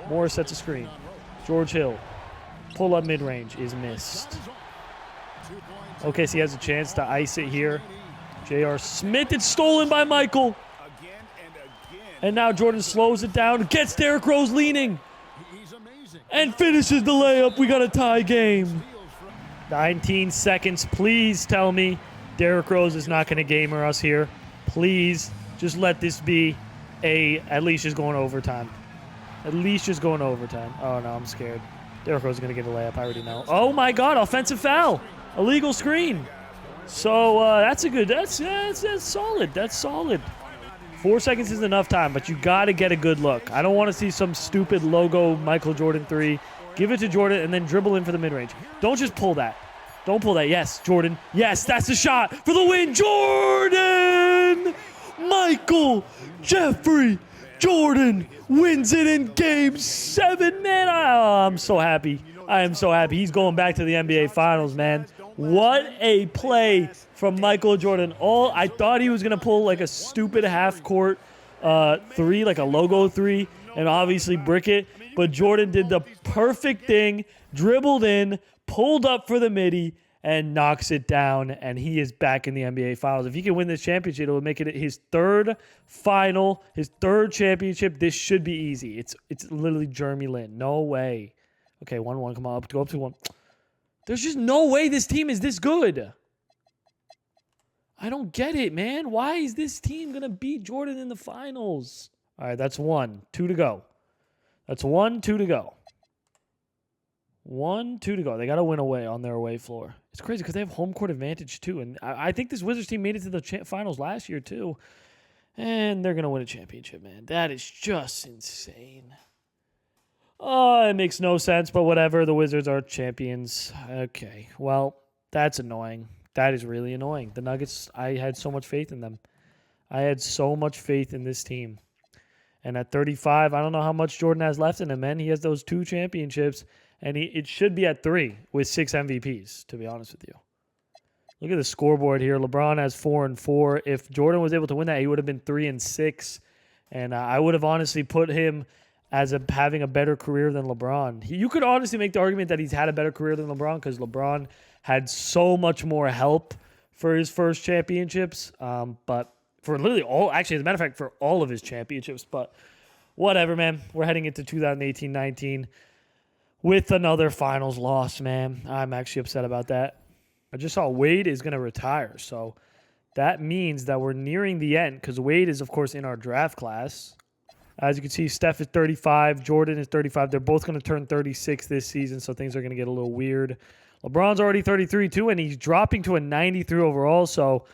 Morris sets a screen. George Hill. Pull up mid-range is missed. Okay, so he has a chance to ice it here. J.R. Smith. It's stolen by Michael. And now Jordan slows it down. Gets Derrick Rose leaning. And finishes the layup. We got a tie game. 19 seconds. Please tell me Derrick Rose is not going to gamer us here. Please just let this be at least just going overtime. At least just going overtime. Oh, no, I'm scared. Derrick Rose is going to get a layup. I already know. Oh, my God. Offensive foul. Illegal screen. So that's a good. That's solid. That's solid. 4 seconds is enough time, but you got to get a good look. I don't want to see some stupid logo Michael Jordan 3. Give it to Jordan and then dribble in for the mid-range. Don't just pull that. Don't pull that. Yes, Jordan. Yes, that's the shot for the win. Jordan! Michael Jeffrey Jordan wins it in Game 7, man. I'm so happy. I am so happy. He's going back to the NBA Finals, man. What a play from Michael Jordan. I thought he was going to pull like a stupid half-court 3, like a logo 3, and obviously brick it. But Jordan did the perfect thing, dribbled in, pulled up for the midi, and knocks it down, and he is back in the NBA Finals. If he can win this championship, it will make it his third final, his third championship. This should be easy. It's literally Jeremy Lin. No way. Okay, 1-1. Come on, go up to 1. There's just no way this team is this good. I don't get it, man. Why is this team going to beat Jordan in the finals? All right, that's 1. 2 to go. That's 1, 2 to go. 1, 2 to go. They got to win away on their away floor. It's crazy because they have home court advantage too. And I think this Wizards team made it to the finals last year too. And they're going to win a championship, man. That is just insane. Oh, it makes no sense, but whatever. The Wizards are champions. Okay, well, that's annoying. That is really annoying. The Nuggets, I had so much faith in them. I had so much faith in this team. And at 35, I don't know how much Jordan has left in him, man. He has those 2 championships, and it should be at 3 with 6 MVPs, to be honest with you. Look at the scoreboard here. LeBron has 4 and 4. If Jordan was able to win that, he would have been 3 and 6. And I would have honestly put him as having a better career than LeBron. You could honestly make the argument that he's had a better career than LeBron because LeBron had so much more help for his first championships. But for literally all, actually, as a matter of fact, for all of his championships. But whatever, man. We're heading into 2018-19 with another finals loss, man. I'm actually upset about that. I just saw Wade is going to retire, so that means that we're nearing the end because Wade is, of course, in our draft class. As you can see, Steph is 35, Jordan is 35. They're both going to turn 36 this season, so things are going to get a little weird. LeBron's already 33 too, and he's dropping to a 93 overall, so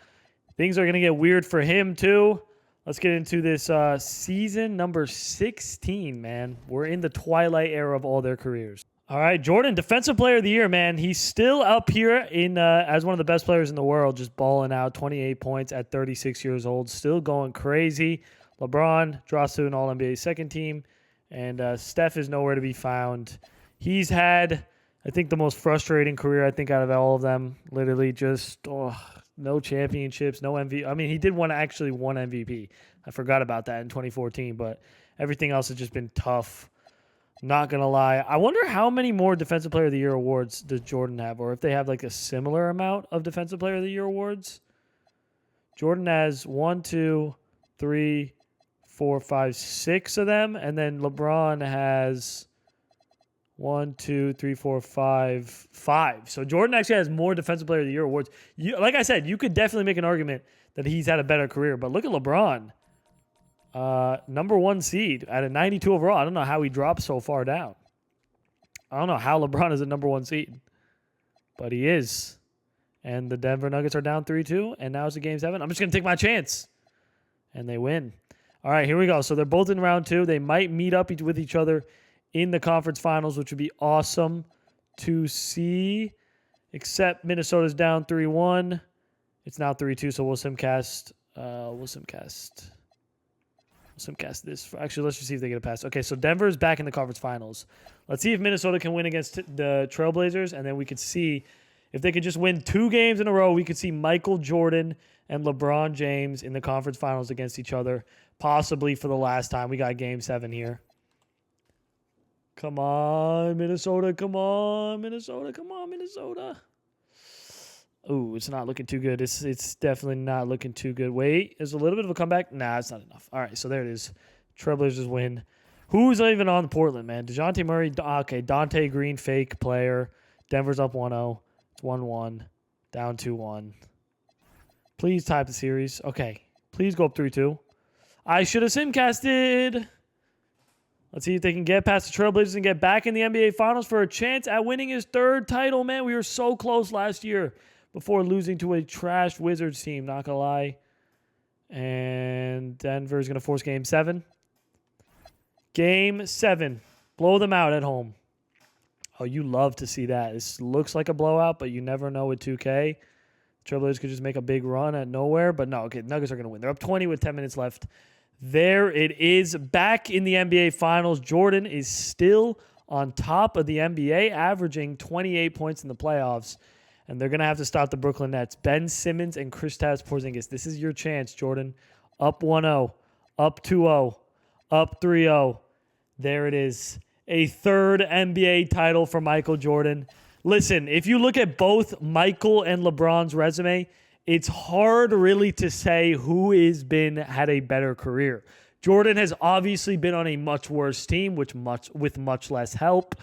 things are going to get weird for him too. Let's get into this season number 16, man. We're in the twilight era of all their careers. All right, Jordan, Defensive Player of the Year, man. He's still up here in as one of the best players in the world, just balling out, 28 points at 36 years old, still going crazy. LeBron drops to an All-NBA second team, and Steph is nowhere to be found. He's had, I think, the most frustrating career, I think, out of all of them. Literally just no championships, no MVP. I mean, he did actually one MVP. I forgot about that in 2014, but everything else has just been tough. Not going to lie. I wonder how many more Defensive Player of the Year awards does Jordan have, or if they have like a similar amount of Defensive Player of the Year awards. Jordan has 1, 2, 3, 4, 5, 6 of them, and then LeBron has 1, 2, 3, 4, 5. So Jordan actually has more Defensive Player of the Year awards. Like I said, you could definitely make an argument that he's had a better career, but look at LeBron. Number 1 seed at a 92 overall. I don't know how he dropped so far down. I don't know how LeBron is a number 1 seed, but he is. And the Denver Nuggets are down 3-2, and now it's a Game 7. I'm just going to take my chance. And they win. All right, here we go. So they're both in round 2. They might meet up with each other in the conference finals, which would be awesome to see, except Minnesota's down 3-1. It's now 3-2, so we'll simcast this. Actually, let's just see if they get a pass. Okay, so Denver's back in the conference finals. Let's see if Minnesota can win against the Trailblazers, and then we could see if they could just win 2 games in a row. We could see Michael Jordan and LeBron James in the conference finals against each other, possibly for the last time. We got Game 7 here. Come on, Minnesota. Come on, Minnesota. Come on, Minnesota. Ooh, it's not looking too good. It's definitely not looking too good. Wait, is a little bit of a comeback? Nah, it's not enough. All right, so there it is. Trailblazers win. Who's even on Portland, man? DeJounte Murray. Okay, Dante Green, fake player. Denver's up 1-0. It's 1-1. Down 2-1. Please tie up the series. Okay, please go up 3-2. I should have simcasted. Let's see if they can get past the Trailblazers and get back in the NBA Finals for a chance at winning his 3rd title, man. We were so close last year before losing to a trash Wizards team, not going to lie. And Denver's going to force Game 7. Game 7. Blow them out at home. Oh, you love to see that. This looks like a blowout, but you never know with 2K. Trailblazers could just make a big run at nowhere, but no. Okay, Nuggets are going to win. They're up 20 with 10 minutes left. There it is. Back in the NBA Finals. Jordan is still on top of the NBA, averaging 28 points in the playoffs. And they're going to have to stop the Brooklyn Nets. Ben Simmons and Kristaps Porzingis. This is your chance, Jordan. Up 1-0. Up 2-0. Up 3-0. There it is. A 3rd NBA title for Michael Jordan. Listen, if you look at both Michael and LeBron's resume, it's hard really to say who had a better career. Jordan has obviously been on a much worse team, with much less help.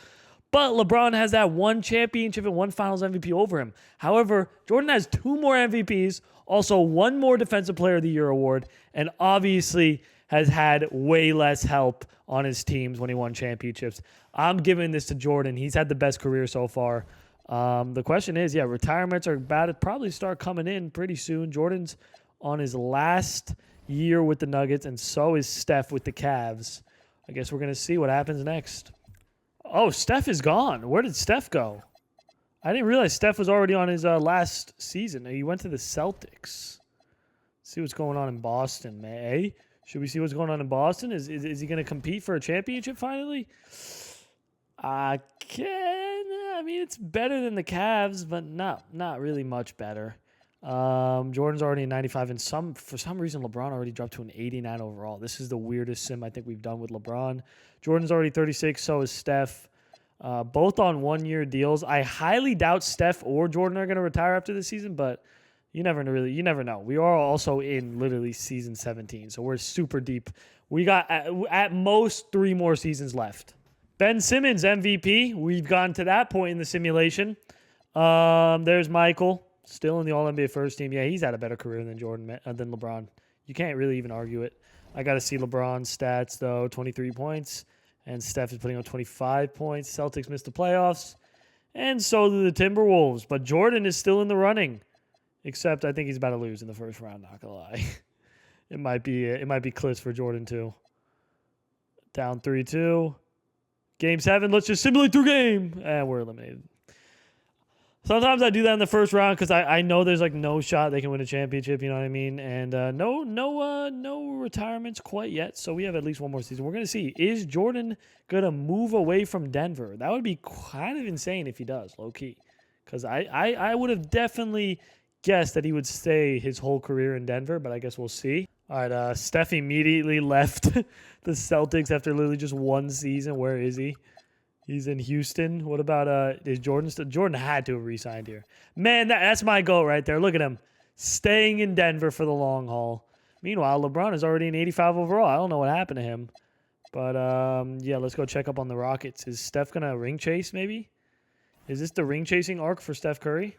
But LeBron has that 1 championship and 1 Finals MVP over him. However, Jordan has 2 more MVPs, also 1 more Defensive Player of the Year award, and obviously has had way less help on his teams when he won championships. I'm giving this to Jordan. He's had the best career so far. The question is, retirements are about to probably start coming in pretty soon. Jordan's on his last year with the Nuggets, and so is Steph with the Cavs. I guess we're going to see what happens next. Oh, Steph is gone. Where did Steph go? I didn't realize Steph was already on his last season. He went to the Celtics. See what's going on in Boston, man. Hey, should we see what's going on in Boston? Is he going to compete for a championship finally? I mean, it's better than the Cavs, but not really much better. Jordan's already a 95, and for some reason, LeBron already dropped to an 89 overall. This is the weirdest sim I think we've done with LeBron. Jordan's already 36, so is Steph. Both on 1-year deals. I highly doubt Steph or Jordan are going to retire after this season, but You never know. We are also in literally season 17, so we're super deep. We got at most 3 more seasons left. Ben Simmons, MVP. We've gotten to that point in the simulation. There's Michael, still in the All-NBA first team. Yeah, he's had a better career than than LeBron. You can't really even argue it. I got to see LeBron's stats, though. 23 points, and Steph is putting up 25 points. Celtics missed the playoffs, and so do the Timberwolves. But Jordan is still in the running. Except I think he's about to lose in the first round, not gonna lie. It might be clips for Jordan too. Down 3-2. Game 7, let's just simulate through game. And we're eliminated. Sometimes I do that in the first round because I know there's like no shot they can win a championship, you know what I mean? And no retirements quite yet. So we have at least one more season. We're gonna see. Is Jordan gonna move away from Denver? That would be kind of insane if he does, low key. Because I would have definitely guessed that he would stay his whole career in Denver, but I guess we'll see. All right, Steph immediately left the Celtics after literally just one season. Where is he? He's in Houston. What about is Jordan still? Jordan had to have re-signed here. Man, that's my goal right there. Look at him. Staying in Denver for the long haul. Meanwhile, LeBron is already an 85 overall. I don't know what happened to him. But yeah, let's go check up on the Rockets. Is Steph gonna ring chase maybe? Is this the ring chasing arc for Steph Curry?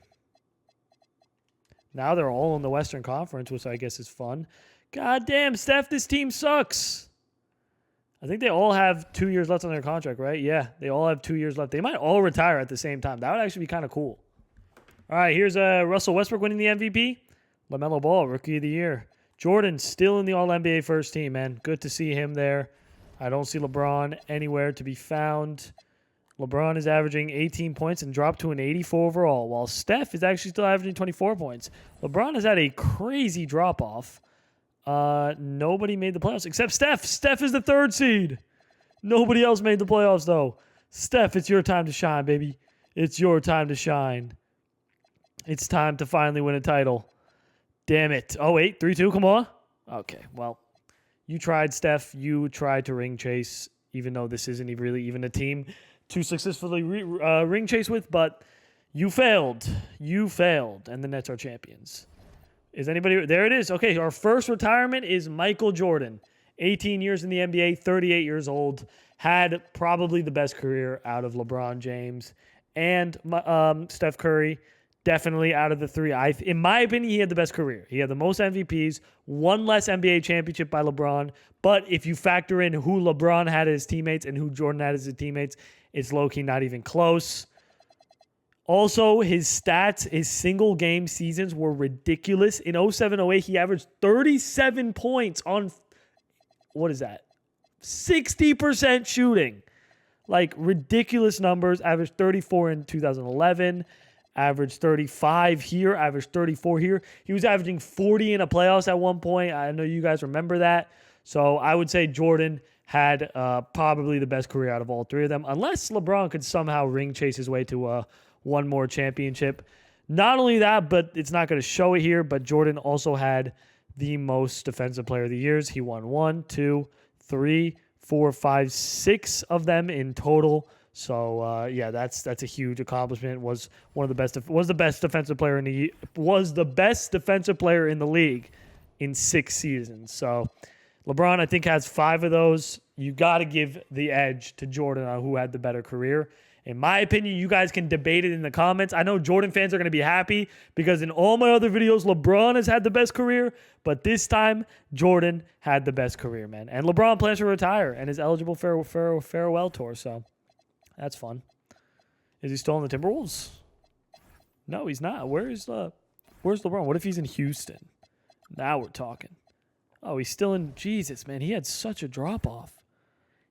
Now they're all in the Western Conference, which I guess is fun. God damn, Steph, this team sucks. I think they all have 2 years left on their contract, right? Yeah, they all have 2 years left. They might all retire at the same time. That would actually be kind of cool. All right, here's Russell Westbrook winning the MVP. LaMelo Ball, Rookie of the Year. Jordan still in the All-NBA first team, man. Good to see him there. I don't see LeBron anywhere to be found. LeBron is averaging 18 points and dropped to an 84 overall, while Steph is actually still averaging 24 points. LeBron has had a crazy drop-off. Nobody made the playoffs except Steph. Steph is the 3rd seed. Nobody else made the playoffs, though. Steph, it's your time to shine, baby. It's your time to shine. It's time to finally win a title. Damn it. Oh, wait, 3-2, come on. Okay, well, you tried, Steph. You tried to ring chase, even though this isn't really even a team to successfully ring chase with, but you failed. You failed, and the Nets are champions. Is anybody... There it is. Okay, our first retirement is Michael Jordan. 18 years in the NBA, 38 years old. Had probably the best career out of LeBron James and Steph Curry. Definitely out of the three. In my opinion, he had the best career. He had the most MVPs, one less NBA championship by LeBron. But if you factor in who LeBron had as teammates and who Jordan had as his teammates, it's low-key not even close. Also, his stats, his single-game seasons were ridiculous. In 07-08, he averaged 37 points on, what is that? 60% shooting. Like, ridiculous numbers. Averaged 34 in 2011. Averaged 35 here. Averaged 34 here. He was averaging 40 in a playoffs at one point. I know you guys remember that. So I would say Jordan had probably the best career out of all three of them, unless LeBron could somehow ring chase his way to one more championship. Not only that, but it's not going to show it here, but Jordan also had the most defensive player of the years. He won 1, 2, 3, 4, 5, 6 of them in total. So yeah, that's a huge accomplishment. Was the best defensive player in the league in 6 seasons. So LeBron, I think, has 5 of those. You got to give the edge to Jordan on who had the better career. In my opinion, you guys can debate it in the comments. I know Jordan fans are going to be happy because in all my other videos, LeBron has had the best career, but this time, Jordan had the best career, man. And LeBron plans to retire and is eligible for a farewell tour, so that's fun. Is he still on the Timberwolves? No, he's not. Where's LeBron? What if he's in Houston? Now we're talking. Oh, he's still in... Jesus, man, he had such a drop-off.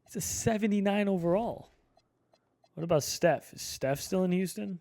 He's a 79 overall. What about Steph? Is Steph still in Houston?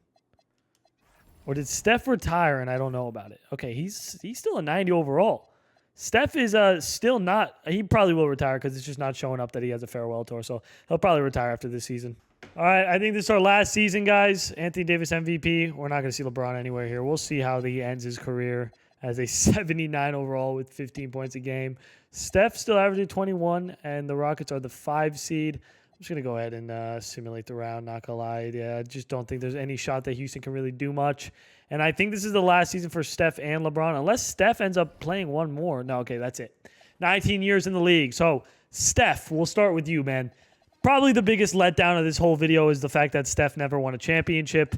Or did Steph retire and I don't know about it? Okay, he's still a 90 overall. Steph is still not... He probably will retire because it's just not showing up that he has a farewell tour. So he'll probably retire after this season. All right, I think this is our last season, guys. Anthony Davis MVP. We're not going to see LeBron anywhere here. We'll see how he ends his career as a 79 overall with 15 points a game. Steph still averaging 21, and the Rockets are the 5 seed. I'm just going to go ahead and simulate the round, not going to lie. Yeah, I just don't think there's any shot that Houston can really do much. And I think this is the last season for Steph and LeBron, unless Steph ends up playing one more. No, okay, that's it. 19 years in the league. So, Steph, we'll start with you, man. Probably the biggest letdown of this whole video is the fact that Steph never won a championship,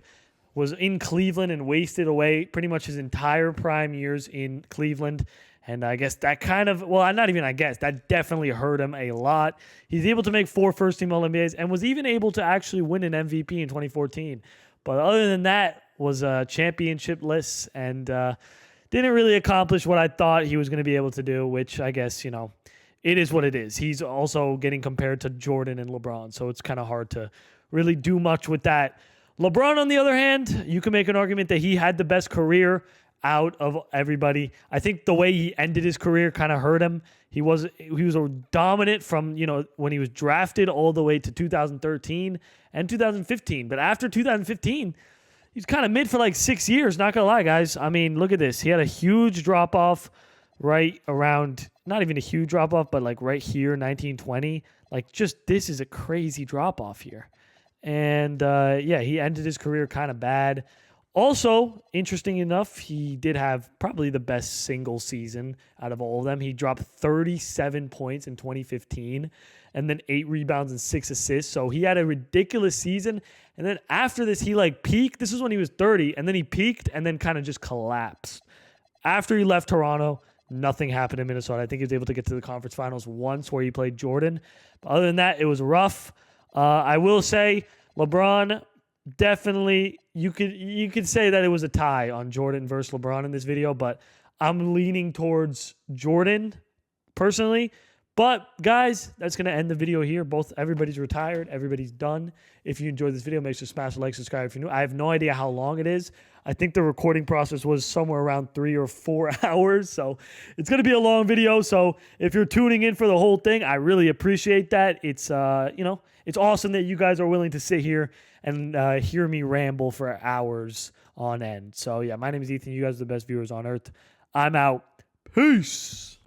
was in Cleveland and wasted away pretty much his entire prime years in Cleveland. And I guess that kind of, well, not even I guess, that definitely hurt him a lot. He's able to make 4 first-team All-NBAs and was even able to actually win an MVP in 2014. But other than that, was championship-less and didn't really accomplish what I thought he was going to be able to do, which I guess, you know, it is what it is. He's also getting compared to Jordan and LeBron, so it's kind of hard to really do much with that. LeBron, on the other hand, you can make an argument that he had the best career out of everybody. I think the way he ended his career kind of hurt him. He was dominant from, you know, when he was drafted all the way to 2013 and 2015. But after 2015, he's kind of mid for like 6 years. Not gonna lie, guys. I mean, look at this. He had a huge drop off right around, not even a huge drop off, but like right here, 1920. Like, just this is a crazy drop off here. And yeah, he ended his career kind of bad. Also, interesting enough, he did have probably the best single season out of all of them. He dropped 37 points in 2015 and then 8 rebounds and 6 assists. So he had a ridiculous season. And then after this, he like peaked. This was when he was 30, and then he peaked and then kind of just collapsed. After he left Toronto, nothing happened in Minnesota. I think he was able to get to the conference finals once where he played Jordan. But other than that, it was rough. I will say LeBron definitely, you could say that it was a tie on Jordan versus LeBron in this video, but I'm leaning towards Jordan personally. But guys, that's going to end the video here. Everybody's retired. Everybody's done. If you enjoyed this video, make sure to smash the like, subscribe if you're new. I have no idea how long it is. I think the recording process was somewhere around 3 or 4 hours. So it's going to be a long video. So if you're tuning in for the whole thing, I really appreciate that. It's, you know, it's awesome that you guys are willing to sit here and hear me ramble for hours on end. So yeah, my name is Ethan. You guys are the best viewers on earth. I'm out. Peace.